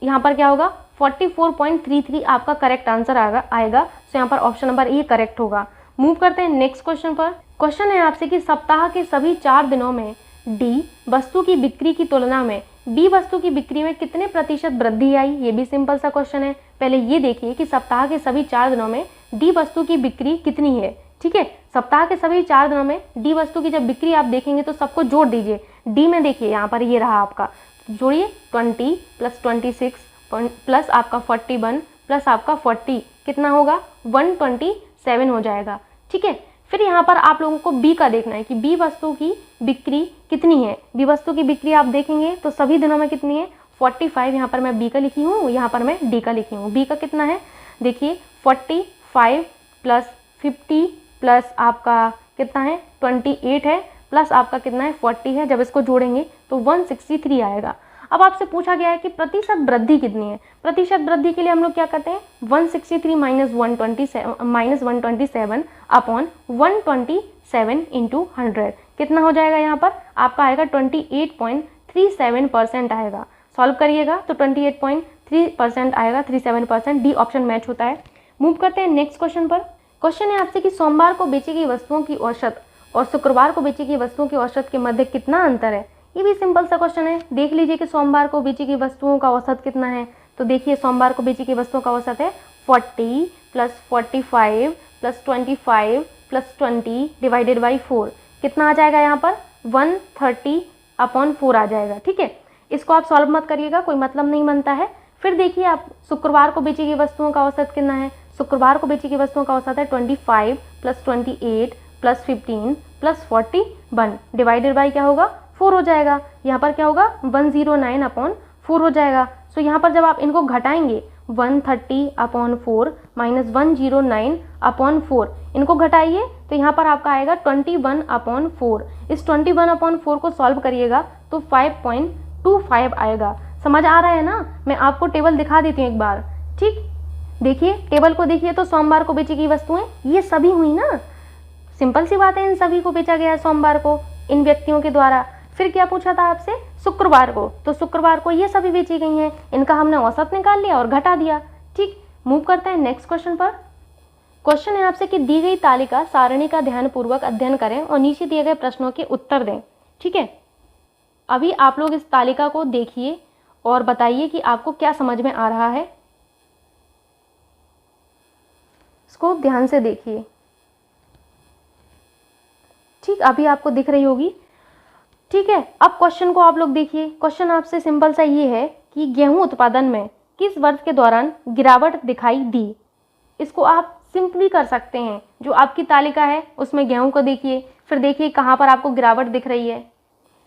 यहाँ पर क्या होगा 44.33 आपका करेक्ट आंसर आएगा। तो यहाँ पर ऑप्शन नंबर ए करेक्ट होगा। मूव करते हैं नेक्स्ट क्वेश्चन पर। क्वेश्चन है आपसे कि सप्ताह के सभी 4 दिनों में डी वस्तु की बिक्री की तुलना में बी वस्तु की बिक्री में कितने प्रतिशत वृद्धि आई। ये भी सिंपल सा क्वेश्चन है। पहले ये देखिए कि सप्ताह के सभी 4 दिनों में डी वस्तु की बिक्री कितनी है। ठीक है, सप्ताह के सभी 4 दिनों में डी वस्तु की जब बिक्री आप देखेंगे तो सबको जोड़ दीजिए। डी में देखिए यहाँ पर ये रहा आपका, जोड़िए 20 + 26 प्लस आपका 41 प्लस आपका 40 कितना होगा 127 हो जाएगा। ठीक है, फिर यहाँ पर आप लोगों को बी का देखना है कि बी वस्तु की बिक्री कितनी है। बी वस्तु की बिक्री आप देखेंगे तो सभी दिनों में कितनी है 45। यहाँ पर मैं बी का लिखी हूँ, यहाँ पर मैं डी का लिखी हूँ। बी का कितना है देखिए 45 प्लस 50 प्लस आपका कितना है 28 है प्लस आपका कितना है 40 है। जब इसको जोड़ेंगे तो 163 आएगा। अब आपसे पूछा गया है कि प्रतिशत वृद्धि कितनी है। प्रतिशत वृद्धि के लिए हम लोग क्या करते हैं 163 माइनस 127 अपॉन 127 इंटू 100 कितना हो जाएगा। यहाँ पर आपका आएगा 28.37% आएगा। सॉल्व करिएगा तो 28.3% आएगा, 37%। डी ऑप्शन मैच होता है। मूव करते हैं नेक्स्ट क्वेश्चन पर। क्वेश्चन है आपसे कि सोमवार को बेची गई वस्तुओं की औसत और शुक्रवार को बेची गई वस्तुओं की औसत के मध्य कितना अंतर है। ये भी सिंपल सा क्वेश्चन है। देख लीजिए कि सोमवार को बेची गई वस्तुओं का औसत कितना है। तो देखिए सोमवार को बेची गई वस्तुओं का औसत है 40 + 45 + 25 + 20 डिवाइडेड बाई 4 कितना आ जाएगा यहाँ पर 130/4 आ जाएगा। ठीक है, इसको आप सॉल्व मत करिएगा, कोई मतलब नहीं बनता है। फिर देखिए आप शुक्रवार को बेची गई वस्तुओं का औसत कितना है। शुक्रवार को बेची गई वस्तुओं का औसत है 25 + 28 + 15 + 41 डिवाइडेड बाई क्या होगा 4 हो जाएगा। यहाँ पर क्या होगा 109/4 हो जाएगा। सो यहाँ पर जब आप इनको घटाएंगे 130/4 माइनस 109/4 इनको घटाइए तो यहाँ पर आपका आएगा 21/4। इस 21/4 को सॉल्व करिएगा तो 5.25 आएगा। समझ आ रहा है ना। मैं आपको टेबल दिखा देती हूँ एक बार। ठीक, देखिए टेबल को देखिए तो सोमवार को बेची गई वस्तुएं ये सभी हुई ना। सिंपल सी बात है, इन सभी को बेचा गया है सोमवार को इन व्यक्तियों के द्वारा। फिर क्या पूछा था आपसे शुक्रवार को, तो शुक्रवार को ये सभी बेची गई हैं, इनका हमने औसत निकाल लिया और घटा दिया। ठीक, मूव करते हैं नेक्स्ट क्वेश्चन पर। क्वेश्चन है आपसे कि दी गई तालिका सारणी का ध्यानपूर्वक अध्ययन करें और नीचे दिए गए प्रश्नों के उत्तर दें। ठीक है, अभी आप लोग इस तालिका को देखिए और बताइए कि आपको क्या समझ में आ रहा है। इसको ध्यान से देखिए। ठीक, अभी आपको दिख रही होगी। ठीक है, अब क्वेश्चन को आप लोग देखिए। क्वेश्चन आपसे सिंपल सा ये है कि गेहूं उत्पादन में किस वर्ष के दौरान गिरावट दिखाई दी। इसको आप सिंपली कर सकते हैं। जो आपकी तालिका है उसमें गेहूं को देखिए, फिर देखिए कहाँ पर आपको गिरावट दिख रही है।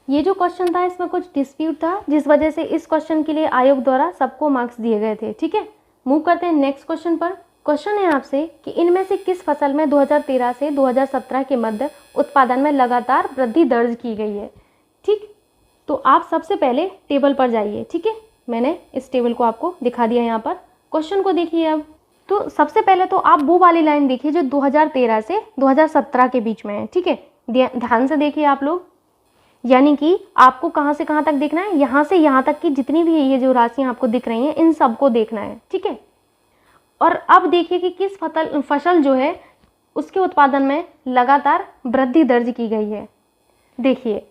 ये जो क्वेश्चन था इसमें कुछ डिस्प्यूट था, जिस वजह से इस क्वेश्चन के लिए आयोग द्वारा सबको मार्क्स दिए गए थे। ठीक है, मूव करते हैं नेक्स्ट क्वेश्चन पर। क्वेश्चन है आपसे कि इनमें से किस फसल में 2013 से 2017 के मध्य उत्पादन में लगातार वृद्धि दर्ज की गई है। ठीक, तो आप सबसे पहले टेबल पर जाइए। ठीक है, मैंने इस टेबल को आपको दिखा दिया यहाँ पर। क्वेश्चन को देखिए अब। तो सबसे पहले तो आप वो वाली लाइन देखिए जो 2013 से 2017 के बीच में है। ठीक है, ध्यान से देखिए आप लोग। यानी कि आपको कहाँ से कहाँ तक देखना है, यहाँ से यहाँ तक की जितनी भी ये जो राशियाँ आपको दिख रही हैं इन सबको देखना है। ठीक है, और अब देखिए कि किस फसल जो है उसके उत्पादन में लगातार वृद्धि दर्ज की गई है। देखिए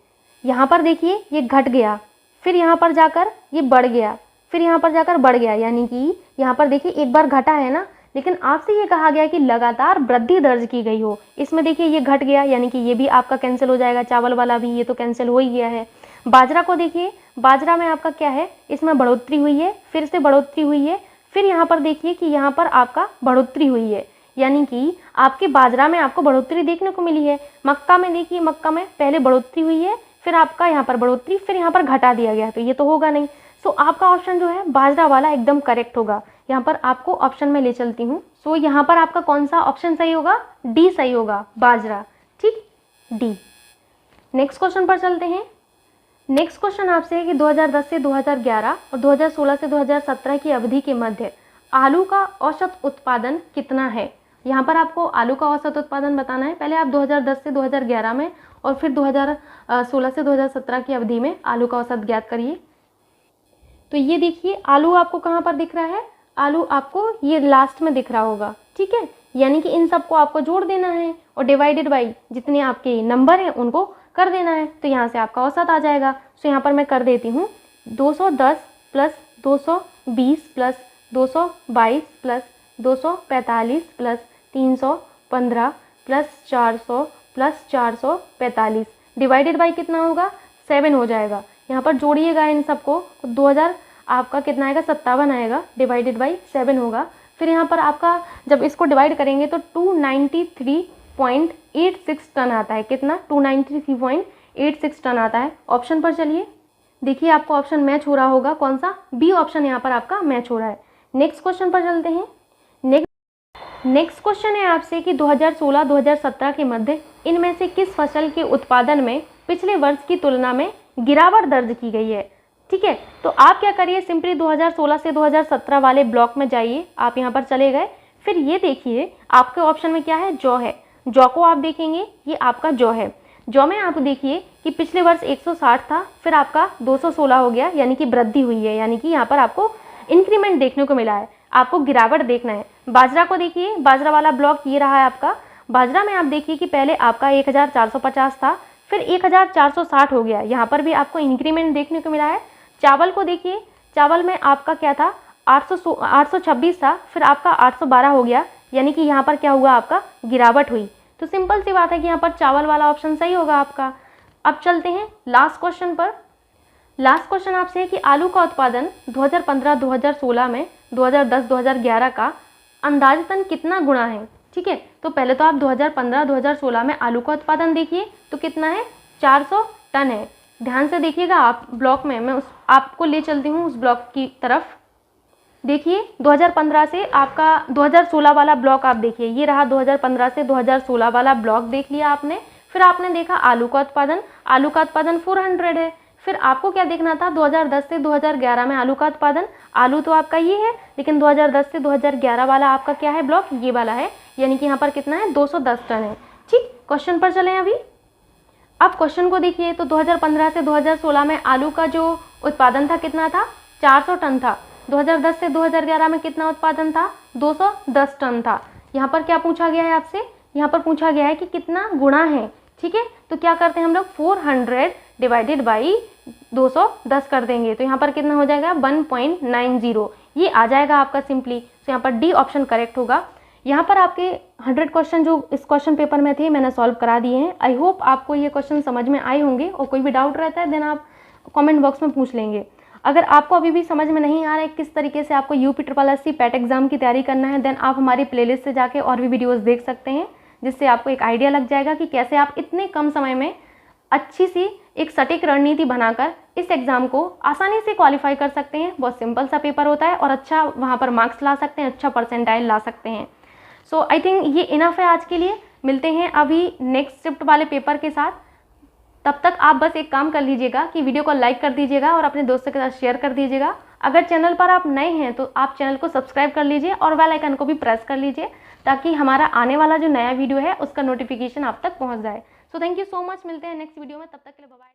यहाँ पर देखिए ये घट गया, फिर यहाँ पर जाकर ये बढ़ गया, फिर यहाँ पर जाकर बढ़ गया। यानी कि यहाँ पर देखिए एक बार घटा है ना, लेकिन आपसे ये कहा गया कि लगातार वृद्धि दर्ज की गई हो। इसमें देखिए ये घट गया, यानी कि ये भी आपका कैंसिल हो जाएगा। चावल वाला भी ये तो कैंसिल हो ही गया है। बाजरा को देखिए, बाजरा में आपका क्या है, इसमें बढ़ोतरी हुई है, फिर से बढ़ोतरी हुई है, फिर यहाँ पर देखिए कि यहाँ पर आपका बढ़ोतरी हुई है। यानी कि आपके बाजरा में आपको बढ़ोतरी देखने को मिली है। मक्का में देखिए, मक्का में पहले बढ़ोतरी हुई है, फिर आपका यहाँ पर बढ़ोतरी, फिर यहाँ पर घटा दिया गया, तो ये तो होगा नहीं। सो आपका ऑप्शन जो है बाजरा वाला एकदम करेक्ट होगा। यहाँ पर आपको ऑप्शन में ले चलती हूँ। सो यहाँ पर आपका कौन सा ऑप्शन सही होगा, डी सही होगा, बाजरा। ठीक, डी। नेक्स्ट क्वेश्चन पर चलते हैं। नेक्स्ट क्वेश्चन आपसे है कि 2010 से 2011 और 2016 से 2017 की अवधि के मध्य आलू का औसत उत्पादन कितना है। यहाँ पर आपको आलू का औसत उत्पादन बताना है। पहले आप 2010 से 2011 में और फिर 2016 से 2017 की अवधि में आलू का औसत ज्ञात करिए। तो ये देखिए आलू आपको कहाँ पर दिख रहा है, आलू आपको ये लास्ट में दिख रहा होगा। ठीक है, यानी कि इन सबको आपको जोड़ देना है और डिवाइडेड बाई जितने आपके नंबर हैं उनको कर देना है। तो यहाँ से आपका औसत आ जाएगा। सो यहाँ पर मैं कर देती हूँ 210 plus 220 plus 222 plus 245 plus 315 plus 400 plus 445 divided by कितना होगा 7 हो जाएगा। यहाँ पर जोड़िएगा इन सबको 2000 आपका कितना आएगा 57 आएगा, डिवाइडेड बाई 7 होगा। फिर यहाँ पर आपका जब इसको डिवाइड करेंगे तो 293.86 टन आता है। कितना 293.86 टन आता है। ऑप्शन पर चलिए, देखिए आपको ऑप्शन मैच हो रहा होगा, कौन सा, बी ऑप्शन यहाँ पर आपका मैच हो रहा है। नेक्स्ट क्वेश्चन पर चलते हैं। नेक्स्ट क्वेश्चन है आपसे कि 2016-2017 के मध्य इनमें से किस फसल के उत्पादन में पिछले वर्ष की तुलना में गिरावट दर्ज की गई है। ठीक है, तो आप क्या करिए, सिंपली 2016 से 2017 वाले ब्लॉक में जाइए। आप यहाँ पर चले गए, फिर ये देखिए आपके ऑप्शन में क्या है, जौ है। जौ को आप देखेंगे, ये आपका जौ है। जौ में आप देखिए कि पिछले वर्ष 160 था, फिर आपका 216 हो गया, यानी कि वृद्धि हुई है, यानी कि यहाँ पर आपको इंक्रीमेंट देखने को मिला है। आपको गिरावट देखना है। बाजरा को देखिए, बाजरा वाला ब्लॉक ये रहा है आपका। बाजरा में आप देखिए कि पहले आपका 1450 था, फिर 1460 हो गया, यहाँ पर भी आपको इंक्रीमेंट देखने को मिला है। चावल को देखिए, चावल में आपका क्या था 826 था, फिर आपका 812 हो गया, यानी कि यहाँ पर क्या हुआ, आपका गिरावट हुई। तो सिंपल सी बात है कि यहाँ पर चावल वाला ऑप्शन सही होगा आपका। अब चलते हैं लास्ट क्वेश्चन पर। लास्ट क्वेश्चन आपसे है कि आलू का उत्पादन 2015-2016 में 2010-2011 का अंदाजतन कितना गुणा है। ठीक है, तो पहले तो आप 2015-2016 में आलू का उत्पादन देखिए तो कितना है 400 टन है। ध्यान से देखिएगा आप ब्लॉक में, मैं आपको ले चलती हूँ उस ब्लॉक की तरफ। देखिए 2015 से आपका 2016 वाला ब्लॉक आप देखिए, ये रहा 2015 से 2016 वाला ब्लॉक देख लिया आपने। फिर आपने देखा आलू का उत्पादन 400 है। फिर आपको क्या देखना था 2010 से 2011 में आलू का उत्पादन। आलू तो आपका ये है, लेकिन 2010 से 2011 वाला आपका क्या है ब्लॉक, ये वाला है, यानी कि यहाँ पर कितना है 210 टन है। ठीक, क्वेश्चन पर चलें अभी। अब क्वेश्चन को देखिए तो 2015 से 2016 में आलू का जो उत्पादन था कितना था 400 टन था। 2010 से 2011 में कितना उत्पादन था 210 टन था। यहाँ पर क्या पूछा गया है आपसे, यहाँ पर पूछा गया है कि कितना गुणा है। ठीक है, तो क्या करते हैं हम लोग 400 डिवाइडेड बाई 210 कर देंगे, तो यहाँ पर कितना हो जाएगा 1.90, ये आ जाएगा आपका सिंपली। तो यहाँ पर डी ऑप्शन करेक्ट होगा। यहाँ पर आपके 100 क्वेश्चन जो इस क्वेश्चन पेपर में थे मैंने सॉल्व करा दिए हैं। आई होप आपको ये क्वेश्चन समझ में आए होंगे, और कोई भी डाउट रहता है देन आप कमेंट बॉक्स में पूछ लेंगे। अगर आपको अभी भी समझ में नहीं आ रहा है किस तरीके से आपको UPSSC पैट एग्जाम की तैयारी करना है, देन आप हमारी प्लेलिस्ट से जाके और भी वीडियोस देख सकते हैं, जिससे आपको एक आइडिया लग जाएगा कि कैसे आप इतने कम समय में अच्छी सी एक सटीक रणनीति बनाकर इस एग्ज़ाम को आसानी से क्वालिफाई कर सकते हैं। बहुत सिंपल सा पेपर होता है और अच्छा वहाँ पर मार्क्स ला सकते हैं, अच्छा परसेंटाइल ला सकते हैं। सो आई थिंक ये इनफ है आज के लिए। मिलते हैं अभी नेक्स्ट शिफ्ट वाले पेपर के साथ। तब तक आप बस एक काम कर लीजिएगा कि वीडियो को लाइक कर दीजिएगा और अपने दोस्तों के साथ शेयर कर दीजिएगा। अगर चैनल पर आप नए हैं तो आप चैनल को सब्सक्राइब कर लीजिए और बेल आइकन को भी प्रेस कर लीजिए, ताकि हमारा आने वाला जो नया वीडियो है उसका नोटिफिकेशन आप तक पहुंच जाए। So thank you so much, मिलते हैं नेक्स्ट वीडियो में, तब तक के लिए बाय बाय।